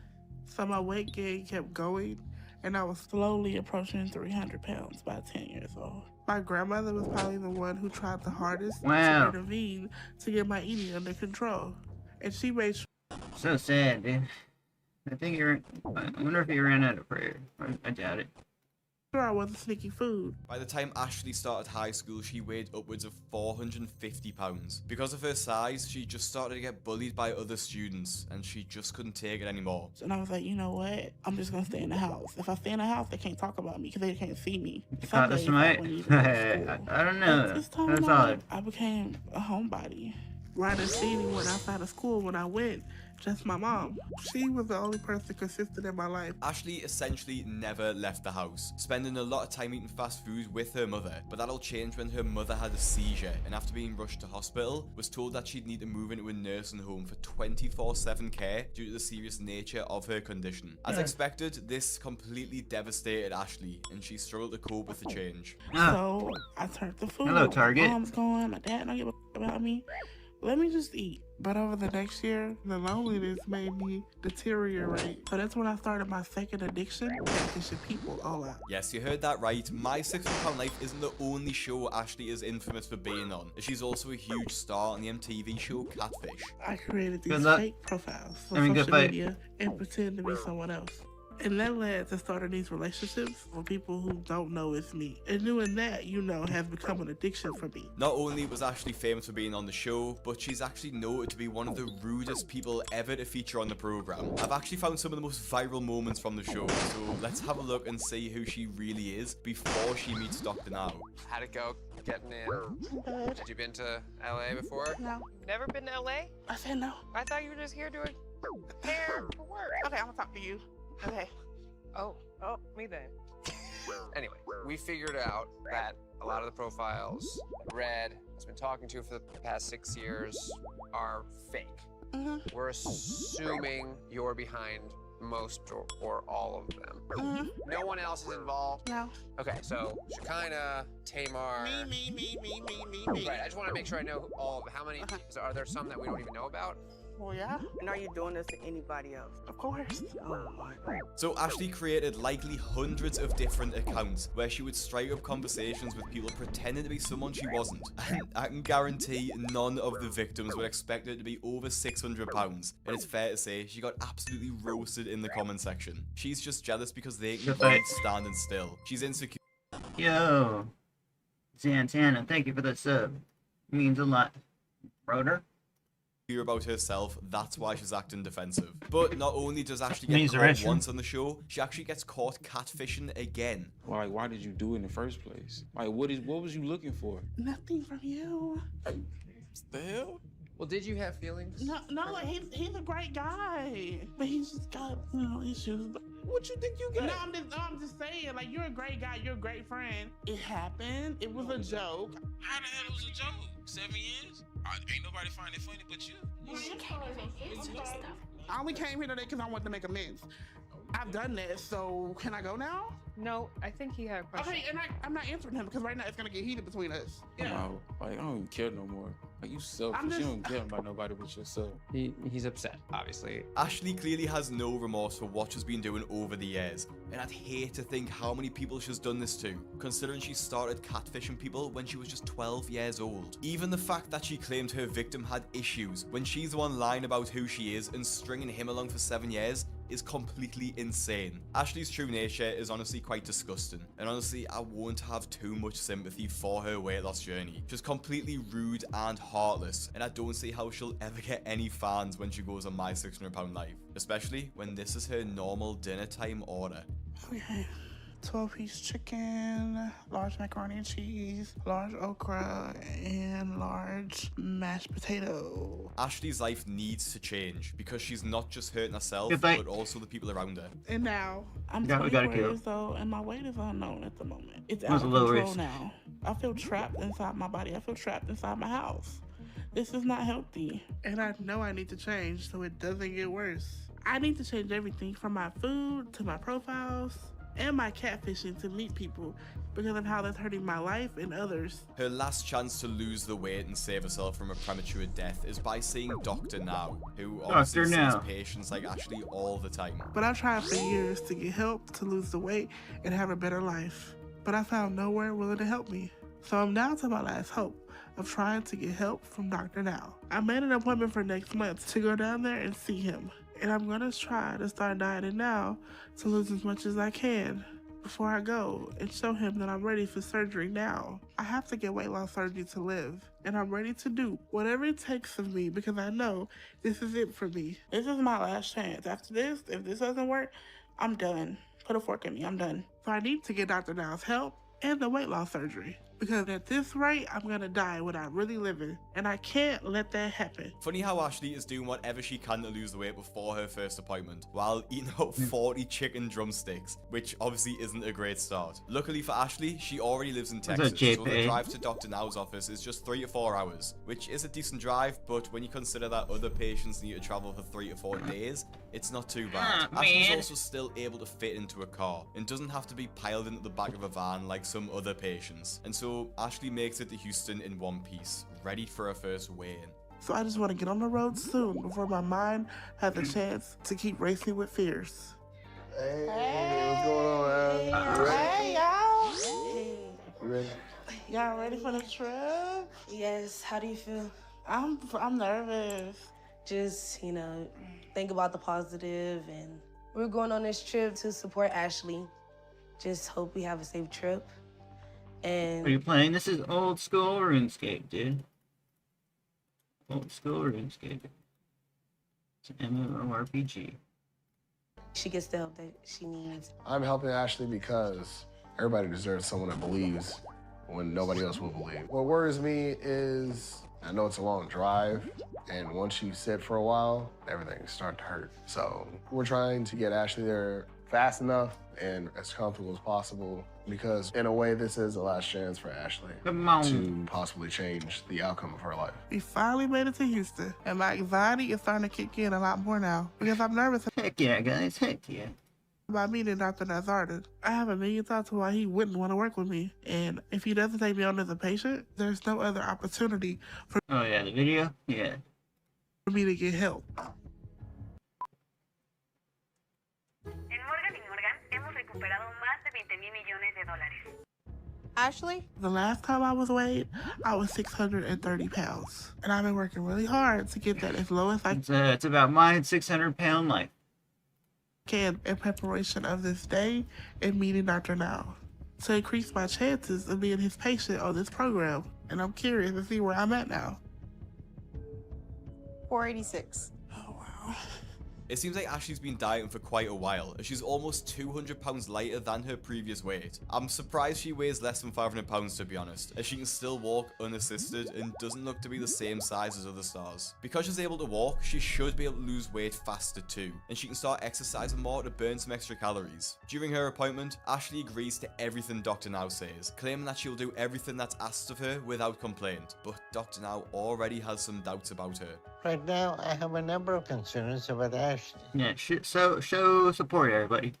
M: So my weight gain kept going, and I was slowly approaching 300 pounds by 10 years old. My grandmother was probably the one who tried the hardest to intervene to get my eating under control. And she made sure.
A: So sad, dude. I think I wonder if he ran out of prayer. I doubt it.
M: I wasn't sneaking food.
L: By the time Ashley started high school, she weighed upwards of 450 pounds. Because of her size, she just started to get bullied by other students, and she just couldn't take it anymore.
M: And I was like, you know what? I'm just gonna stay in the house. If I stay in the house, they can't talk about me because they can't see me.
A: Caught the smite? I don't know.
M: This time
A: That's
M: around,
A: odd.
M: I became a homebody. Ryder seen me when outside of school when I went. Just my mom. She was the only person consistent in my life.
L: Ashley essentially never left the house, spending a lot of time eating fast food with her mother, but that all changed when her mother had a seizure, and after being rushed to hospital, was told that she'd need to move into a nursing home for 24/7 care due to the serious nature of her condition. As expected, this completely devastated Ashley, and she struggled to cope with the change.
M: So I turned to food.
A: Hello, Target.
M: My mom's going, my dad don't give a about me. Let me just eat. But over the next year, the loneliness made me deteriorate. So that's when I started my second addiction, catfishing people all out.
L: Yes, you heard that right. My 600 Life isn't the only show Ashley is infamous for being on. She's also a huge star on the MTV show Catfish.
M: I created these fake profiles for
A: I mean,
M: social media and pretend to be someone else. And that led to starting these relationships with people who don't know it's me. And doing that, you know, has become an addiction for me.
L: Not only was Ashley famous for being on the show, but she's actually noted to be one of the rudest people ever to feature on the program. I've actually found some of the most viral moments from the show, so let's have a look and see who she really is before she meets Dr. Now.
R: How'd it go getting in? Had you been to LA before?
M: No.
S: Never been to LA?
M: I said no.
S: I thought you were just here doing hair for work.
M: Okay, I'm gonna talk to you. Okay.
S: Oh, me then.
R: Anyway, we figured out that a lot of the profiles that Red has been talking to for the past 6 years are fake. We're assuming you're behind most or all of them. No one else is involved?
M: No.
R: Okay, so Shekinah, Tamar.
M: Me.
R: Right, I just want to make sure I know all of them. How many? Are there some that we don't even know about?
M: Well, yeah.
S: And are you doing this to anybody else?
M: Of course.
S: Oh my God.
L: So Ashley created likely hundreds of different accounts where she would strike up conversations with people pretending to be someone she wasn't. And I can guarantee none of the victims would expect it to be over £600. And it's fair to say she got absolutely roasted in the comment section. She's just jealous because they can keep standing still. She's insecure.
A: Yo, Santana, thank you for the sub. Means a lot. Rotor?
L: About herself, that's why she's acting defensive. But not only does Ashley
A: Means
L: get
A: the
L: caught
A: Russian.
L: once on the show, she actually gets caught catfishing again.
T: Like, why did you do it in the first place? Like, what was you looking for?
M: Nothing from you.
T: What the hell?
R: Well, did you have feelings?
M: No, like he's a great guy, but he's just got issues.
T: What you think you got?
M: No, I'm just saying, like, you're a great guy, you're a great friend. It happened. It was a joke.
T: How the hell it was a joke? 7 years? Ain't nobody find it funny but you.
M: I only came here today because I wanted to make amends. I've done that, so can I go now?
S: No, I think he had a question.
M: Okay, and I'm not answering him because right now it's gonna get heated between us.
T: Wow, like, I don't even care no more. Like, you selfish. You don't care about nobody but yourself.
R: He's upset, obviously.
L: Ashley clearly has no remorse for what she's been doing over the years, and I'd hate to think how many people she's done this to, considering she started catfishing people when she was just 12 years old. Even the fact that she claimed her victim had issues when she's the one lying about who she is and stringing him along for 7 years is completely insane. Ashley's true nature is honestly quite disgusting, and honestly I won't have too much sympathy for her weight loss journey. She's completely rude and heartless, and I don't see how she'll ever get any fans when she goes on My £600 Life, especially when this is her normal dinner time order.
M: Okay. 12-piece chicken, large macaroni and cheese, large okra, and large mashed potato.
L: Ashley's life needs to change because she's not just hurting herself,
A: Good fight.
L: but also the people around her.
M: And now, I'm
A: Yeah, we
M: 24
A: gotta kill.
M: years old, and my weight is unknown at the moment. It's
A: That's
M: out of
A: a low
M: control
A: risk.
M: now. I feel trapped inside my body. I feel trapped inside my house. This is not healthy. And I know I need to change so it doesn't get worse. I need to change everything from my food to my profiles and my catfishing to meet people because of how that's hurting my life and others.
L: Her last chance to lose the weight and save herself from a premature death is by seeing Dr. Now, who obviously
A: Dr.
L: sees
A: Now.
L: patients like Ashley all the time.
M: But I tried for years to get help to lose the weight and have a better life. But I found nowhere willing to help me. So I'm down to my last hope of trying to get help from Dr. Now. I made an appointment for next month to go down there and see him. And I'm gonna try to start dieting now to lose as much as I can before I go and show him that I'm ready for surgery now. I have to get weight loss surgery to live, and I'm ready to do whatever it takes of me because I know this is it for me. This is my last chance. After this, if this doesn't work, I'm done. Put a fork in me, I'm done. So I need to get Dr. Now's help and the weight loss surgery. Because at this rate, I'm gonna die without really living. And I can't let that happen.
L: Funny how Ashley is doing whatever she can to lose the weight before her first appointment, while eating out 40 chicken drumsticks, which obviously isn't a great start. Luckily for Ashley, she already lives in
A: What's up,
L: Texas, so the
A: JP?
L: drive to Dr. Now's office is just 3 to 4 hours, which is a decent drive, but when you consider that other patients need to travel for 3 to 4 days, it's not too bad. Ashley's also still able to fit into a car, and doesn't have to be piled into the back of a van like some other patients. And so Ashley makes it to Houston in one piece, ready for her first weigh-in.
M: So I just want to get on the road soon before my mind has a chance to keep racing with fears.
U: Hey, what's going on, Al? You ready?
M: Hey, y'all.
U: You ready?
M: Y'all ready for the trip?
V: Yes. How do you feel?
M: I'm nervous.
V: Just, think about the positive and
B: We're going on this trip to support Ashley. Just hope we have a safe trip. And
A: Are you playing? This is old school RuneScape, dude. Old school RuneScape. It's an MMORPG.
B: she gets the help that she needs.
U: I'm helping Ashley because everybody deserves someone that believes when nobody else will believe. What worries me is I know it's a long drive, and once you sit for a while, everything starts to hurt. So we're trying to get Ashley there fast enough and as comfortable as possible, because in a way, this is the last chance for Ashley to possibly change the outcome of her life.
M: We finally made it to Houston, and my anxiety is starting to kick in a lot more now because I'm nervous.
A: Heck yeah, guys, heck yeah.
M: About meeting Dr. Nazardin. I have a million thoughts why he wouldn't want to work with me. And if he doesn't take me on as a patient, there's no other opportunity for
A: Oh yeah, the video? Yeah.
M: for me to get help.
O: Ashley?
M: The last time I was weighed, I was 630 pounds. And I've been working really hard to get that as low as I
A: It's about my 600-pound life.
M: can in preparation of this day and meeting Dr. Now to increase my chances of being his patient on this program. And I'm curious to see where I'm at now.
O: 486.
L: It seems like Ashley's been dieting for quite a while, as she's almost 200 pounds lighter than her previous weight. I'm surprised she weighs less than 500 pounds to be honest, as she can still walk unassisted and doesn't look to be the same size as other stars. Because she's able to walk, she should be able to lose weight faster too, and she can start exercising more to burn some extra calories. During her appointment, Ashley agrees to everything Dr. Now says, claiming that she'll do everything that's asked of her without complaint, but Dr. Now already has some doubts about her.
V: Right now, I have a number of concerns about Ashley.
A: Yeah, show support, everybody.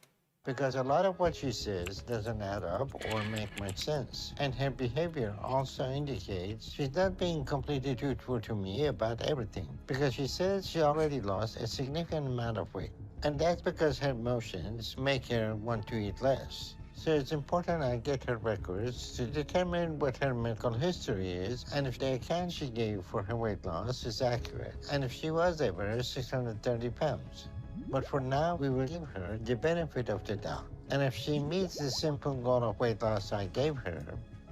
V: Because a lot of what she says doesn't add up or make much sense. And her behavior also indicates she's not being completely truthful to me about everything. Because she says she already lost a significant amount of weight. And that's because her emotions make her want to eat less. So it's important I get her records to determine what her medical history is and if the account she gave for her weight loss is accurate and if she was ever 630 pounds. But for now, we will give her the benefit of the doubt. And if she meets the simple goal of weight loss I gave her,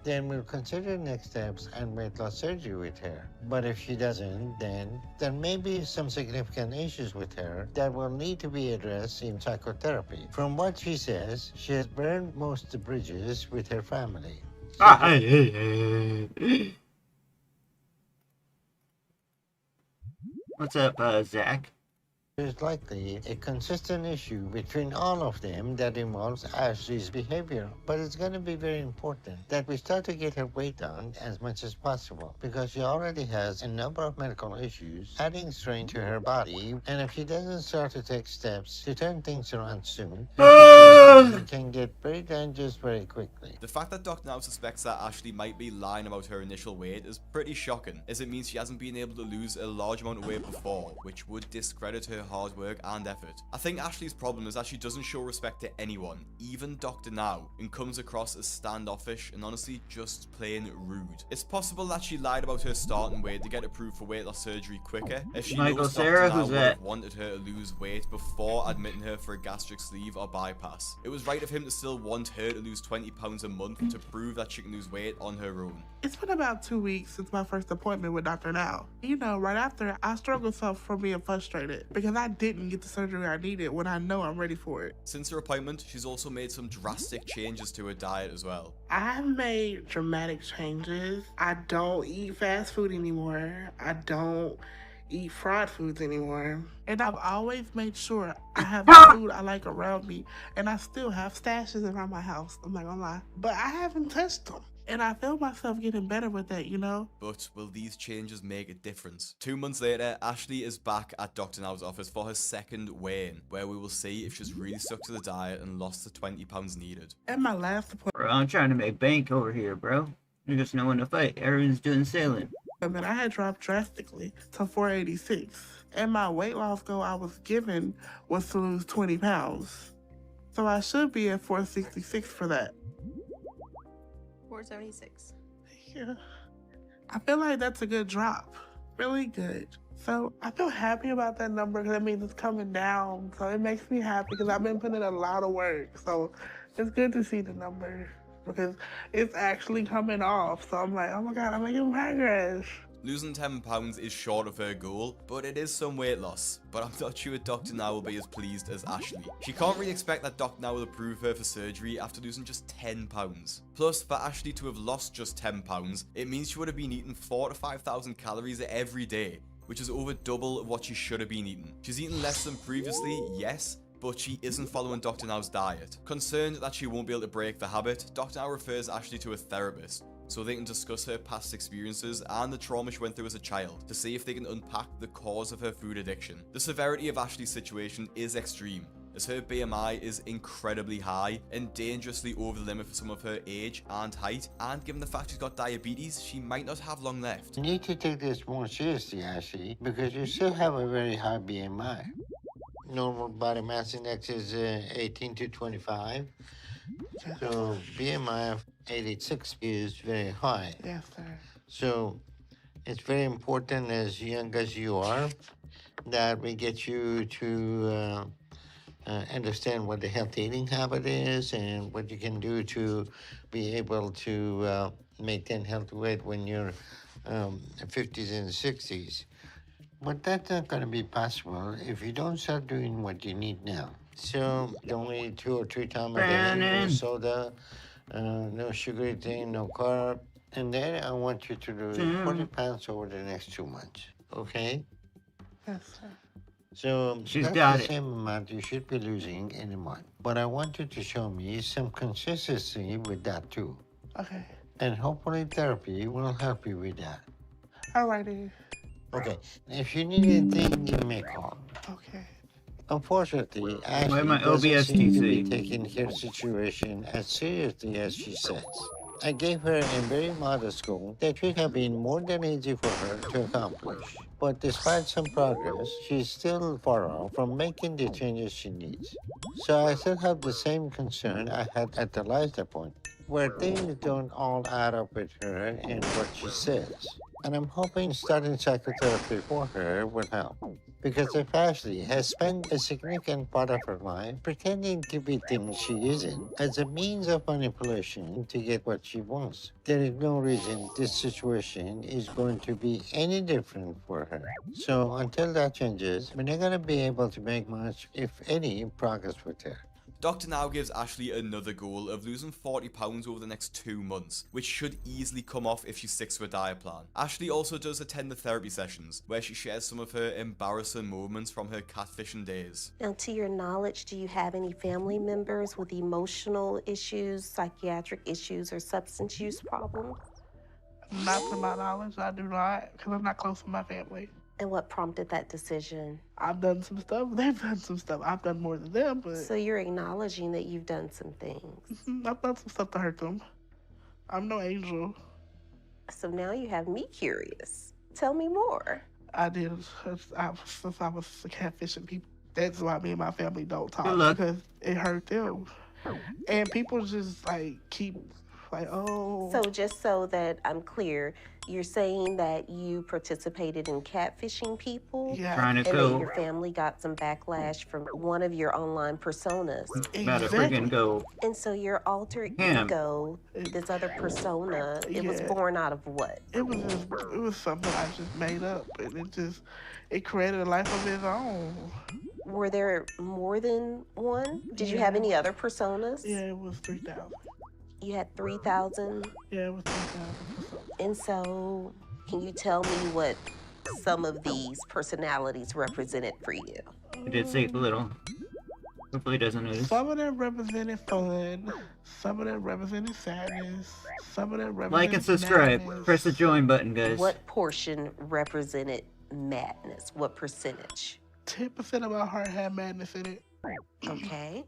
V: then we'll consider next steps and weight loss surgery with her. But if she doesn't, then there may be some significant issues with her that will need to be addressed in psychotherapy. From what she says, she has burned most of the bridges with her family.
A: What's up, Zach?
V: There's likely a consistent issue between all of them that involves Ashley's behavior. But it's going to be very important that we start to get her weight down as much as possible because she already has a number of medical issues adding strain to her body. And if she doesn't start to take steps to turn things around soon, it can get very dangerous very quickly.
L: The fact that Dr. Now suspects that Ashley might be lying about her initial weight is pretty shocking, as it means she hasn't been able to lose a large amount of weight before, which would discredit her hard work and effort. I think Ashley's problem is that she doesn't show respect to anyone, even Dr. Now, and comes across as standoffish and honestly just plain rude. It's possible that she lied about her starting weight to get approved for weight loss surgery quicker, as she knows Dr. Now would have wanted her to lose weight before admitting her for a gastric sleeve or bypass. It was right of him to still want her to lose 20 pounds a month to prove that she can lose weight on her own.
M: It's been about 2 weeks since my first appointment with Dr. Now. You know, right after, I struggled some from being frustrated because I didn't get the surgery I needed when I know I'm ready for it.
L: Since her appointment, she's also made some drastic changes to her diet as well.
M: I've made dramatic changes. I don't eat fast food anymore. I don't eat fried foods anymore. And I've always made sure I have the food I like around me. And I still have stashes around my house. I'm not gonna lie. But I haven't touched them. And I feel myself getting better with that, you know?
L: But will these changes make a difference? 2 months later, Ashley is back at Dr. Now's office for her second weigh-in, where we will see if she's really stuck to the diet and lost the 20 pounds needed.
M: At my last appointment,
A: Bro, I'm trying to make bank over here, bro. You're just knowing to fight. Everyone's doing sailing.
M: I had dropped drastically to 486. And my weight loss goal I was given was to lose 20 pounds. So I should be at 466 for that.
O: 476.
M: Yeah. I feel like that's a good drop. Really good. So I feel happy about that number because that means it's coming down. So it makes me happy because I've been putting in a lot of work. So it's good to see the number because it's actually coming off. So I'm like, oh my God, I'm making progress.
L: Losing 10 pounds is short of her goal, but it is some weight loss. But I'm not sure Dr. Now will be as pleased as Ashley. She can't really expect that Dr. Now will approve her for surgery after losing just 10 pounds. Plus, for Ashley to have lost just 10 pounds, it means she would have been eating 4,000 to 5,000 calories every day, which is over double what she should have been eating. She's eaten less than previously, yes, but she isn't following Dr. Now's diet. Concerned that she won't be able to break the habit, Dr. Now refers Ashley to a therapist, so they can discuss her past experiences and the trauma she went through as a child to see if they can unpack the cause of her food addiction. The severity of Ashley's situation is extreme, as her BMI is incredibly high and dangerously over the limit for some of her age and height, and given the fact she's got diabetes, she might not have long left.
V: You need to take this more seriously, Ashley, because you still have a very high BMI. Normal body mass index is 18 to 25. So BMI of 86 is very high.
M: Yes, sir.
V: So it's very important, as young as you are, that we get you to understand what the healthy eating habit is and what you can do to be able to maintain healthy weight when you're 50s and 60s. But that's not going to be possible if you don't start doing what you need now. So only 2 or 3 times a day, no soda, no sugary thing, no carb. And then I want you to lose 40 pounds over the next 2 months, okay?
M: Yes, sir.
V: So
A: She's
V: that's
A: got
V: the
A: it.
V: same amount you should be losing in a month. But I want you to show me some consistency with that too.
M: Okay.
V: And hopefully therapy will help you with that.
M: Alrighty.
V: Okay. If you need anything, give me a call.
M: Okay.
V: Unfortunately, Ashley
A: my
V: doesn't seem to be
A: OBSTC?
V: taking her situation as seriously as she says. I gave her a very modest goal that should have been more than easy for her to accomplish. But despite some progress, she's still far off from making the changes she needs. So I still have the same concern I had at the last appointment, where things don't all add up with her and what she says. And I'm hoping starting psychotherapy for her will help. Because if Ashley has spent a significant part of her life pretending to be things she isn't as a means of manipulation to get what she wants, there is no reason this situation is going to be any different for her. So until that changes, we're not going to be able to make much, if any, progress with her.
L: Dr. Now gives Ashley another goal of losing 40 pounds over the next 2 months, which should easily come off if she sticks to a diet plan. Ashley also does attend the therapy sessions, where she shares some of her embarrassing moments from her catfishing days.
C: Now, to your knowledge, do you have any family members with emotional issues, psychiatric issues, or substance use problems?
M: Not to my knowledge, I do not, because I'm not close to my family.
C: And what prompted that decision?
M: I've done some stuff, they've done some stuff. I've done more than them, but...
C: So you're acknowledging that you've done some things.
M: I've done some stuff to hurt them. I'm no angel.
C: So now you have me curious. Tell me more.
M: I did, since I was catfishing people. That's why me and my family don't talk,
A: Good luck.
M: because it hurt them. And people just, like, keep, like, oh...
C: So just so that I'm clear, you're saying that you participated in catfishing people?
M: Yeah.
A: Trying to
C: and
A: go.
C: that your family got some backlash from one of your online personas.
A: About to freaking go.
C: And so your alter
A: Him.
C: ego, this other persona, it was born out of what?
M: It was something I just made up, and it created a life of its own.
C: Were there more than one? Did you have any other personas?
M: Yeah, it was 3,000.
C: You had 3,000?
M: Yeah, it was 3,000.
C: And so, can you tell me what some of these personalities represented for you?
A: I did say it a little. Hopefully it doesn't notice.
M: Some of them represented fun, some of them represented sadness, some of them represented
A: Like and subscribe.
M: madness.
A: Press the join button, guys.
C: What portion represented madness? What percentage?
M: 10% of my heart had madness in it.
C: Okay.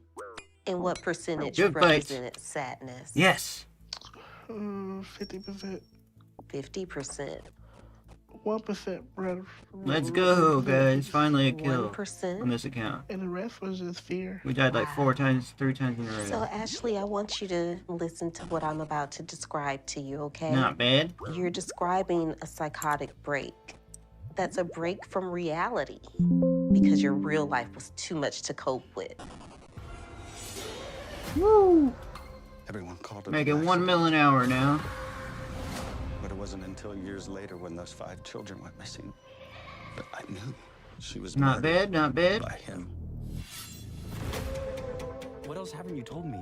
C: And what percentage
A: Good fight.
C: represented sadness?
A: Yes.
M: 50%.
C: 50%.
M: 1%, brother.
A: Let's go, guys. Finally a kill
C: 1%.
A: on this account.
M: And the rest was just fear.
A: We died like 3 times in a row.
C: So, Ashley, I want you to listen to what I'm about to describe to you, okay?
A: Not bad.
C: You're describing a psychotic break. that's a break from reality because your real life was too much to cope with.
A: Woo!
E: Everyone called it
A: Making $1 million an hour now.
E: But it wasn't until years later when those 5 children went missing that I knew she was
A: Not
E: murdered
A: bad, not bad.
E: by him. What else haven't you told me?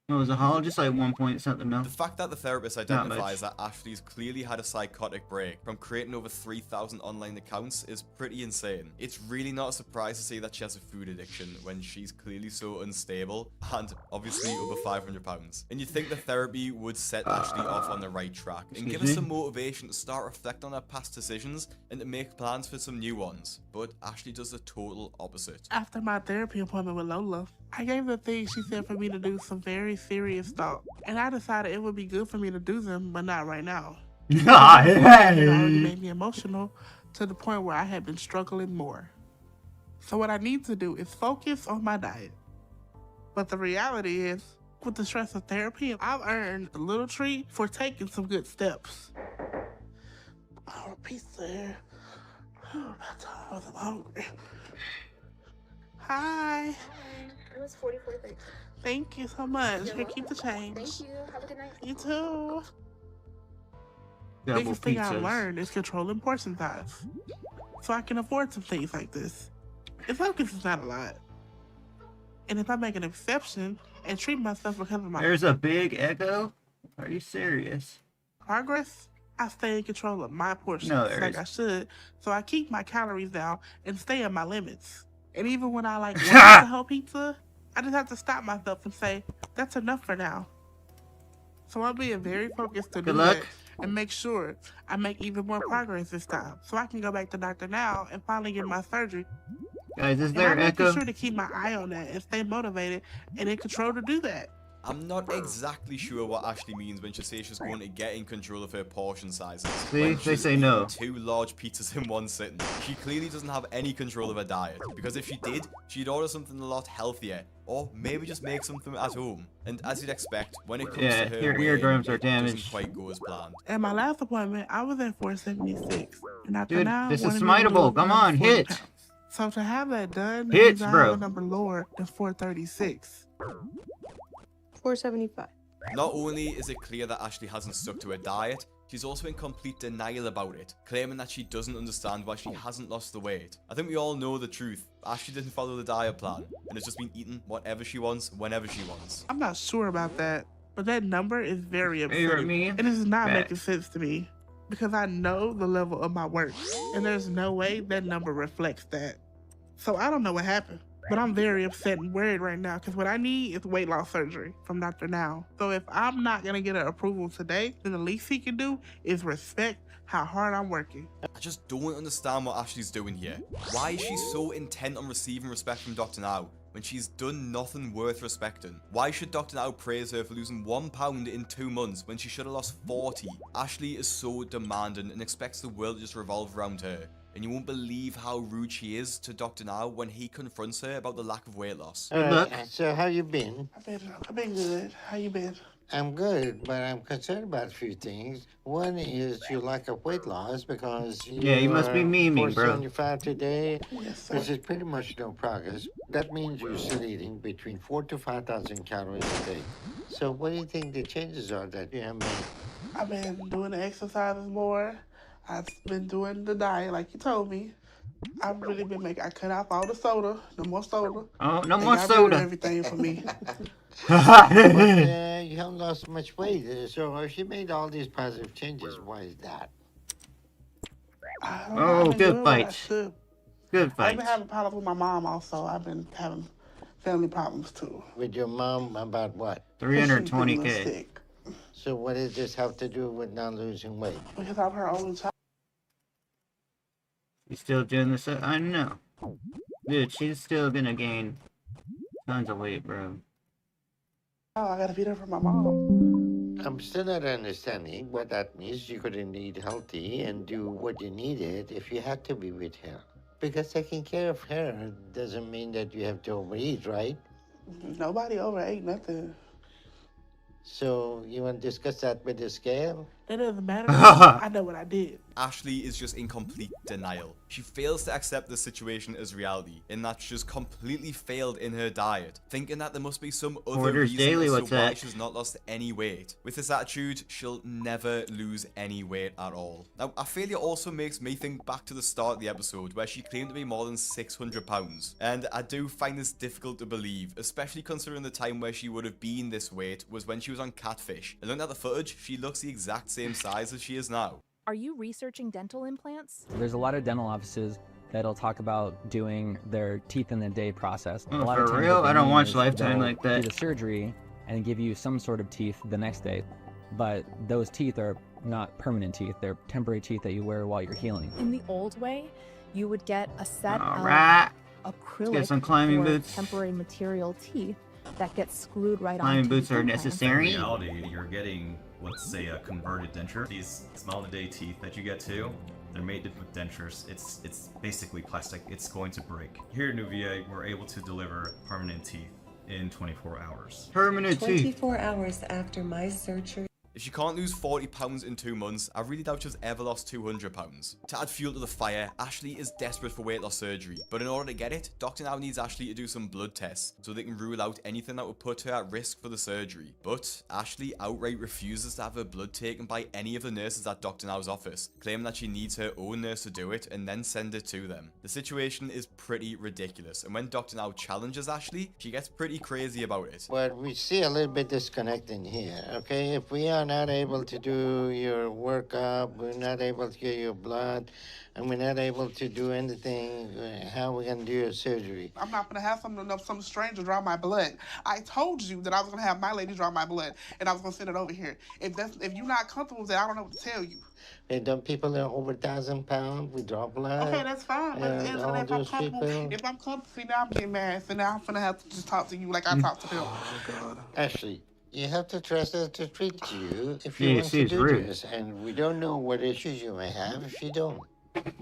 A: What was a haul? Just like 1 point something mil.
L: The fact that the therapist
A: much.
L: identifies that Ashley's clearly had a psychotic break from creating over 3,000 online accounts is pretty insane. It's really not a surprise to see that she has a food addiction when she's clearly so unstable and obviously over 500 pounds. And you'd think the therapy would set Ashley off on the right track and give her some motivation to start reflect on her past decisions and to make plans for some new ones. But Ashley does the total opposite.
M: After my therapy appointment with Lola, I gave her things she said for me to do some very serious thought. And I decided it would be good for me to do them, but not right now. It already made me emotional to the point where I had been struggling more. So what I need to do is focus on my diet. But the reality is, with the stress of therapy, I've earned a little treat for taking some good steps. Oh, a pizza here. Oh, I wasn't hungry. Hi.
F: It was 44.30.
M: Thank you so much. Here, keep the change.
F: Thank you. Have a good night.
M: You too.
A: Double
M: Biggest thing I
A: pizzas.
M: learned is controlling portion size, so I can afford some things like this. And focus is not a lot. And if I make an exception and treat myself because of my
A: There's a big echo? Are you serious?
M: progress, I stay in control of my portions
A: No, there
M: like
A: is.
M: I should, so I keep my calories down and stay in my limits. And even when I like want the whole pizza, I just have to stop myself and say, that's enough for now. So I'm being very focused to
A: Good
M: do
A: luck.
M: that and make sure I make even more progress this time. So I can go back to Dr. Now and finally get my surgery.
A: Guys, is
M: And
A: there
M: I'm making
A: echo?
M: sure to keep my eye on that and stay motivated and in control to do that.
L: I'm not exactly sure what Ashley means when she says she's going to get in control of her portion sizes.
A: See,
L: when
A: they
L: she's
A: say
L: eaten
A: no.
L: 2 large pizzas in one sitting. She clearly doesn't have any control of her diet, because if she did, she'd order something a lot healthier, or maybe just make something at home. And as you'd expect, when it comes
A: Yeah,
L: to her
A: your
L: weighing,
A: eardrums are
L: it
A: damaged.
L: doesn't quite go as planned.
M: At my last appointment, I was at 476. And Dr.
A: Dude,
M: Now
A: this is
M: wanted me to
A: smiteable.
M: lose
A: Come
M: another
A: on,
M: 40
A: hit.
M: pounds. So to have that done
A: Hits,
M: means I
A: bro.
M: have a number lower than 436.
F: 475.
L: Not only is it clear that Ashley hasn't stuck to her diet, she's also in complete denial about it, claiming that she doesn't understand why she hasn't lost the weight. I think we all know the truth. Ashley didn't follow the diet plan, and has just been eating whatever she wants, whenever she wants.
M: I'm not sure about that, but that number is very
A: Hey, you heard
M: upsetting.
A: me?
M: And it is not
A: Facts.
M: making sense to me because I know the level of my work, and there's no way that number reflects that. So I don't know what happened. But I'm very upset and worried right now because what I need is weight loss surgery from Dr. Now. So if I'm not going to get an approval today, then the least he can do is respect how hard I'm working.
L: I just don't understand what Ashley's doing here. Why is she so intent on receiving respect from Dr. Now when she's done nothing worth respecting? Why should Dr. Now praise her for losing 1 pound in 2 months when she should have lost 40? Ashley is so demanding and expects the world to just revolve around her. And you won't believe how rude she is to Dr. Now when he confronts her about the lack of weight loss.
V: So how you been?
M: I've been good. How you been?
V: I'm good, but I'm concerned about a few things. One is your lack of weight loss because
A: Yeah, you must be memeing, bro.
V: 475 today,
M: Yes, sir.
V: which is pretty much no progress. That means you're still eating between 4,000 to 5,000 calories a day. So what do you think the changes are that you have made?
M: I've been doing the exercises more. I've been doing the diet like you told me. I've really been I cut off all the soda. No more soda.
A: Oh, no
M: They
A: more
M: got rid of
A: soda.
M: everything for me.
V: But you haven't lost much weight. So if you made all these positive changes, why is that?
A: Oh, good fight. Good
M: I've
A: fight.
M: been having problems with my mom also. I've been having family problems too.
V: With your mom about what?
A: 320K.
V: So what does this have to do with not losing weight?
M: Because I'm her only child.
A: You still doing this? I know. Dude, she's still gonna gain tons of weight, bro.
M: Oh, I gotta be there for my mom.
V: I'm still not understanding what that means. You couldn't eat healthy and do what you needed if you had to be with her. Because taking care of her doesn't mean that you have to overeat, right?
M: Nobody overate nothing.
V: So you want to discuss that with the scale?
M: That doesn't matter. I know what I did.
L: Ashley is just in complete denial. She fails to accept the situation as reality, in that she's completely failed in her diet, thinking that there must be some other
A: Orders
L: reason
A: daily,
L: as to
A: what's
L: why
A: that?
L: she's not lost any weight. With this attitude, she'll never lose any weight at all. Now, her failure also makes me think back to the start of the episode, where she claimed to be more than 600 pounds. And I do find this difficult to believe, especially considering the time where she would have been this weight was when she was on Catfish. And looking at the footage, she looks the exact same size as she is now.
D: Are you researching dental implants?
G: There's a lot of dental offices that'll talk about doing their teeth in the day process.
A: Oh,
G: a lot
A: for
G: of times
A: real?
G: what they
A: I don't
G: mean
A: watch
G: is
A: Lifetime
G: they'll
A: like that.
G: do the surgery and give you some sort of teeth the next day, but those teeth are not permanent teeth. They're temporary teeth that you wear while you're healing.
D: In the old way, you would get a set
A: Alright.
D: of
A: Let's get
D: acrylic
A: some climbing
D: or
A: boots.
D: temporary material teeth that gets screwed right
A: Climbing
D: onto
A: boots
D: the
A: are
D: implant.
A: necessary.
W: In reality, you're getting, let's say, a converted denture. These small-to-day teeth that you get too, they're made with dentures. It's basically plastic. It's going to break. Here at Nuvia, we're able to deliver permanent teeth in 24 hours.
A: Permanent teeth.
X: 24 hours after my surgery.
L: If she can't lose 40 pounds in 2 months, I really doubt she's ever lost 200 pounds. To add fuel to the fire, Ashley is desperate for weight loss surgery, but in order to get it, Dr. now needs Ashley to do some blood tests so they can rule out anything that would put her at risk for the surgery. But Ashley outright refuses to have her blood taken by any of the nurses at Dr. Now's office, claiming that she needs her own nurse to do it and then send it to them. The situation is pretty ridiculous, and when Dr. Now challenges Ashley, she gets pretty crazy about it.
V: But we see a little bit disconnecting here, okay? If we are not able to do your workup, we're not able to get your blood, and we're not able to do anything, how are we going to do your surgery?
M: I'm not gonna have some stranger draw my blood. I told you that I was gonna have my lady draw my blood, and I was gonna send it over here. If you're not comfortable with that, I don't know what to tell you.
V: And don't people that are over 1,000 pounds, we draw blood?
M: Okay, that's fine. But
V: and all
M: if I'm
V: those
M: comfortable,
V: people.
M: if I'm comfortable, see, now I'm getting mad. So now I'm gonna have to just talk to you like I talk to them.
V: Oh, God. Ashley, you have to trust us to treat you if you
A: Yeah,
V: want to
A: she's
V: do
A: rude.
V: this. And we don't know what issues you may have if you don't.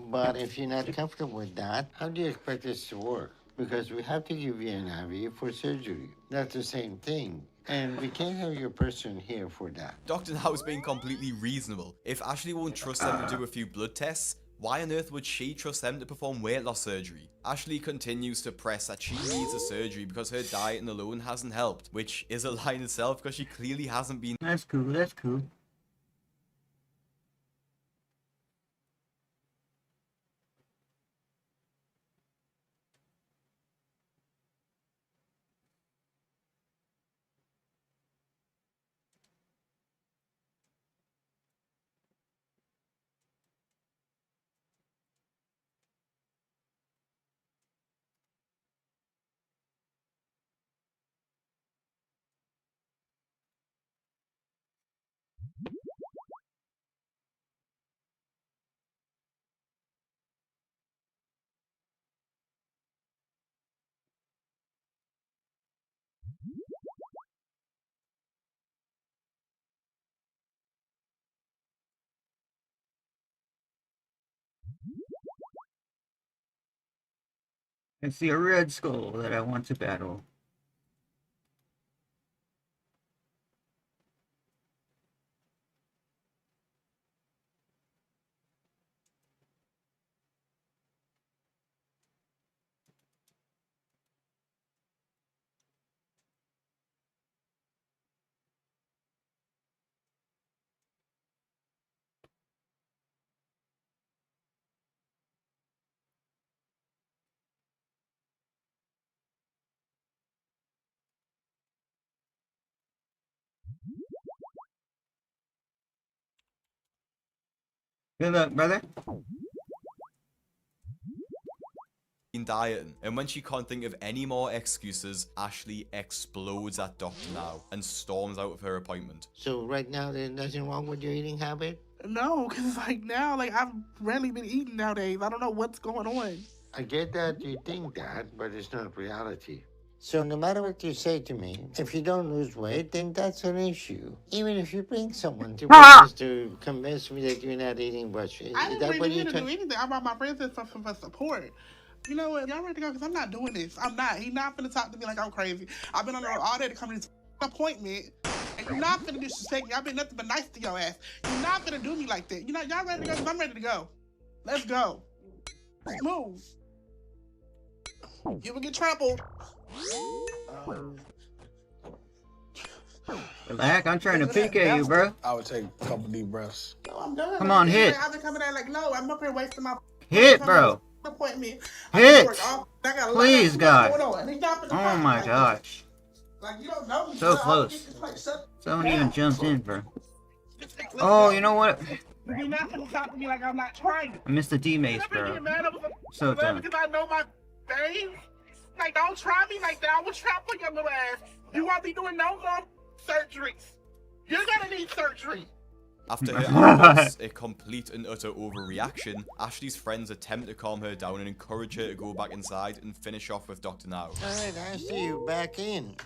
V: But if you're not comfortable with that, how do you expect this to work? Because we have to give you an IV for surgery. That's the same thing. And we can't have your person here for that.
L: Dr. Now is being completely reasonable. If Ashley won't trust them to do a few blood tests, why on earth would she trust them to perform weight loss surgery? Ashley continues to press that she needs a surgery because her diet and alone hasn't helped, which is a lie in itself because she clearly hasn't been.
A: That's cool, that's cool. I see a red skull that I want to battle. Good luck, brother.
L: Dieting, and when she can't think of any more excuses, Ashley explodes at Dr. Now and storms out of her appointment.
V: So right now, there's nothing wrong with your eating habit?
M: No, because now, I've rarely been eating nowadays. I don't know what's going on.
V: I get that you think that, but it's not reality. So no matter what you say to me, if you don't lose weight, then that's an issue. Even if you bring someone to convince me that you're not eating much.
M: I didn't bring you to do anything. I brought my friends in for support. You know what? Y'all ready to go? Because I'm not doing this. I'm not. He's not finna talk to me like I'm crazy. I've been on the road all day to come to this appointment, and Like, you're not finna disrespect me. I've been nothing but nice to your ass. You're not finna do me like that. You know, y'all ready to go? 'Cause I'm ready to go. Let's go. Let's move. You will get trampled.
A: Relax, I'm trying to PK you, bro.
U: I would take a couple deep breaths.
M: No, I'm done.
A: Come on, hit.
M: I've been coming out like, no, I'm up here wasting my
A: Hit, bro.
M: appointment.
A: Hit.
M: I got a
A: Please,
M: lot
A: God.
M: going on. And he's not finna
A: Oh
M: talk
A: my
M: like
A: gosh.
M: Like, you don't know me.
A: So
M: I'll
A: close.
M: get this place up.
A: Someone even jumped in, bro. Oh, you know what?
M: You're not finna talk to me like I'm not trying.
A: I missed the D-mace, bro. So done.
M: Because I know my face. Like, don't try me like that. I will trample your little ass. You won't be doing no more surgeries. You're gonna need surgery.
L: After her act was a complete and utter overreaction, Ashley's friends attempt to calm her down and encourage her to go back inside and finish off with Dr. Now.
V: Alright, I see you back in.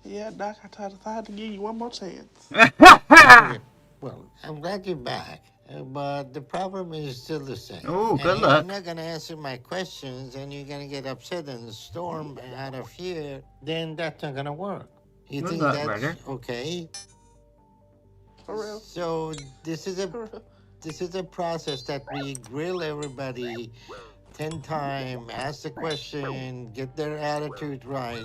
M: Yeah, Doc, I tried to give you one more chance.
V: Okay, well, I'm glad you're back, but the problem is still the same.
A: Oh, good
V: and
A: luck.
V: You're not gonna answer my questions, and you're gonna get upset and storm out of here. Then that's not gonna work. You
A: Good
V: think
A: luck,
V: that's
A: brother.
V: okay?
M: For real.
V: So this is a process that we grill everybody 10 times, ask the question, get their attitude right,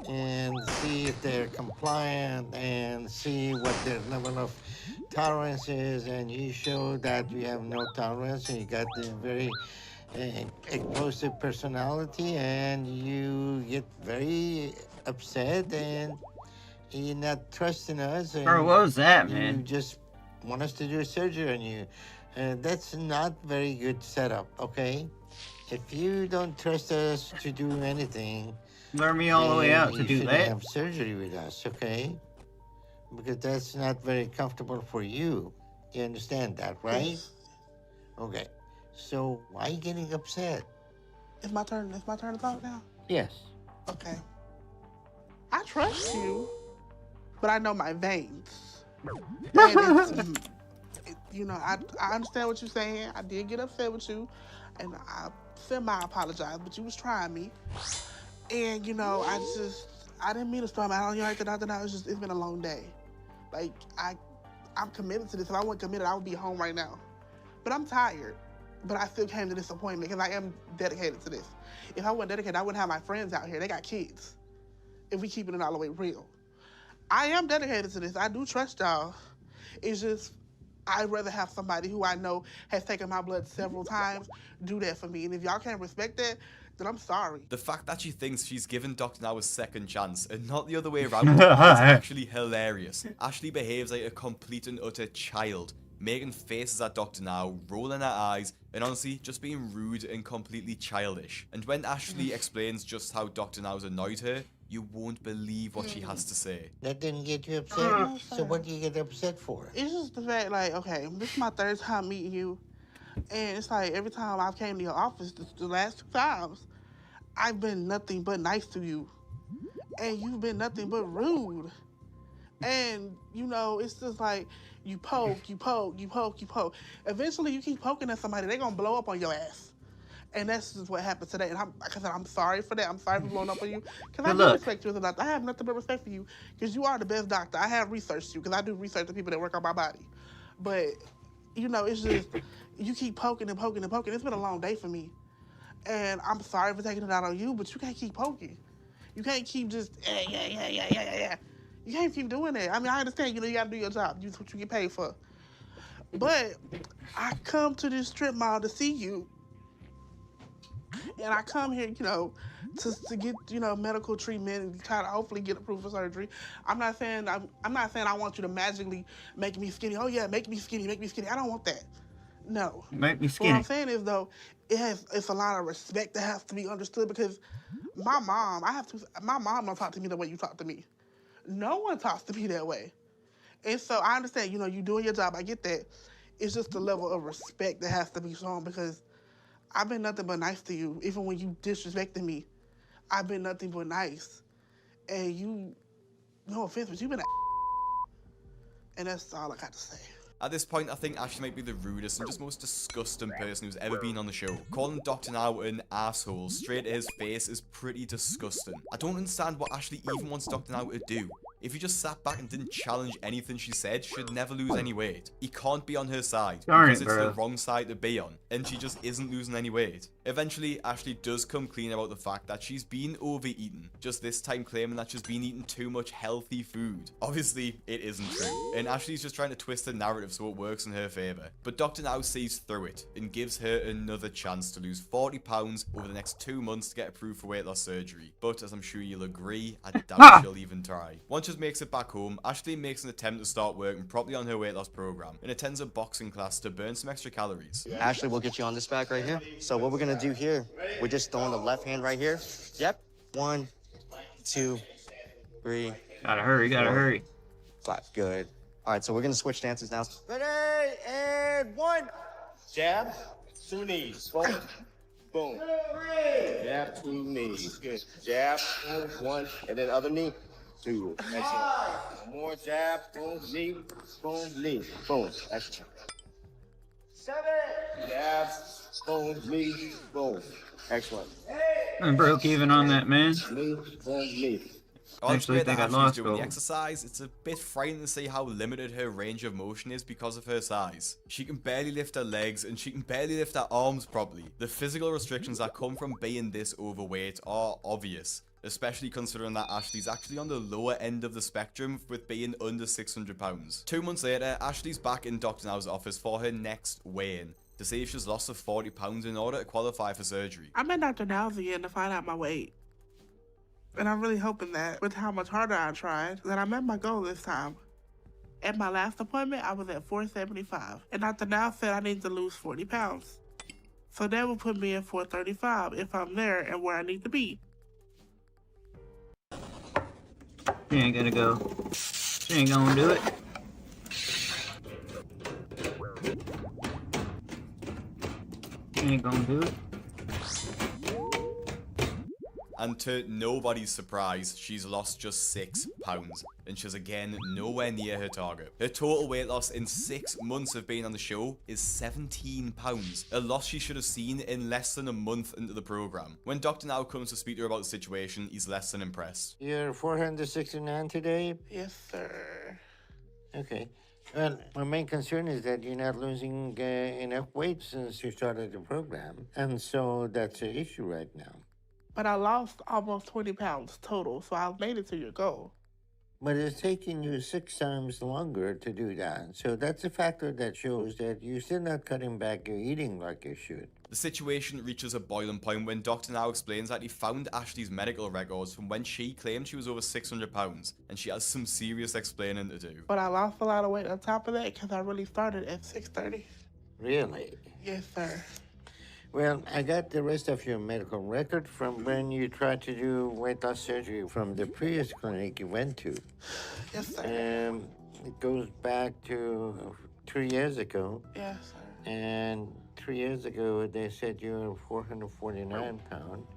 V: and see if they're compliant, and see what their level of tolerance is. And you show that you have no tolerance, and you got the very explosive personality, and you get very upset, and you're not trusting us. And
A: Bro, what was that,
V: you
A: man?
V: just want us to do a surgery on you. That's not very good setup, okay? If you don't trust us to do anything,
A: Lure me all the way
V: then
A: out to
V: you
A: do
V: shouldn't
A: that?
V: have surgery with us, okay? Because that's not very comfortable for you. You understand that, right?
M: Yes.
V: Okay. So why are you getting upset?
M: It's my turn. It's my turn to talk now.
V: Yes.
M: Okay. I trust you, but I know my veins. And you know, I understand what you're saying. I did get upset with you, and I semi-apologize, but you was trying me. And, you know, I didn't mean to storm out on you like that. It's been a long day. Like, I'm committed to this. If I wasn't committed, I would be home right now. But I'm tired. But I still came to this appointment because I am dedicated to this. If I wasn't dedicated, I wouldn't have my friends out here. They got kids. If we keeping it all the way real. I am dedicated to this. I do trust y'all. It's just, I'd rather have somebody who I know has taken my blood several times do that for me. And if y'all can't respect that, then I'm sorry.
L: The fact that she thinks she's given Dr. Now a second chance and not the other way around is actually hilarious. Ashley behaves like a complete and utter child, making faces at Dr. Now, rolling her eyes, and honestly just being rude and completely childish. And when Ashley explains just how Dr. Now's annoyed her, you won't believe what she has to say.
V: That didn't get you upset? So what do you get upset for?
M: It's just the fact, like, okay, this is my third time meeting you. And it's like every time I've came to your office, the last 2 times, I've been nothing but nice to you. And you've been nothing but rude. And, you know, it's just like you poke. Eventually, you keep poking at somebody, they're going to blow up on your ass. And that's just what happened today. And like I said, I'm sorry for that. I'm sorry for blowing up on you. Because I do respect you as a doctor. I have nothing but respect for you because you are the best doctor. I have researched you because I do research the people that work on my body. But, you know, it's just, you keep poking and poking and poking. It's been a long day for me. And I'm sorry for taking it out on you, but you can't keep poking. You can't keep just, yeah. You can't keep doing that. I mean, I understand, you know, you got to do your job. That's what you get paid for. But I come to this strip mall to see you. And I come here, you know, to get, you know, medical treatment and try to hopefully get approved for surgery. I'm not saying I want you to magically make me skinny. Oh yeah, make me skinny. I don't want that. No.
A: Make me skinny.
M: What I'm saying is though, it's a lot of respect that has to be understood because my mom don't talk to me the way you talk to me. No one talks to me that way. And so I understand, you know, you doing your job. I get that. It's just the level of respect that has to be shown because I've been nothing but nice to you. Even when you disrespected me, I've been nothing but nice. And you, no offense, but you've been and that's all I got to say.
L: At this point, I think Ashley might be the rudest and just most disgusting person who's ever been on the show. Calling Dr. Now an asshole straight to his face is pretty disgusting. I don't understand what Ashley even wants Dr. Now to do. If he just sat back and didn't challenge anything she said, she'd never lose any weight. He can't be on her side
A: Darn
L: because
A: it,
L: it's the
A: bro.
L: wrong side to be on, and she just isn't losing any weight. Eventually, Ashley does come clean about the fact that she's been overeaten, just this time claiming that she's been eating too much healthy food. Obviously, it isn't true, and Ashley's just trying to twist the narrative so it works in her favour. But Dr. Now sees through it and gives her another chance to lose 40 pounds over the next 2 months to get approved for weight loss surgery. But as I'm sure you'll agree, I doubt she'll even try. Once she makes it back home, Ashley makes an attempt to start working properly on her weight loss program and attends a boxing class to burn some extra calories.
H: Ashley, we'll get you on this back right here. So what we're gonna do here, we're just throwing the left hand right here. Yep. 1, 2, 3.
A: Gotta hurry, gotta hurry.
H: 5. Good. All right, so we're gonna switch stances now. Ready, and 1. Jab, 2 knees. Boom. Boom. Jab, 2 knees. Good. Jab, 1, and then other knee. 2. Excellent. One more jab, boom, knee, boom. Excellent. 7. Jab, boom, knee, boom. Excellent.
A: I broke even on that, man.
H: Knee, boom, knee.
L: I
A: Actually think I
L: Ashley's
A: lost
L: doing the
A: gold.
L: exercise, it's a bit frightening to see how limited her range of motion is because of her size. She can barely lift her legs and she can barely lift her arms properly. The physical restrictions that come from being this overweight are obvious, especially considering that Ashley's actually on the lower end of the spectrum with being under 600 pounds. 2 months later, Ashley's back in Dr. Now's office for her next weigh-in to see if she's lost the 40 pounds in order to qualify for surgery.
M: I'm at Dr. Now's again to find out my weight. And I'm really hoping that with how much harder I tried, that I met my goal this time. At my last appointment, I was at 475. And Dr. Now said I need to lose 40 pounds. So that will put me at 435 if I'm there and where I need to be.
A: She ain't gonna go. She ain't gonna do it. She ain't gonna do it.
L: And to nobody's surprise, she's lost just 6 pounds, and she's again nowhere near her target. Her total weight loss in 6 months of being on the show is 17 pounds, a loss she should have seen in less than a month into the program. When Dr. Now comes to speak to her about the situation, he's less than impressed.
V: You're 469 today?
M: Yes, sir.
V: Okay. Well, my main concern is that you're not losing enough weight since you started the program. And so that's the issue right now.
M: But I lost almost 20 pounds total, so I made it to your goal.
V: But it's taking you 6 times longer to do that. So that's a factor that shows that you're still not cutting back your eating like you should.
L: The situation reaches a boiling point when Dr. Now explains that he found Ashley's medical records from when she claimed she was over 600 pounds, and she has some serious explaining to do.
M: But I lost a lot of weight on top of that because I really started at 630.
V: Really?
M: Yes, sir.
V: Well, I got the rest of your medical record from when you tried to do weight loss surgery from the previous clinic you went to.
M: Yes, sir.
V: It goes back to 3 years ago.
M: Yes, sir.
V: And 3 years ago, they said you were 449 pounds.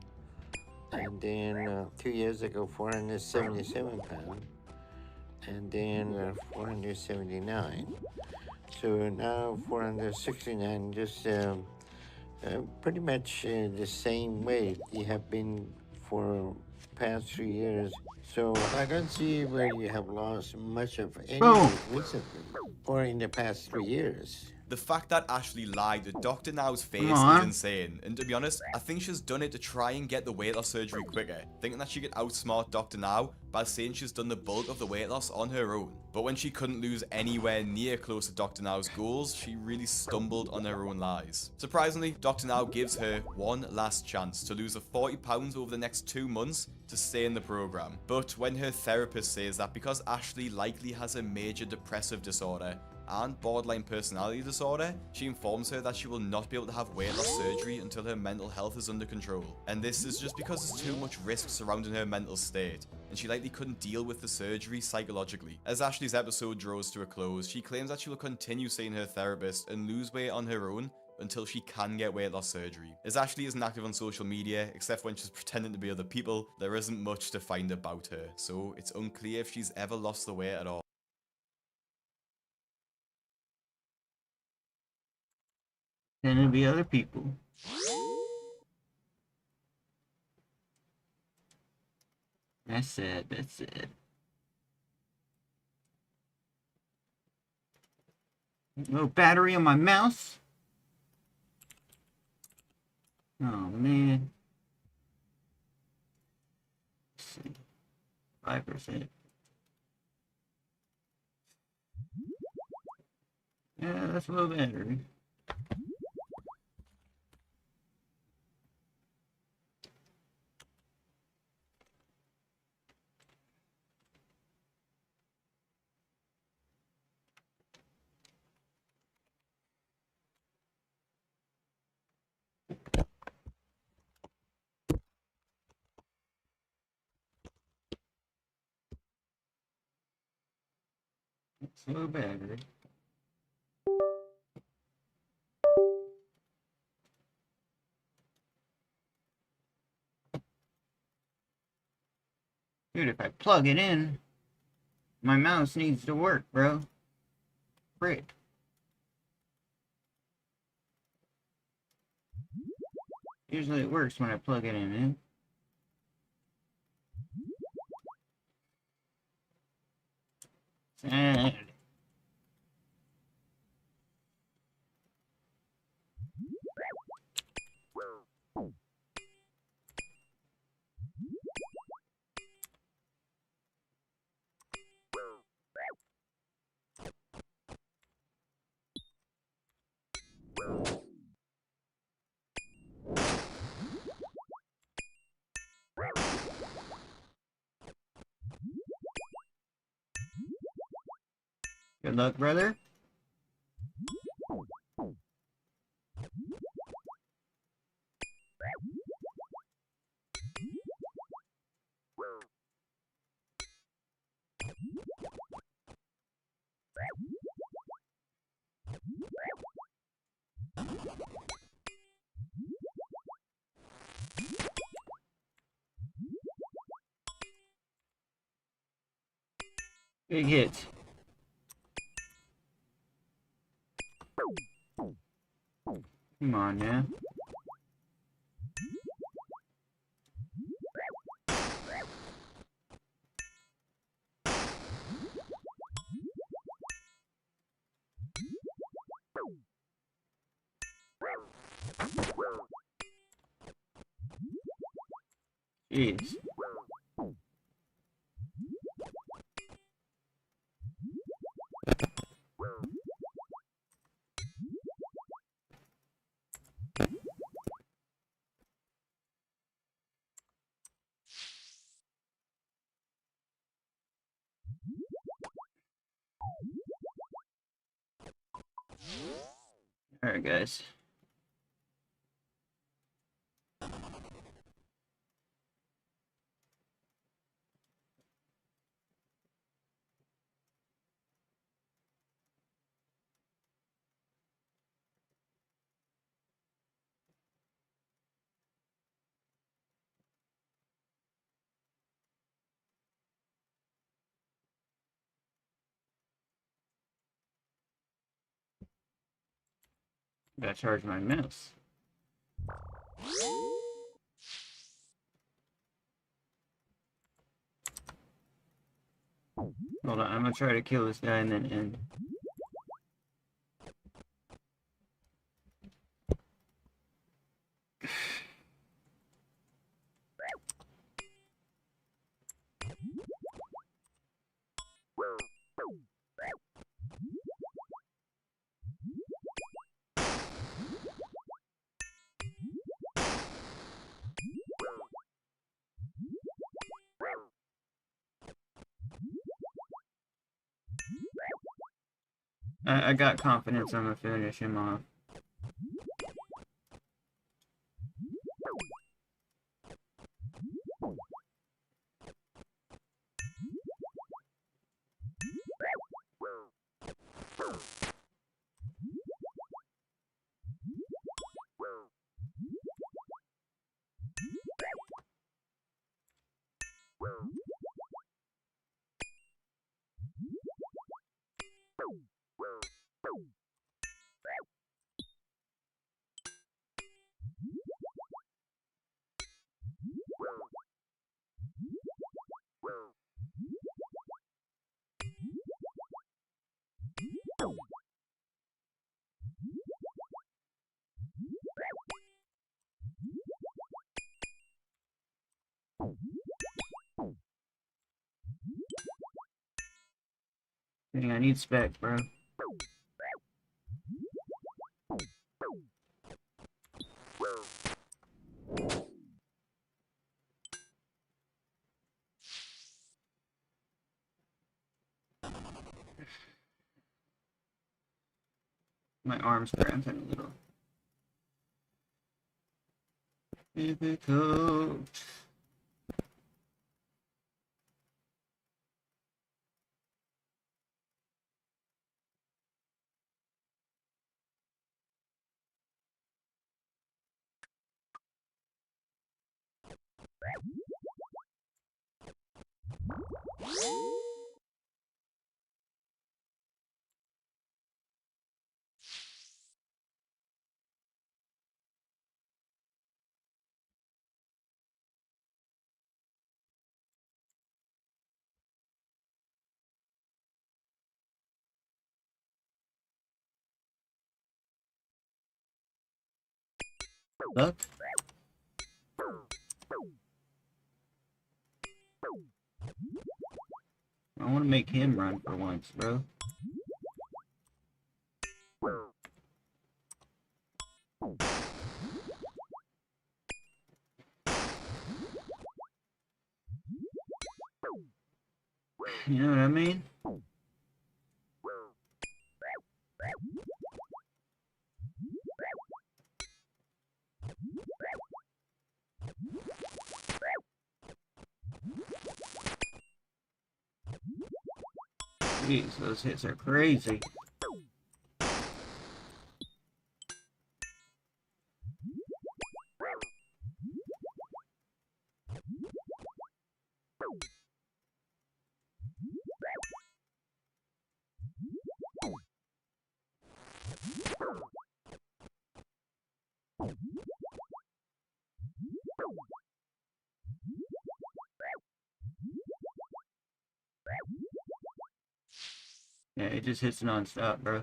V: And then 2 years ago, 477 pounds. And then 479. So now 469, just pretty much the same weight you have been for past 3 years. So I don't see where you have lost much of any weight recently or in the past 3 years.
L: The fact that Ashley lied to Dr. Now's face is insane, and to be honest, I think she's done it to try and get the weight loss surgery quicker, thinking that she could outsmart Dr. Now by saying she's done the bulk of the weight loss on her own. But when she couldn't lose anywhere near close to Dr. Now's goals, she really stumbled on her own lies. Surprisingly, Dr. Now gives her one last chance to lose the 40 pounds over the next 2 months to stay in the program. But when her therapist says that because Ashley likely has a major depressive disorder and borderline personality disorder, she informs her that she will not be able to have weight loss surgery until her mental health is under control. And this is just because there's too much risk surrounding her mental state, and she likely couldn't deal with the surgery psychologically. As Ashley's episode draws to a close, she claims that she will continue seeing her therapist and lose weight on her own until she can get weight loss surgery. As Ashley isn't active on social media, except when she's pretending to be other people, there isn't much to find about her, so it's unclear if she's ever lost the weight at all.
A: Then it'll be other people. That's sad, that's sad. No battery on my mouse. Oh man. Let's see. 5%. Yeah, that's a low battery. It's low battery. Dude, if I plug it in, my mouse needs to work, bro. Frick. Usually it works when I plug it in, man. Sad. Good luck, brother. Big hit. Come on now. Jeez. Alright, guys. Gotta charge my mouse. Hold on, I'm gonna try to kill this guy and then end. I got confidence I'm gonna finish him off. Dang, I need spec, bro. My arm's cramping a little. Difficult. Look. I want to make him run for once, bro. You know what I mean? Jeez, those hits are crazy. Yeah, it just hits non-stop, bro.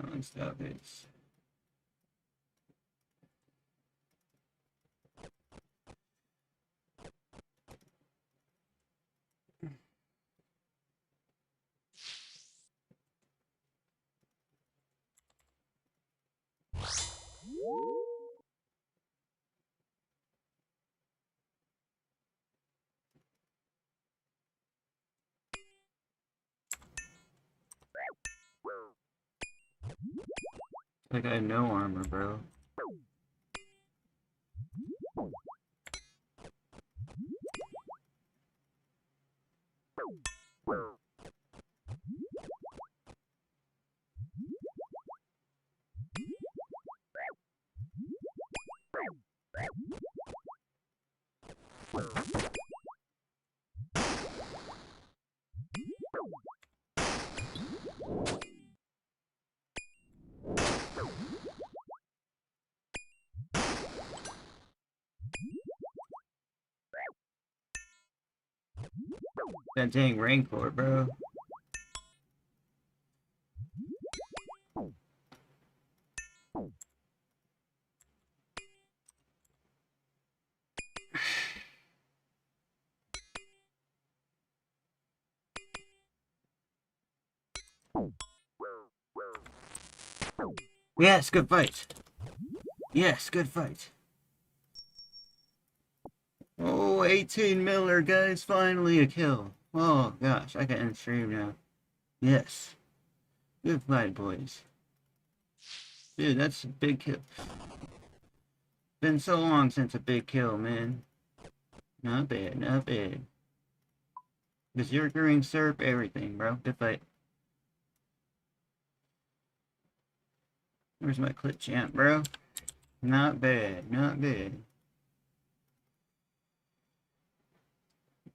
A: Non-stop hits. Like I have no armor, bro. That dang Rancor, bro. Yes, good fight. Yes, good fight. Oh, 18 Miller, guys. Finally a kill. Oh, gosh. I can end stream now. Yes. Good fight, boys. Dude, that's a big kill. Been so long since a big kill, man. Not bad, not bad. Berserkering, Serp, everything, bro. Good fight. Where's my clip champ, bro? Not bad, not bad.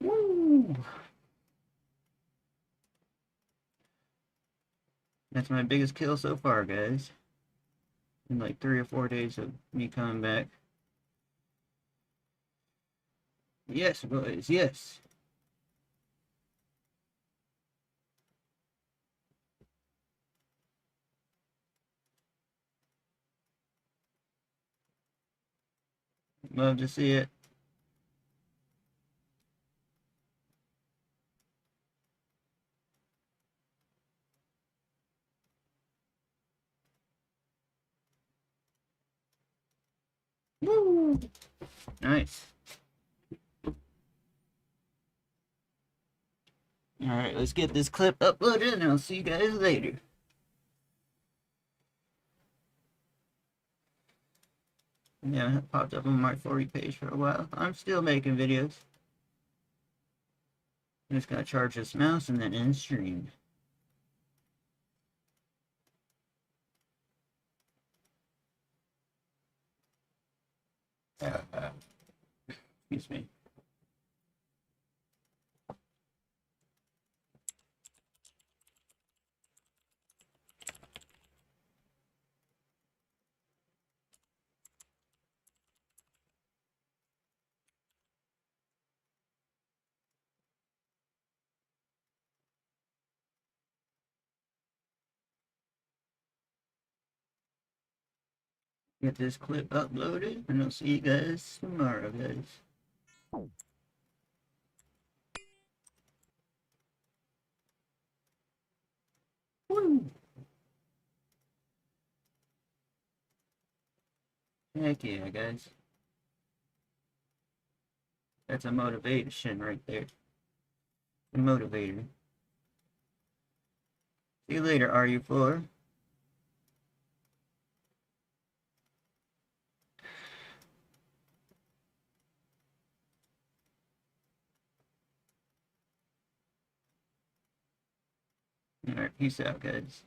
A: Woo! That's my biggest kill so far, guys. in like 3 or 4 days of me coming back. Yes, boys, yes. Love to see it. Woo! Nice. Alright, let's get this clip uploaded and I'll see you guys later. Yeah, it popped up on my For You page for a while. I'm still making videos. I'm just gonna charge this mouse and then end stream. Excuse me. Get this clip uploaded and I'll see you guys tomorrow, guys. Woo! Heck yeah, guys. That's a motivation right there. A motivator. See you later, RU4. Alright, peace out, guys.